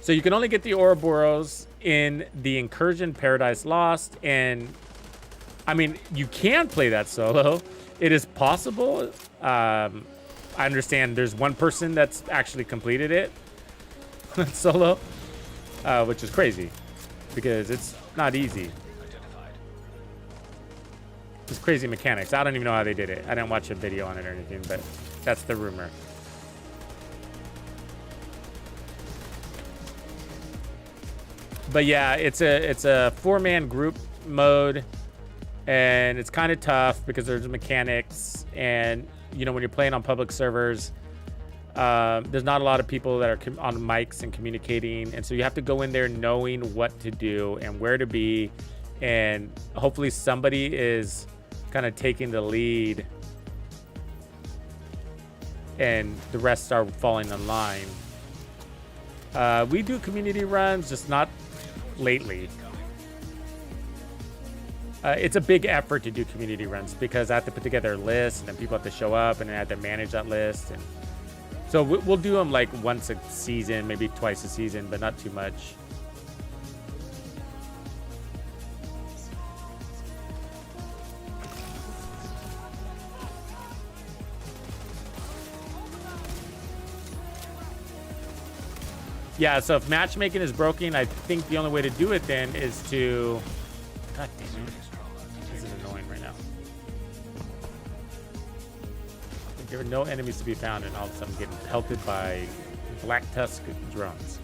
So you can only get the Ouroboros in the incursion Paradise Lost, and I mean, you can play that solo. It is possible. I understand there's one person that's actually completed it solo, which is crazy because it's not easy. Identified. It's crazy mechanics. I don't even know how they did it. I didn't watch a video on it or anything, but that's the rumor. But yeah, it's a 4-man group mode, and it's kind of tough because there's mechanics, and you know, when you're playing on public servers, there's not a lot of people that are on mics and communicating, and so you have to go in there knowing what to do and where to be, and hopefully somebody is kind of taking the lead and the rest are falling in line. We do community runs, just not lately. It's a big effort to do community runs because I have to put together a list, and then people have to show up, and then I have to manage that list. And so we'll do them like once a season, maybe twice a season, but not too much. Yeah, so if matchmaking is broken, I think the only way to do it then is to... God damn it. This is annoying right now. There are no enemies to be found, and all of a sudden I'm getting pelted by Black Tusk drones.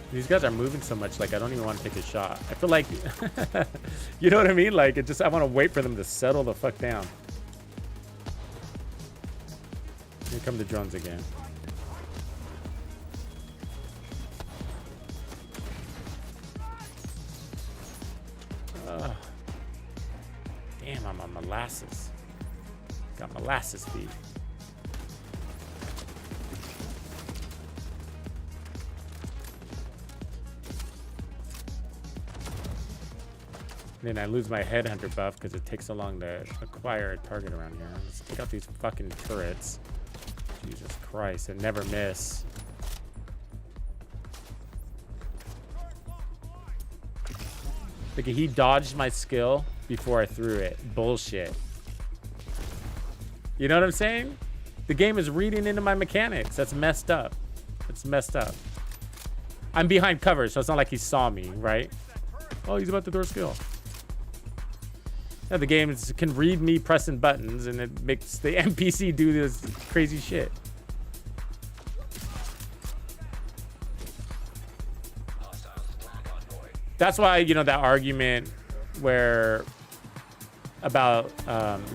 These guys are moving so much, like I don't even want to take a shot. I feel like, you know what I mean? Like, I want to wait for them to settle the fuck down. Here come the drones again. Damn, I'm on molasses. Got molasses feet. Then I lose my headhunter buff because it takes so long to acquire a target around here. Let's take out these fucking turrets. Jesus Christ, and never miss. Like, he dodged my skill before I threw it. Bullshit. You know what I'm saying? The game is reading into my mechanics. That's messed up. It's messed up. I'm behind cover, so it's not like he saw me, right? Oh, he's about to throw a skill. Yeah, the game can read me pressing buttons, and it makes the NPC do this crazy shit. That's why, you know, that argument where about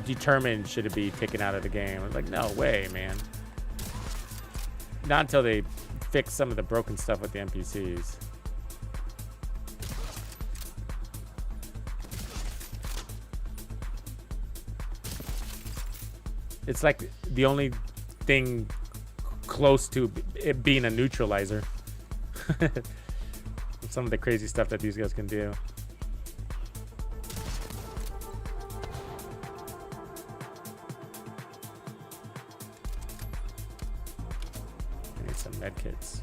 determined should it be taken out of the game. I was like, no way, man. Not until they fix some of the broken stuff with the NPCs. It's like the only thing close to it being a neutralizer. Some of the crazy stuff that these guys can do. I need some med kits.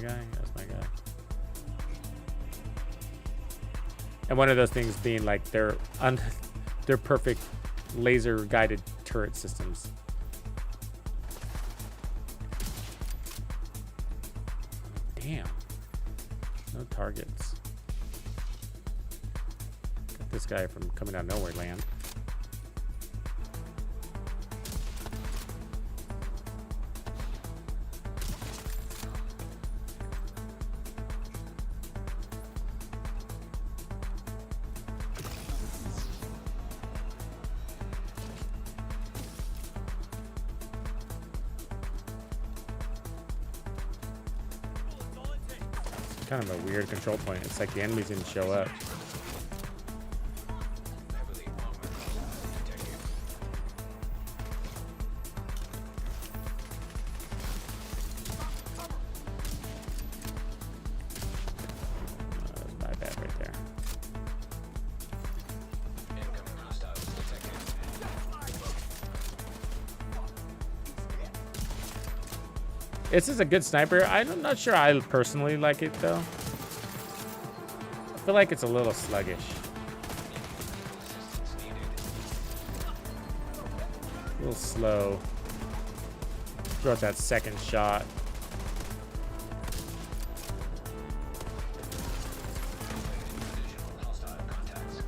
my guy? That's my guy. And one of those things being like they're perfect laser guided turret systems. Damn. No targets. Got this guy from coming out of nowhere land. Kind of a weird control point. It's like the enemies didn't show up. Heavily armored hostile detected. That was my bad right there. Incoming hostiles detected. This is a good sniper. I'm not sure I personally like it though. I feel like it's a little sluggish. Assistance needed. A little slow. Throw out that second shot. Additional hostile contacts.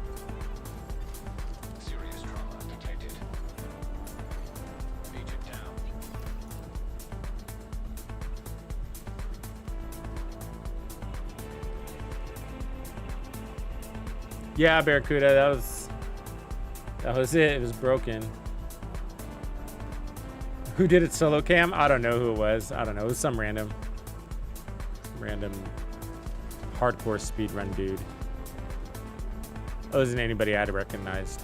Serious trauma detected. Agent down. Yeah, Barracuda, that was it. It was broken. Who did it solo cam? I don't know who it was. I don't know. It was some random hardcore speedrun dude. It wasn't anybody I'd recognized.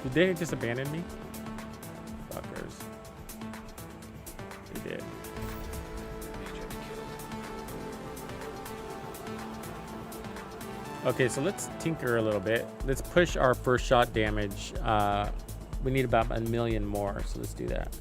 Did they just abandon me? Fuckers. They did. Agent killed. Okay, so let's tinker a little bit. Let's push our first shot damage. We need about 1 million more, so let's do that.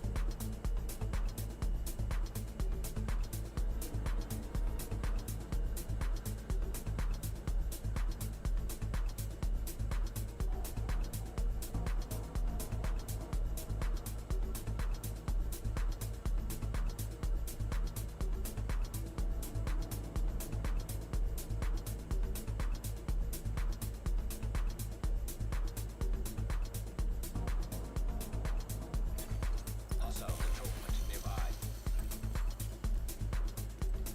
Hostile control point nearby.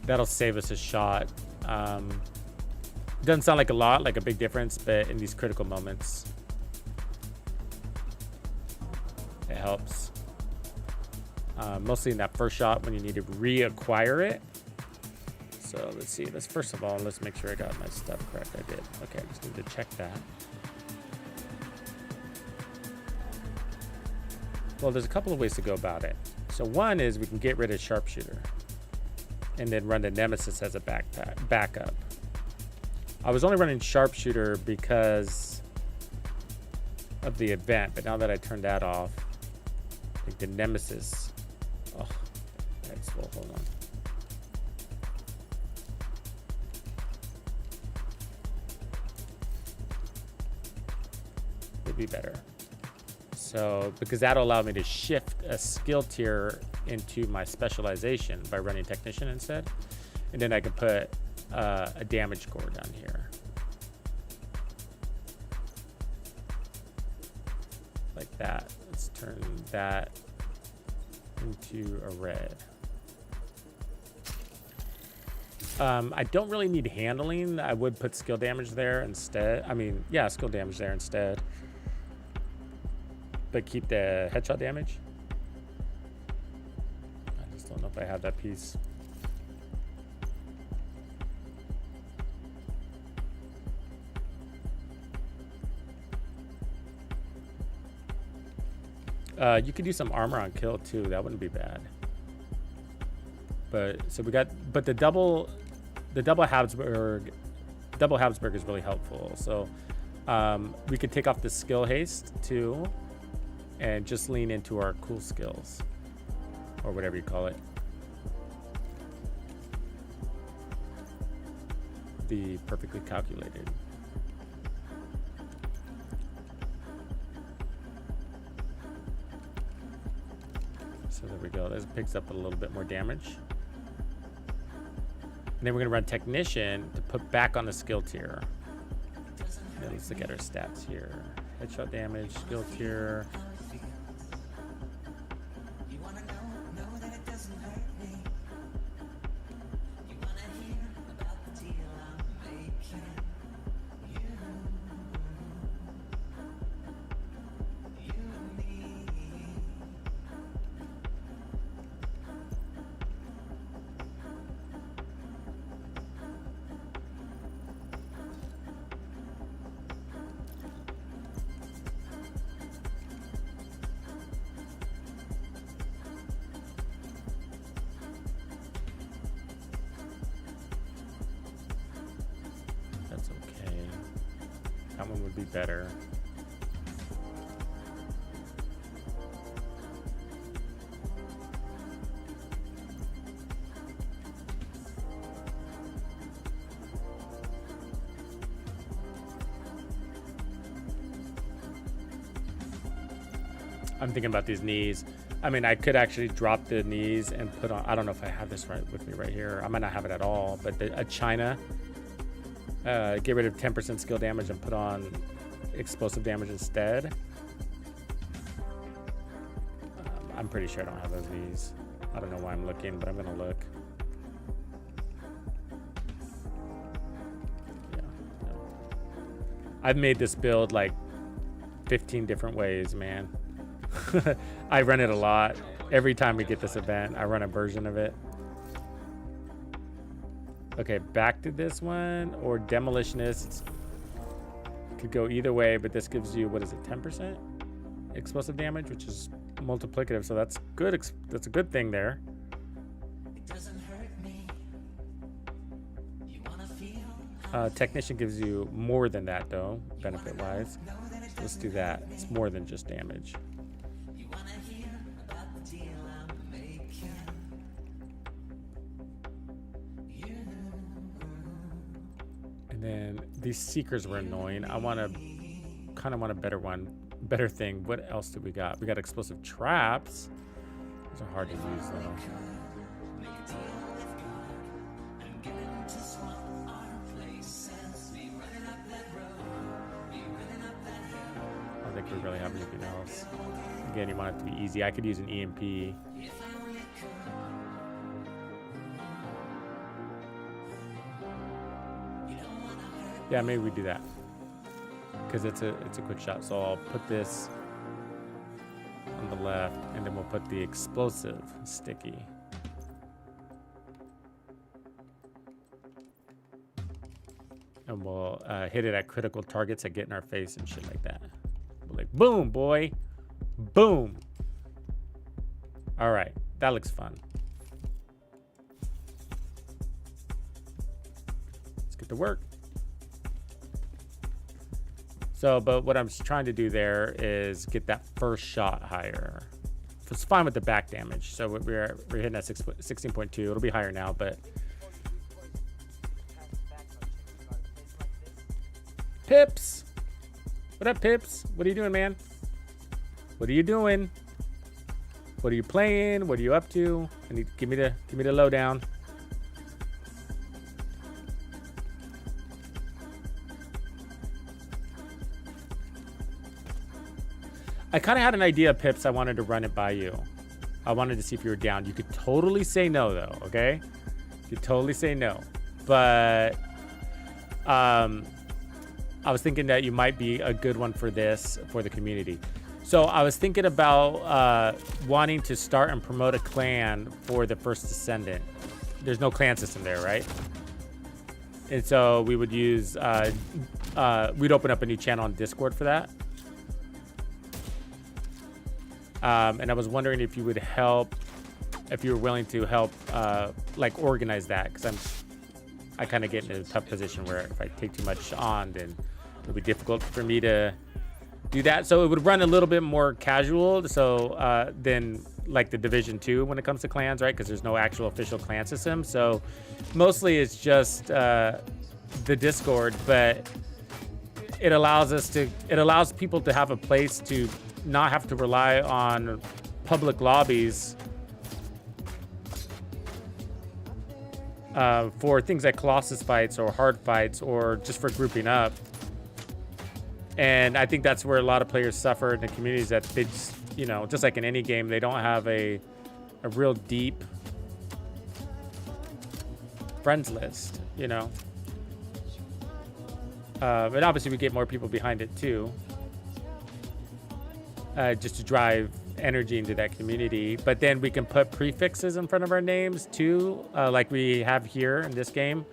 That'll save us a shot. Doesn't sound like a lot, like a big difference, but in these critical moments, it helps. Mostly in that first shot when you need to reacquire it. So let's see. First of all, let's make sure I got my stuff correct. I did. Okay, I just need to check that. Well, there's a couple of ways to go about it. So one is we can get rid of sharpshooter and then run the nemesis as a backup. I was only running sharpshooter because of the event, but now that I turned that off, I think the nemesis. Oh, that's full. Hold on. Would be better. So, because that'll allow me to shift a skill tier into my specialization by running technician instead. And then I can put a damage core down here. Like that. Let's turn that into a red. I don't really need handling. I would put skill damage there instead. I mean, yeah, skill damage there instead. But keep the headshot damage. I just don't know if I have that piece. You could do some armor on kill too. That wouldn't be bad. But so we got, but the double Habsburg is really helpful. So we could take off the skill haste too, and just lean into our cool skills. or whatever you call it. The perfectly calculated. So there we go. This picks up a little bit more damage. And then we're going to run Technician to put back on the skill tier. Then let's look at our stats here. Headshot damage, skill tier. That's okay. That one would be better. I'm thinking about these knees. I mean, I could actually drop the knees and put on, I don't know if I have this right with me right here. I might not have it at all, but a China, get rid of 10% skill damage and put on explosive damage instead. I'm pretty sure I don't have those knees. I don't know why I'm looking, but I'm gonna look. Yeah, no. I've made this build like 15 different ways, man. I run it a lot. Every time we get this event, I run a version of it. Okay, back to this one, or Demolitionist. Could go either way, but this gives you, what is it, 10% explosive damage, which is multiplicative, so that's good. That's a good thing there. Technician gives you more than that, though, benefit-wise. Let's do that. It's more than just damage. And then these seekers were annoying. I kind of want a better thing. What else do we got? We got explosive traps. Those are hard to use though. I don't think we really have anything else. Again, you want it to be easy. I could use an EMP. Yeah, maybe we do that because it's a quick shot. So I'll put this on the left, and then we'll put the explosive sticky. And we'll hit it at critical targets that get in our face and shit like that. We're like, boom, boy, boom. All right, that looks fun. Let's get to work. So, but what I'm trying to do there is get that first shot higher. So it's fine with the back damage. So we're hitting at 16.2. It'll be higher now, but Pips, what up, Pips? What are you doing, man? What are you doing? What are you playing? What are you up to? I need give me the lowdown. I kind of had an idea, Pips. I wanted to run it by you. I wanted to see if you were down. You could totally say no, though, okay? You could totally say no. But I was thinking that you might be a good one for this, for the community. So I was thinking about wanting to start and promote a clan for the First Descendant. There's no clan system there, right? And so we would use, we'd open up a new channel on Discord for that. And I was wondering if you would help, if you were willing to help, like organize that, because I kind of get in a tough position where if I take too much on, then it'll be difficult for me to do that. So it would run a little bit more casual. So than like the Division 2 when it comes to clans, right? Because there's no actual official clan system. So mostly it's just the Discord, but it allows people to have a place to not have to rely on public lobbies for things like Colossus fights or hard fights or just for grouping up. And I think that's where a lot of players suffer in the communities, that they just, you know, just like in any game, they don't have a real deep friends list, you know. But obviously we get more people behind it too, just to drive energy into that community. But then we can put prefixes in front of our names too, like we have here in this game.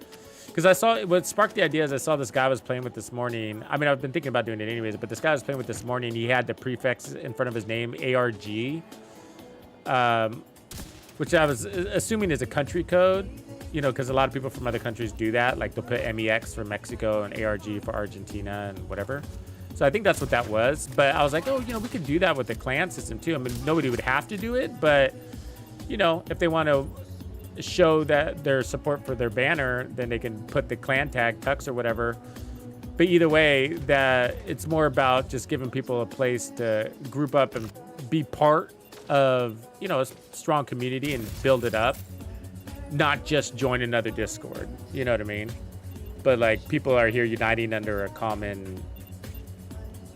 Because I saw, what sparked the idea is I saw this guy I was playing with this morning. I mean, I've been thinking about doing it anyways, but this guy I was playing with this morning, he had the prefix in front of his name, ARG, which I was assuming is a country code, you know, because a lot of people from other countries do that. Like they'll put MEX for Mexico and ARG for Argentina and whatever. So I think that's what that was. But I was like, oh, you know, we could do that with the clan system too. I mean, nobody would have to do it, but, you know, if they want to show that their support for their banner, then they can put the clan tag, Tux or whatever. But either way, that it's more about just giving people a place to group up and be part of, you know, a strong community and build it up, not just join another Discord, you know what I mean? But like people are here uniting under a common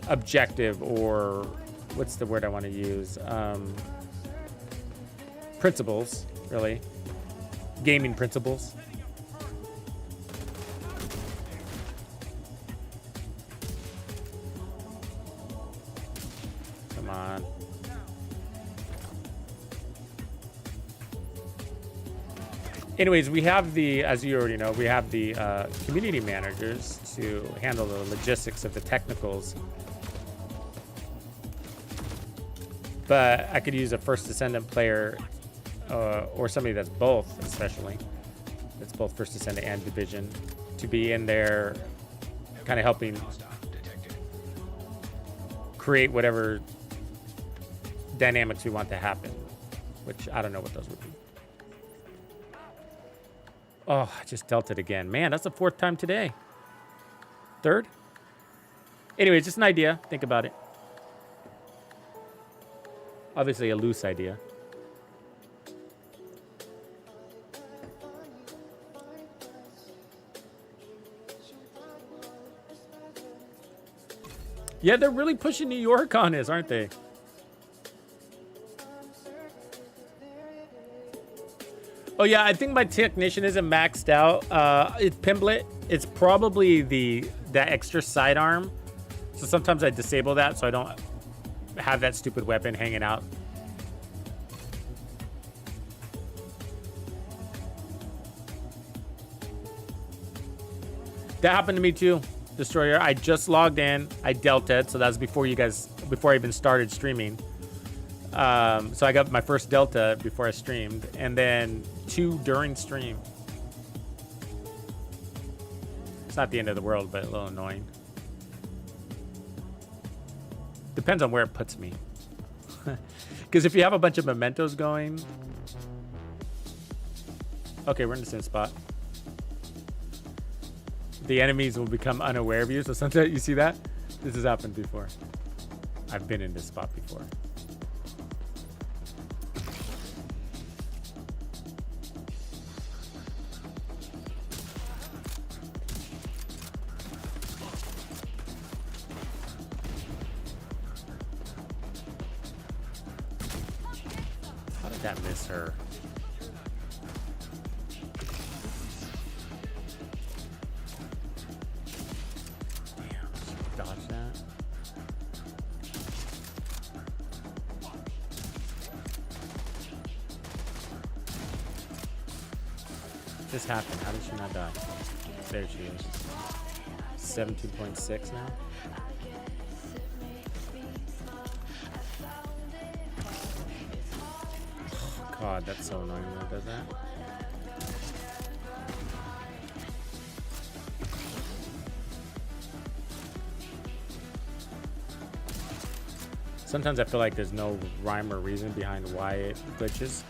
objective, or what's the word I want to use? Principles, really. Gaming principles. Come on. Anyways, we have the, as you already know, we have the community managers to handle the logistics of the technicals. But I could use a First Descendant player or somebody that's both, especially. That's both First Descendant and Division, to be in there kind of helping create whatever dynamics we want to happen, which I don't know what those would be. Oh, I just dealt it again. Man, that's the 4th time today. 3rd? Anyway, just an idea. Think about it. Obviously a loose idea. Yeah, they're really pushing New York on us, aren't they? Oh yeah, I think my technician isn't maxed out. It's Pimblet. It's probably that extra sidearm. So sometimes I disable that so I don't have that stupid weapon hanging out. That happened to me too, Destroyer. I just logged in. I deltaed, so that was before I even started streaming. So I got my first delta before I streamed, and then 2 during stream. It's not the end of the world, but a little annoying. Depends on where it puts me. Because if you have a bunch of mementos going... Okay, we're in the same spot. The enemies will become unaware of you. So sometimes you see that? This has happened before. I've been in this spot before. How did that miss her? Dodge that. This happened. How did she not die? There she is. 17.6 now. Oh, God, that's so annoying when it does that. Sometimes I feel like there's no rhyme or reason behind why it glitches.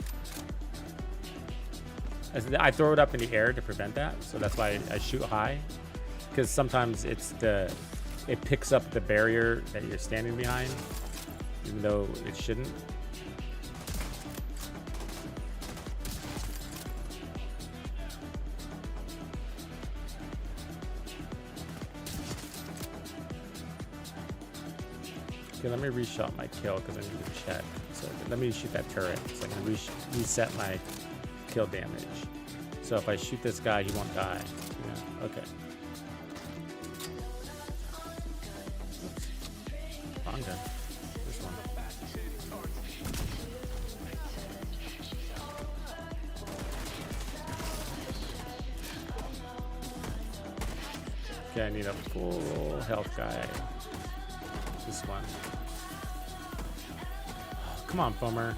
I throw it up in the air to prevent that, so that's why I shoot high. Because sometimes it picks up the barrier that you're standing behind, even though it shouldn't. Okay, let me reshot my kill because I need to check. So let me shoot that turret so I can reset my kill damage. So if I shoot this guy, he won't die. Yeah, okay. Oops. Wrong gun. This one. Okay, I need a full health guy. This one. Oh, come on, Foamer.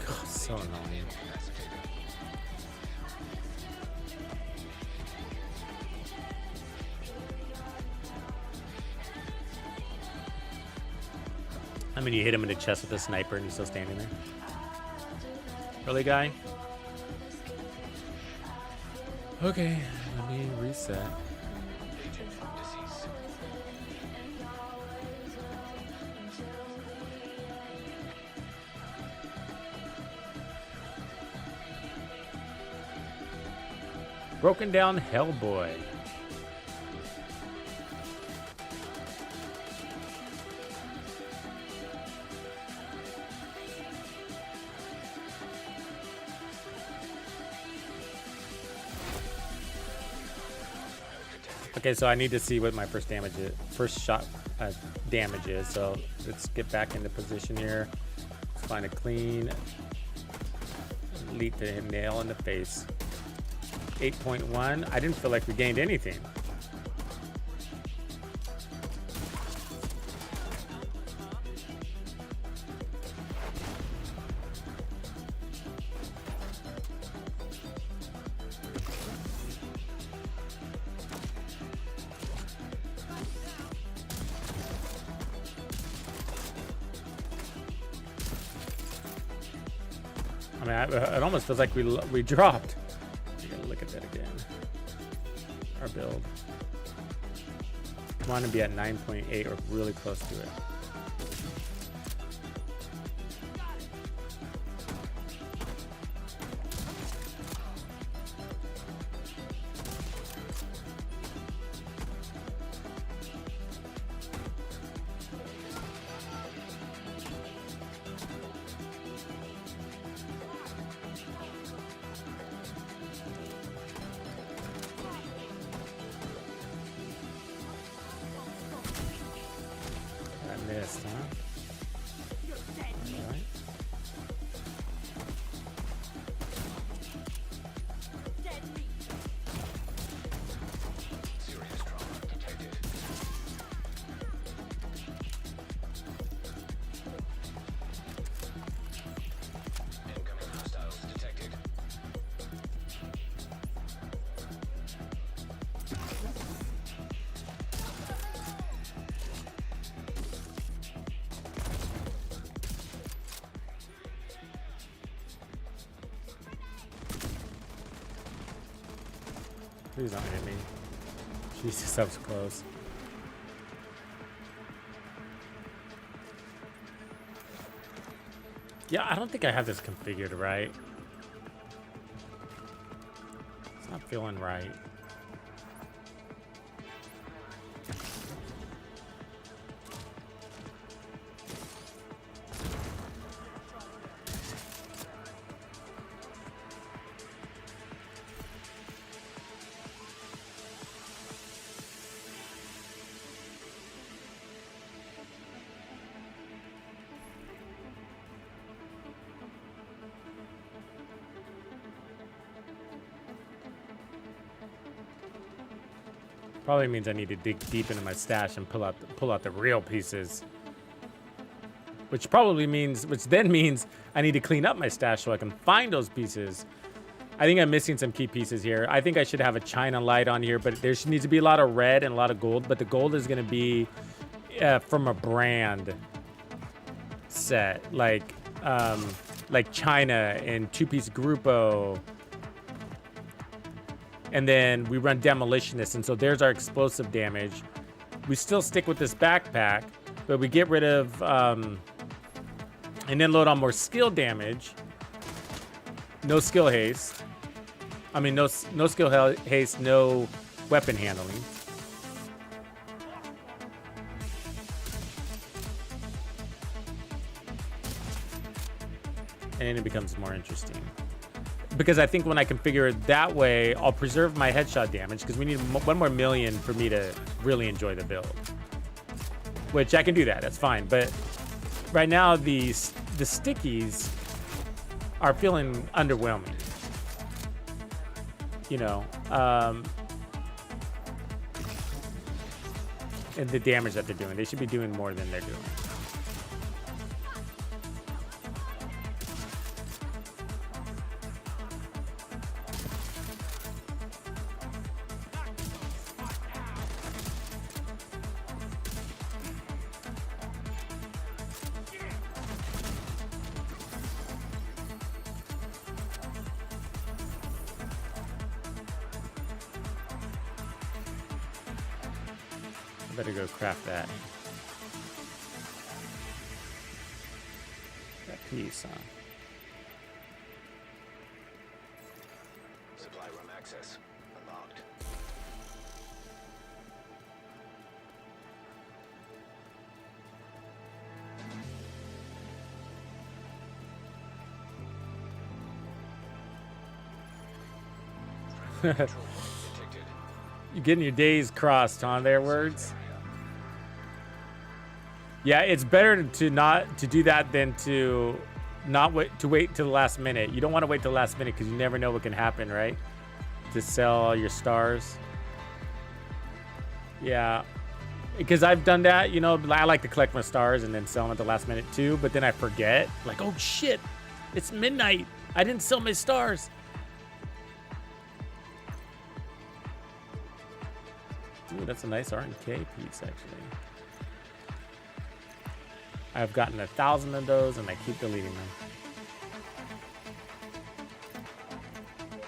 God, so annoying. I mean, you hit him in the chest with a sniper and he's still standing there. Really, guy? Okay, let me reset. Broken Down Hellboy. Okay, so I need to see what my first shot damage is. So let's get back into position here. Let's find a clean lead to him, nail in the face. 8.1. I didn't feel like we gained anything. I mean, it almost feels like we dropped. You gotta look at that again. Our build. I want to be at 9.8 or really close to it. Missed, huh? All right. Serious trauma detected. Incoming hostiles detected. Please don't hit me. Jesus, that was close. Yeah, I don't think I have this configured right. It's not feeling right. Probably means I need to dig deep into my stash and pull out the real pieces. Which then means I need to clean up my stash so I can find those pieces. I think I'm missing some key pieces here. I think I should have a China light on here, but there needs to be a lot of red and a lot of gold. But the gold is going to be from a brand set, like China and two-piece Grupo. And then we run Demolitionist, and so there's our explosive damage. We still stick with this backpack, but we get rid of, and then load on more skill damage. No skill haste. I mean, no skill haste, no weapon handling. And then it becomes more interesting. Because I think when I configure it that way, I'll preserve my headshot damage, because we need 1 more million for me to really enjoy the build. Which I can do that, that's fine. But right now, the stickies are feeling underwhelming. You know, and the damage that they're doing. They should be doing more than they're doing. Better go craft that. That piece, huh? Supply room access unlocked. Detected. You're getting your days crossed on their words. Yeah, it's better to do that than to wait till the last minute. You don't want to wait till the last minute because you never know what can happen, right? To sell all your stars. Yeah, because I've done that. You know, I like to collect my stars and then sell them at the last minute too. But then I forget. Like, oh shit, it's midnight. I didn't sell my stars. Ooh, that's a nice R&K piece, actually. I've gotten 1,000 of those, and I keep deleting them.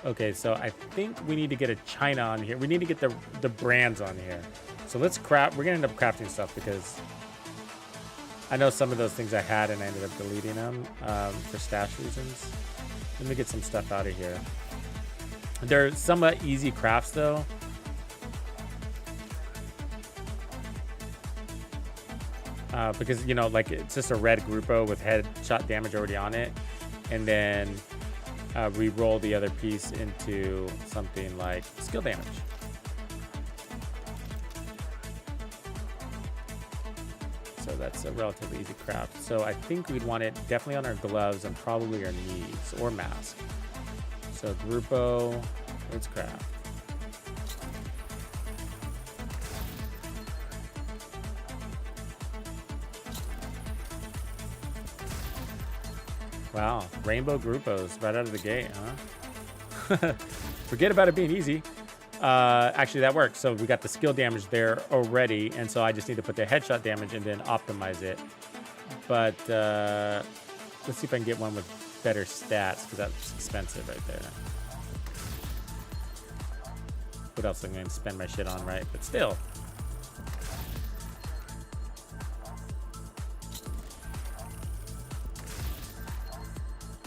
Okay, so I think we need to get a China on here. We need to get the brands on here. So let's craft. We're gonna end up crafting stuff because I know some of those things I had, and I ended up deleting them for stash reasons. Let me get some stuff out of here. They're somewhat easy crafts, though. Because, you know, like, it's just a red Grupo with headshot damage already on it. And then re-roll the other piece into something like skill damage. So that's a relatively easy craft. So I think we'd want it definitely on our gloves and probably our knees or mask. So Grupo, let's craft. Wow, rainbow Grupos right out of the gate, huh? Forget about it being easy. Actually, that works. So we got the skill damage there already, and so I just need to put the headshot damage and then optimize it. But let's see if I can get one with better stats, because that's expensive right there. What else am I going to spend my shit on, right? But still.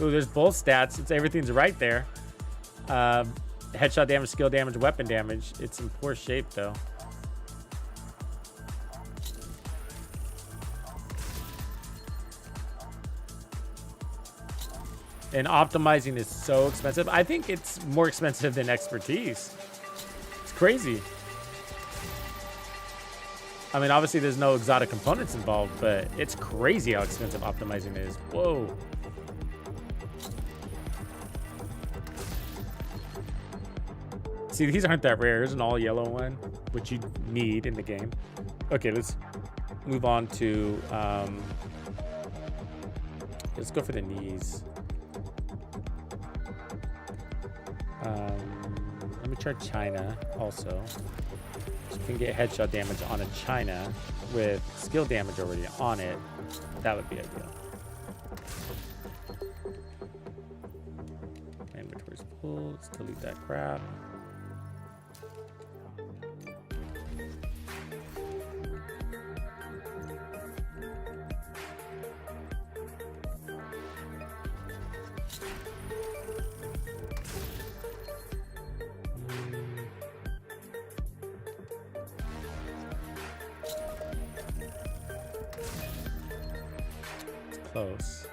Ooh, there's both stats. Everything's right there. Headshot damage, skill damage, weapon damage. It's in poor shape, though. And optimizing is so expensive. I think it's more expensive than expertise. It's crazy. I mean, obviously there's no exotic components involved, but it's crazy how expensive optimizing is. Whoa. See, these aren't that rare. There's an all yellow one, which you need in the game. Okay, let's move on to, let's go for the knees. Let me try China also. So we can get headshot damage on a China with skill damage already on it. That would be ideal. Inventory's full. Let's delete that crap. Close.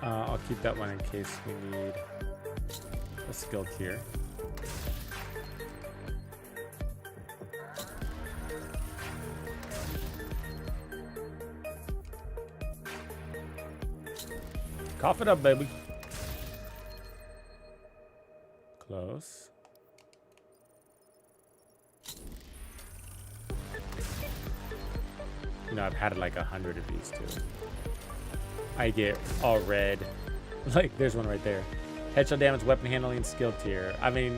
I'll keep that one in case we need a skill tier. Cough it up, baby. Close. You know, I've had like 100 of these too. I get all red. Like, there's one right there. Headshot damage, weapon handling, skill tier. I mean,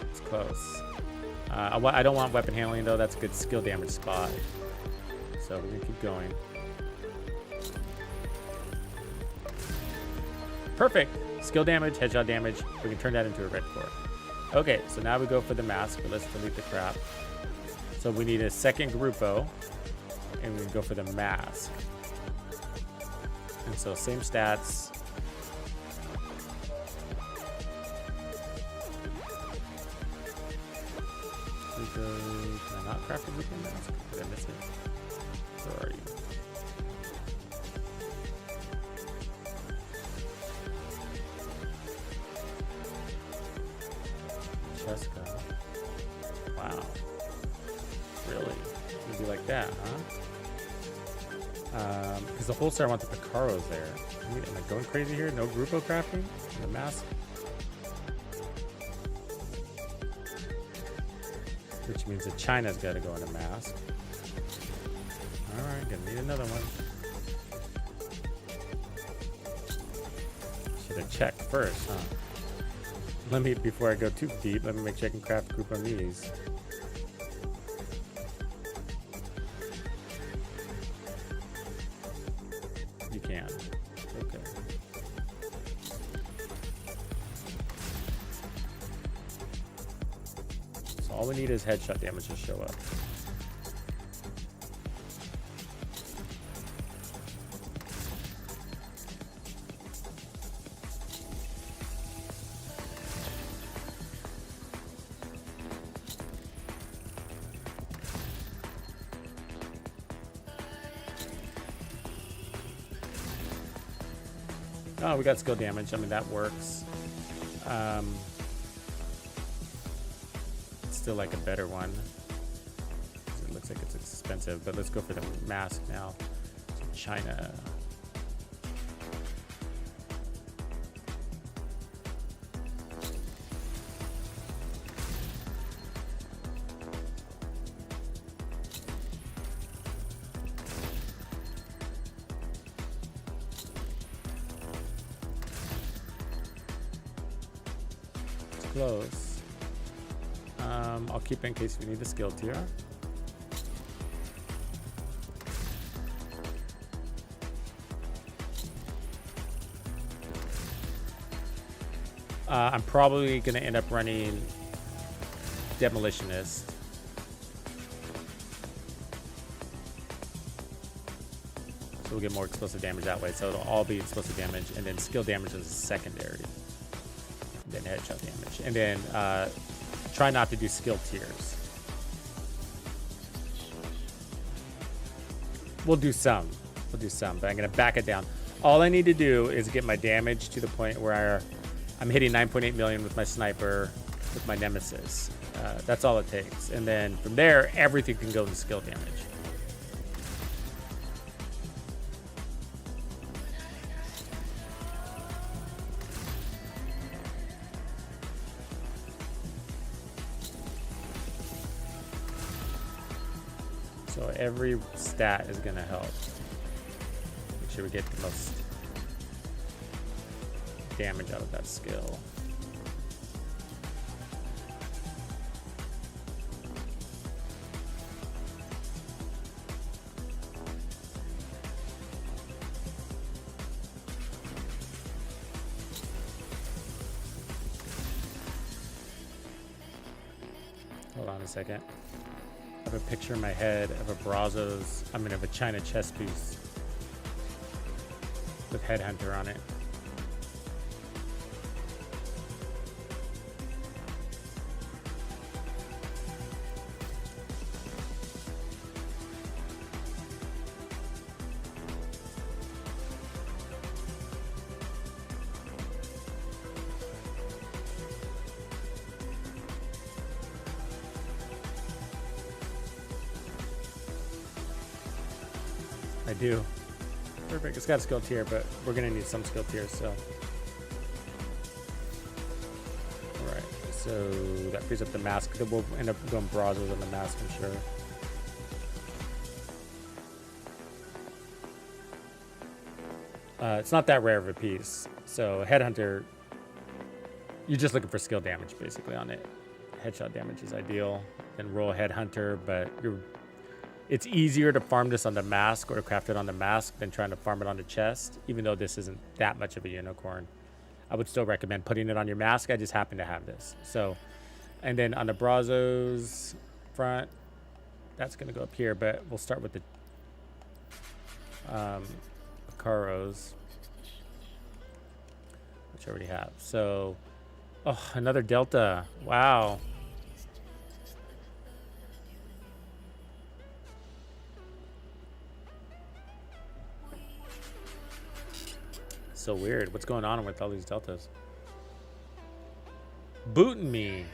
it's close. I don't want weapon handling though. That's a good skill damage spot. So we're gonna keep going. Perfect. Skill damage, headshot damage. We can turn that into a red core. Okay, so now we go for the mask, but let's delete the crap. So we need a second Grupo, and we can go for the mask. And so same stats. Can I not craft a Grupo mask? Did I miss it? Where are you? Cheska. Wow. Really? Maybe like that, huh? Because the holster, I want the Picaros there. Am I going crazy here? No Grupo crafting? The mask? Which means that China's got to go in a mask. Alright, gonna need another one. Should have checked first, huh? Let me, before I go too deep, let me make sure I can craft a group on these. You can. Okay. So all we need is headshot damage to show up. Oh, we got skill damage. I mean, that works. It's still like a better one. It looks like it's expensive, but let's go for the mask now. China. Close. I'll keep it in case we need a skill tier. I'm probably going to end up running Demolitionist. So we'll get more explosive damage that way. So it'll all be explosive damage, and then skill damage is secondary. Then headshot damage, and then try not to do skill tiers. We'll do some, but I'm gonna back it down. All I need to do is get my damage to the point where I'm hitting 9.8 million with my sniper, with my nemesis. That's all it takes, and then from there, everything can go into skill damage. So every stat is going to help. Make sure we get the most damage out of that skill. Hold on a second. I have a picture in my head of a China chess piece with Headhunter on it. I do. Perfect. It's got a skill tier, but we're gonna need some skill tiers, so. Alright, so that frees up the mask. We'll end up going Brazos on the mask, I'm sure. It's not that rare of a piece. So Headhunter, you're just looking for skill damage basically on it. Headshot damage is ideal. Then roll Headhunter, but it's easier to farm this on the mask or to craft it on the mask than trying to farm it on the chest, even though this isn't that much of a unicorn. I would still recommend putting it on your mask. I just happen to have this. So, and then on the Brazos front, that's going to go up here, but we'll start with the Picaros, which I already have. So, oh, another Delta. Wow. So weird. What's going on with all these deltas? Booting me.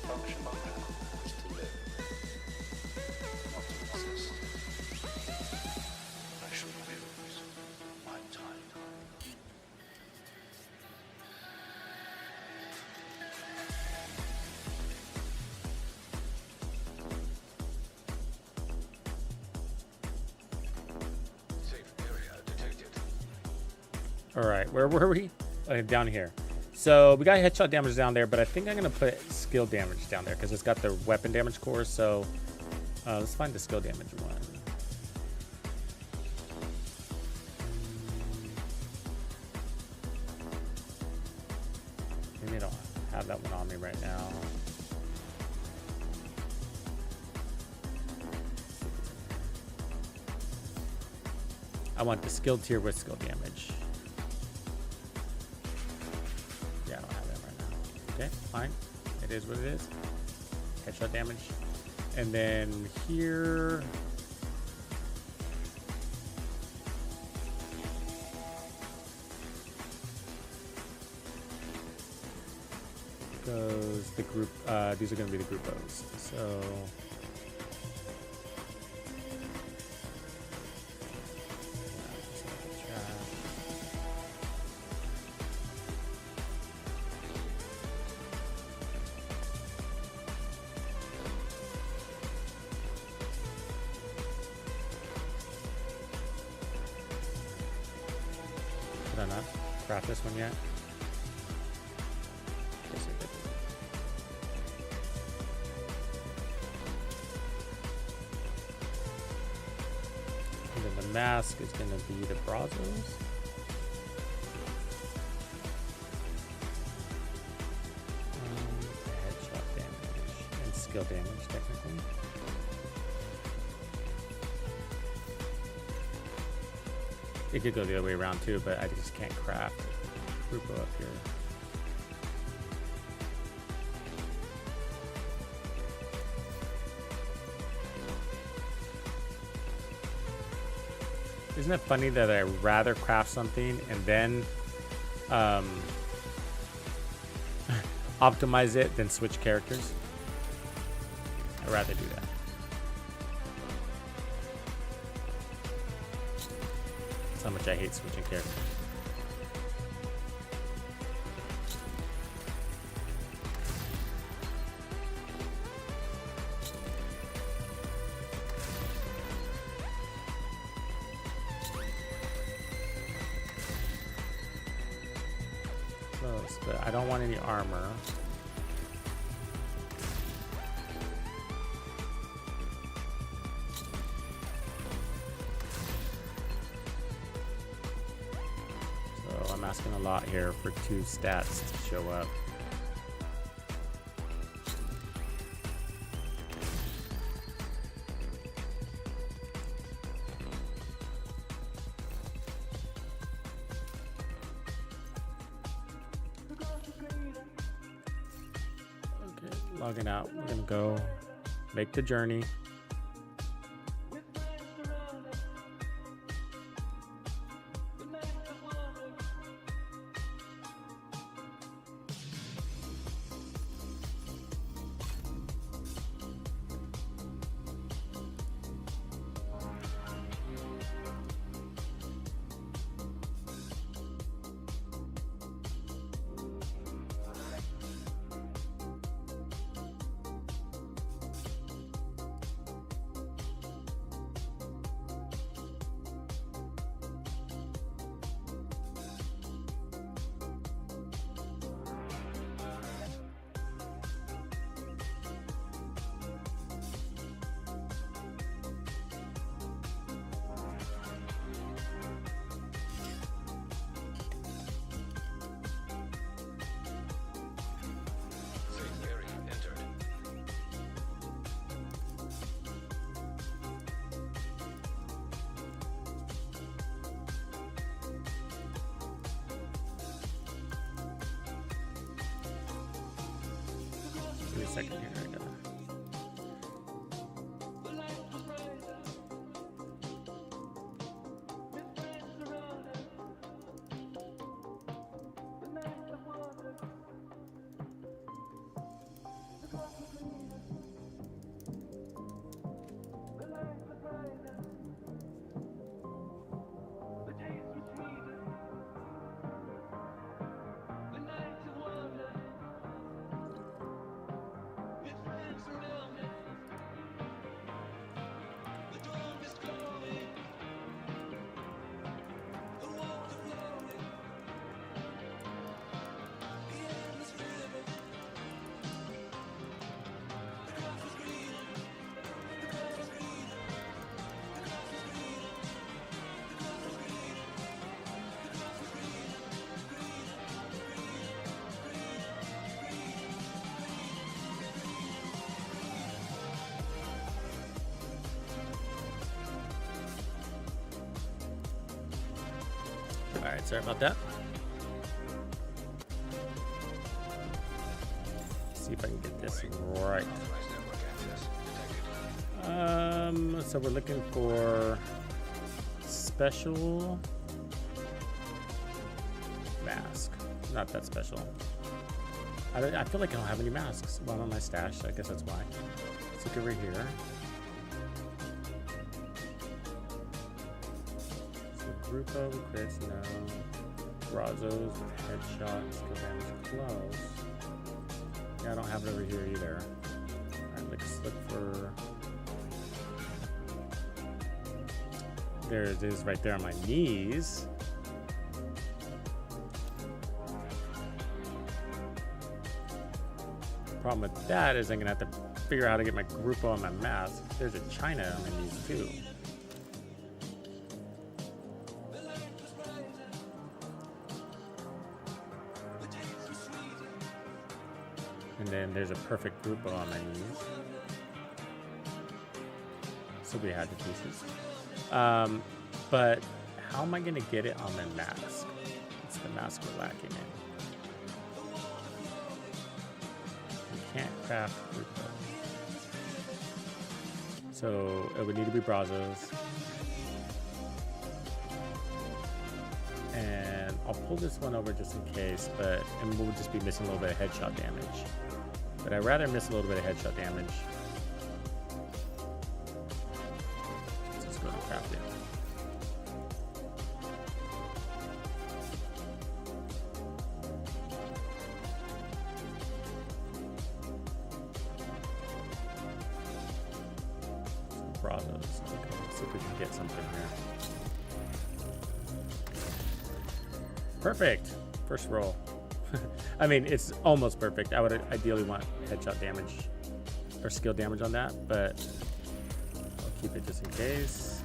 Function now is to live, not to exist. I should use my time. Safe area detected. All right, where were we? Down here. So we got headshot damage down there, but I think I'm gonna put skill damage down there because it's got the weapon damage core. So let's find the skill damage one. Maybe I don't have that one on me right now. I want the skill tier with skill damage. Yeah, I don't have that right now. Okay, fine. It is what it is. Headshot damage. And then here. Goes the group. These are going to be the group O's. So. Did I not craft this one yet? Guess I did. And then the mask is going to be the Brazos. Headshot damage and skill damage, technically. It could go the other way around too, but I just can't craft Grupo up here. Isn't it funny that I rather craft something and then optimize it than switch characters? I'd rather do that. That's how much I hate switching characters. close, but I don't want any armor. So I'm asking a lot here for 2 stats to show up. Logging out. We're gonna go make the journey. Safe area entered. Give me a second here. I gotta... All right, sorry about that. See if I can get this right. Authorized network access detected. So we're looking for special mask. Not that special. I feel like I don't have any masks. One on my stash. I guess that's why. Let's look over here. So Grupo, crits, no. Brazos, headshots, skill damage, close. Yeah, I don't have it over here either. Alright, let's look for... There it is right there on my knees. Problem with that is I'm gonna have to figure out how to get my Grupo on my mask. There's a China on my knees too. And then there's a perfect Grupo on my knees. So we had the pieces. But how am I gonna get it on my mask? It's the mask we're lacking in. We can't craft Grupo. So it would need to be Brazos. And I'll pull this one over just in case, and we'll just be missing a little bit of headshot damage. But I'd rather miss a little bit of headshot damage. Let's just go to crafting. Brazos. Okay, let's see if we can get something here. Perfect. First roll. I mean, it's almost perfect. I would ideally want headshot damage or skill damage on that, but I'll keep it just in case.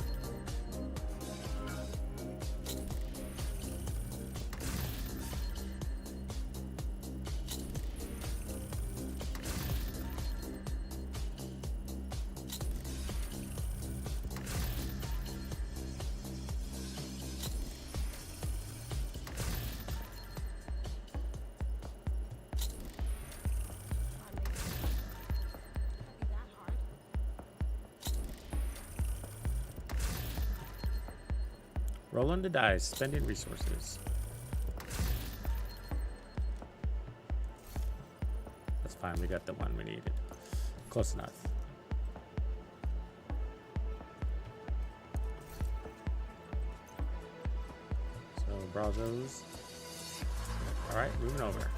Rolling the dice, spending resources. That's fine, we got the one we needed. Close enough. So, Brazos. Alright, moving over.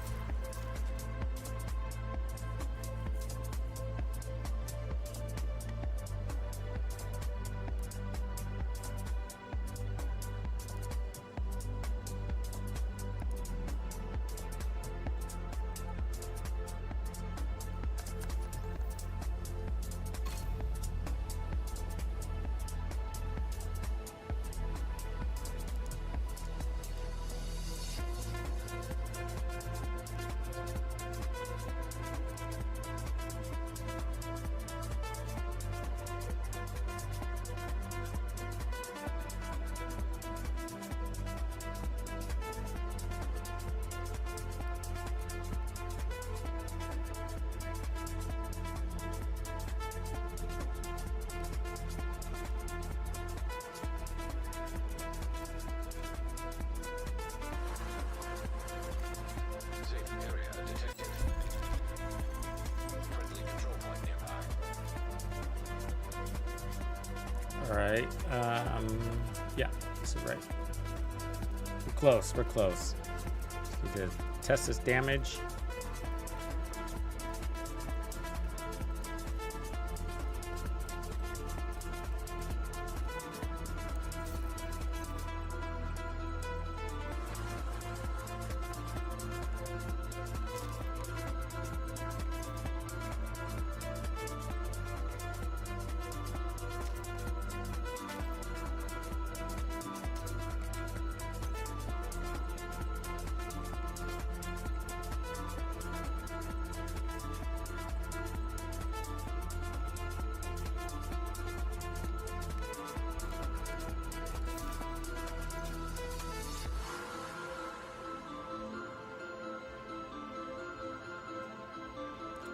Safe area detected. Friendly control point nearby. All right. Yeah, this is right. We're close. We're close. Just need to test this damage.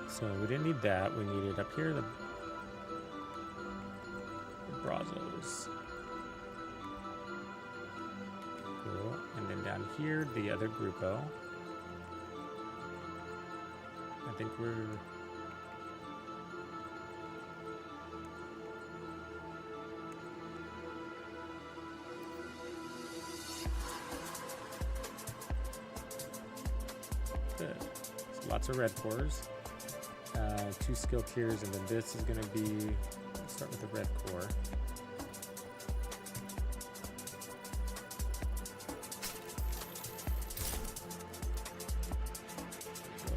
So we didn't need that. We needed up here the Brazos. Cool. And then down here, the other Grupo. I think we're... Good. So lots of red cores. 2 skill tiers, and then this is going to be, let's start with the red core.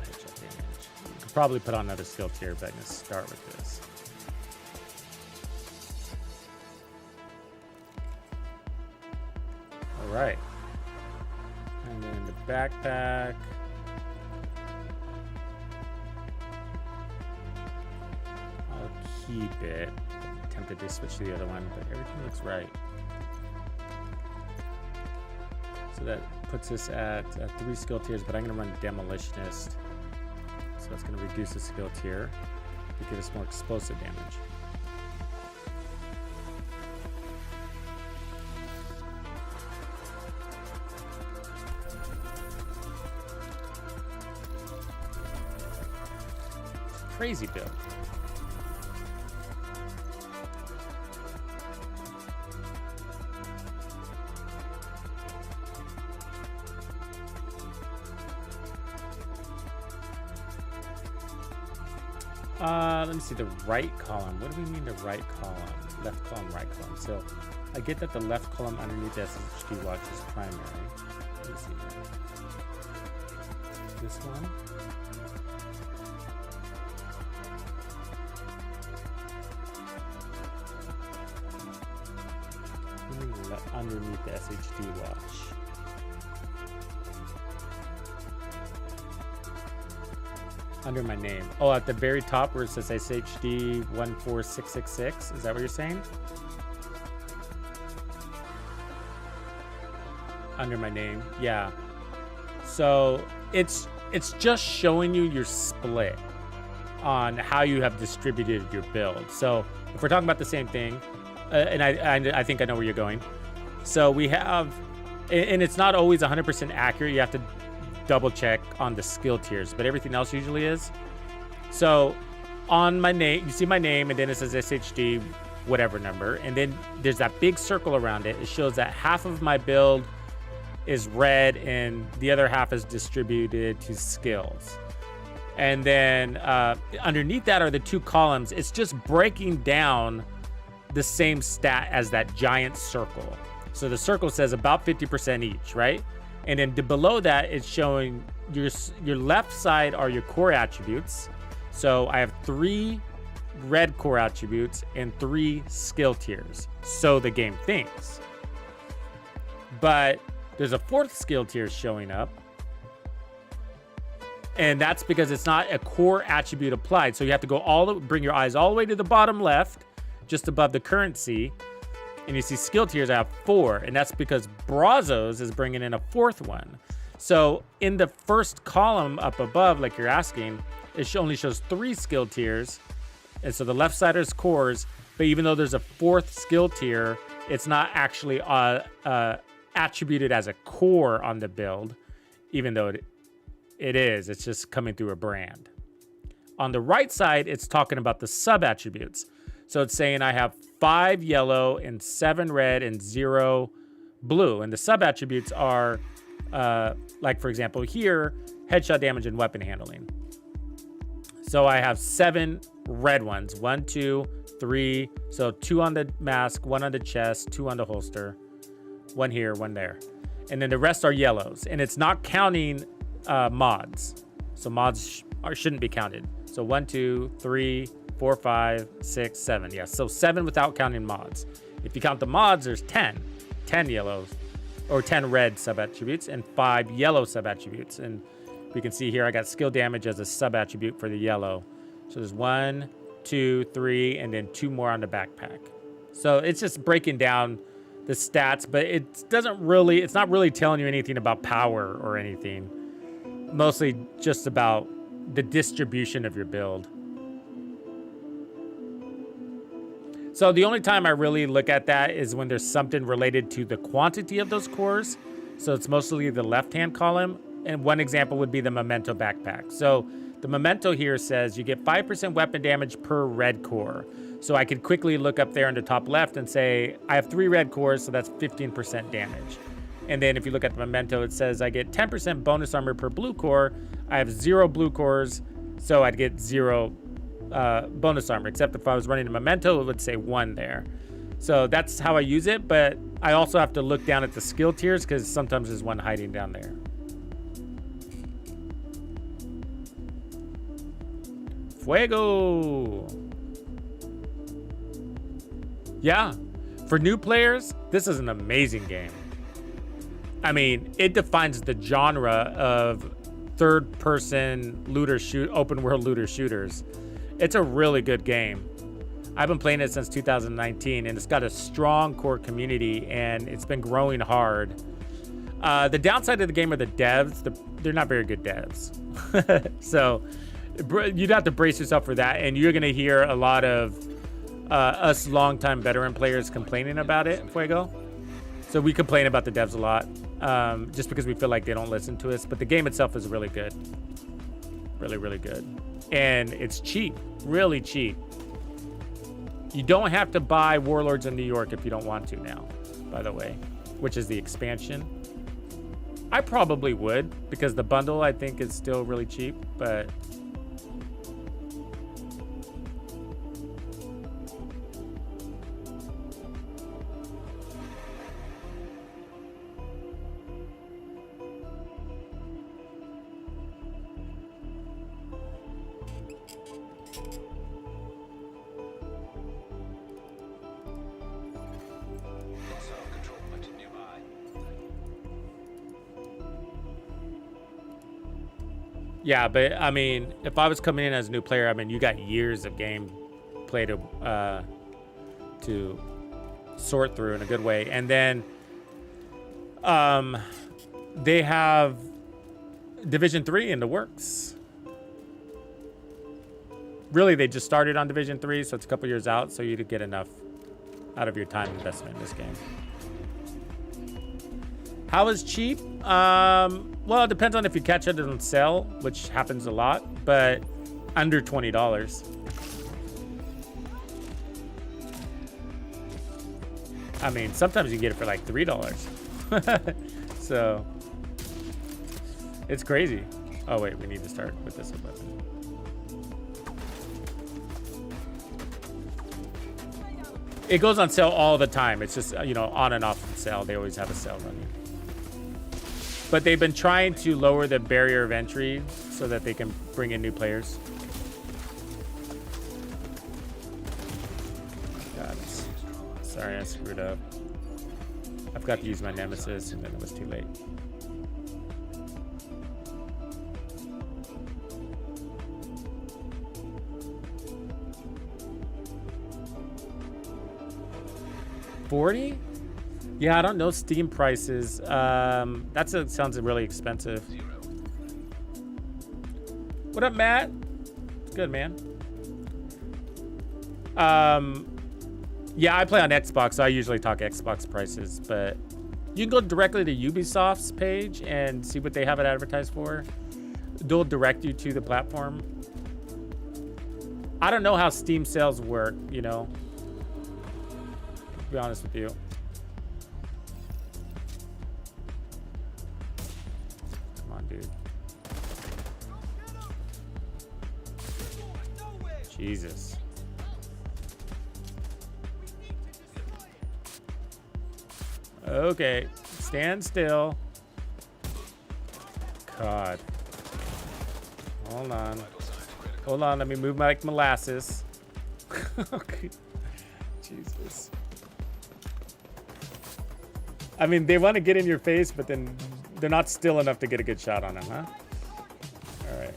Headshot damage. You could probably put on another skill tier, but I'm going to start with this. All right. And then the backpack. Keep it. I'm tempted to switch to the other one, but everything looks right. So that puts us at 3 skill tiers, but I'm going to run Demolitionist. So it's going to reduce the skill tier to give us more explosive damage. Crazy build. Let me see the right column. What do we mean the right column? Left column, right column. So I get that the left column underneath SSHD watch is primary. Let me see here. this one. Underneath the SHD watch. Under my name. Oh, at the very top where it says SHD 14666. Is that what you're saying? Under my name. Yeah. So it's just showing you your split on how you have distributed your build. So if we're talking about the same thing, and I think I know where you're going. So we have, and it's not always 100% accurate. You have to double check on the skill tiers, but everything else usually is. So on my name, you see my name, and then it says SHD, whatever number. And then there's that big circle around it. It shows that half of my build is red and the other half is distributed to skills. And then underneath that are the two columns. It's just breaking down the same stat as that giant circle. So the circle says about 50% each, right? And then below that, it's showing your left side are your core attributes. So I have 3 red core attributes and 3 skill tiers. So the game thinks. But there's a 4th skill tier showing up. And that's because it's not a core attribute applied. So you have to go bring your eyes all the way to the bottom left, just above the currency. And you see skill tiers, I have 4. And that's because Brazos is bringing in a 4th one. So in the first column up above, like you're asking, it only shows 3 skill tiers. And so the left side is cores. But even though there's a 4th skill tier, it's not actually attributed as a core on the build, even though it is. It's just coming through a brand. On the right side, it's talking about the sub attributes. So it's saying I have 5 yellow and 7 red and 0 blue. And the sub attributes are, like for example here, headshot damage and weapon handling. So I have 7 red ones. 1, 2, 3. So 2 on the mask, 1 on the chest, 2 on the holster, 1 here, 1 there. And then the rest are yellows. And it's not counting mods. So mods shouldn't be counted. So 1, 2, 3, 4, 5, 6, 7. Yeah, so 7 without counting mods. If you count the mods, there's 10 yellows or 10 red sub attributes and 5 yellow sub attributes. And we can see here I got skill damage as a sub attribute for the yellow. So there's 1, 2, 3, and then 2 more on the backpack. So it's just breaking down the stats, but it's not really telling you anything about power or anything. Mostly just about the distribution of your build. So the only time I really look at that is when there's something related to the quantity of those cores. So it's mostly the left-hand column. And one example would be the Memento backpack. So the Memento here says you get 5% weapon damage per red core. So I could quickly look up there in the top left and say, I have 3 red cores, so that's 15% damage. And then if you look at the Memento, it says I get 10% bonus armor per blue core. I have 0 blue cores, so I'd get 0 bonus armor, except if I was running a Memento, it would say 1 there. So that's how I use it, but I also have to look down at the skill tiers because sometimes there's one hiding down there. Fuego! Yeah, for new players, this is an amazing game. I mean, it defines the genre of third-person open-world looter shooters. It's a really good game. I've been playing it since 2019, and it's got a strong core community, and it's been growing hard. The downside of the game are the devs. They're not very good devs. So you'd have to brace yourself for that, and you're going to hear a lot of us longtime veteran players complaining about it, Fuego. So we complain about the devs a lot, just because we feel like they don't listen to us. But the game itself is really good. Really, really good. And it's cheap, really cheap. You don't have to buy Warlords in New York if you don't want to now, by the way, which is the expansion. I probably would, because the bundle, I think, is still really cheap, but... Hostile control point nearby. Yeah, but I mean, if I was coming in as a new player, I mean, you got years of game play to sort through in a good way, and then they have Division 3 in the works. Really, they just started on Division 3, so it's a couple years out, so you to get enough out of your time investment in this game. How is cheap? Well, it depends on if you catch it on sale, which happens a lot, but under $20. I mean, sometimes you can get it for like $3. So it's crazy. Oh wait, we need to start with this weapon. It goes on sale all the time. It's just, you know, on and off sale. They always have a sale running. But they've been trying to lower the barrier of entry so that they can bring in new players. God, sorry, I screwed up. I forgot to use my nemesis and then it was too late. $40? Yeah, I don't know Steam prices. Sounds really expensive. What up, Matt? It's good, man. Yeah, I play on Xbox, so I usually talk Xbox prices, but you can go directly to Ubisoft's page and see what they have it advertised for. They'll direct you to the platform. I don't know how Steam sales work, you know, to be honest with you. Come on, dude. Jesus. Okay, stand still. God. Hold on. Hold on, let me move my like molasses. Okay. Jesus. I mean, they want to get in your face, but then they're not still enough to get a good shot on them, huh? All right.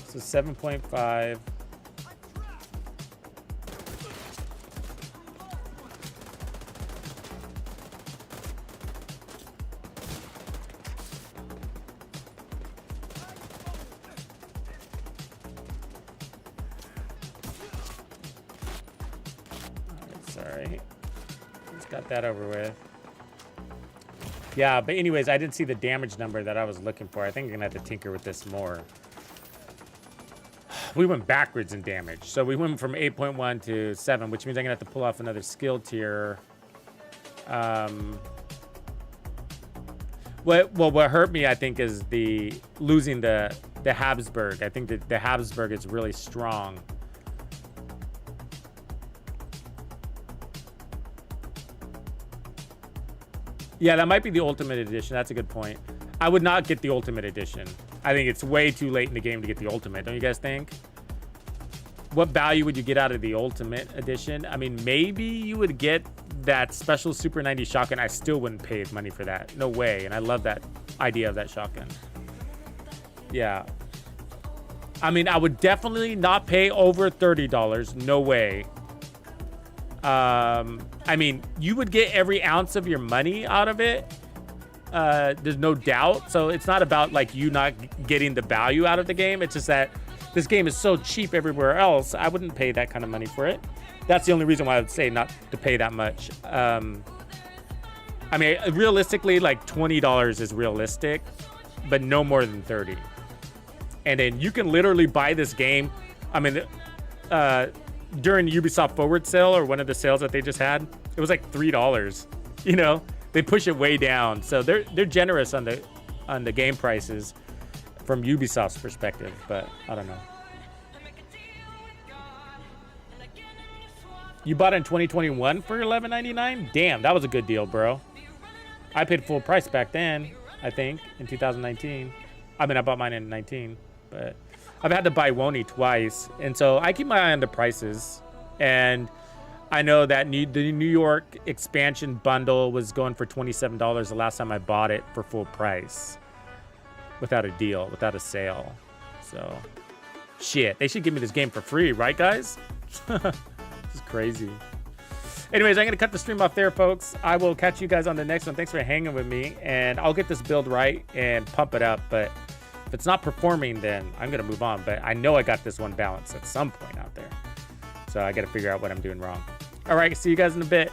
So 7.5. Sorry. Just got that over with. Yeah, but anyways, I didn't see the damage number that I was looking for. I think I'm gonna have to tinker with this more. We went backwards in damage. So we went from 8.1 to 7, which means I'm gonna have to pull off another skill tier. What hurt me, I think, is losing the Habsburg. I think that the Habsburg is really strong. Yeah, that might be the Ultimate Edition. That's a good point. I would not get the Ultimate Edition. I think it's way too late in the game to get the Ultimate. Don't you guys think? What value would you get out of the Ultimate Edition? I mean, maybe you would get that special Super 90 shotgun. I still wouldn't pay money for that. No way. And I love that idea of that shotgun. Yeah. I mean, I would definitely not pay over $30. No way. I mean, you would get every ounce of your money out of it. There's no doubt. So it's not about like you not getting the value out of the game. It's just that this game is so cheap everywhere else. I wouldn't pay that kind of money for it. That's the only reason why I would say not to pay that much. I mean, realistically, like $20 is realistic, but no more than 30. And then you can literally buy this game. I mean, during the Ubisoft Forward sale or one of the sales that they just had, it was like $3. You know, they push it way down, so they're generous on the game prices from Ubisoft's perspective. But I don't know. You bought it in 2021 for $11.99? Damn, that was a good deal, bro. I paid full price back then. I think in 2019. I mean, I bought mine in 19, but I've had to buy Wony twice, and so I keep my eye on the prices. And I know that the New York expansion bundle was going for $27 the last time I bought it for full price, without a deal, without a sale. So, shit, they should give me this game for free, right, guys? This is crazy. Anyways, I'm going to cut the stream off there, folks. I will catch you guys on the next one. Thanks for hanging with me, and I'll get this build right and pump it up. But if it's not performing, then I'm going to move on. But I know I got this one balanced at some point out there. So I got to figure out what I'm doing wrong. All right, see you guys in a bit.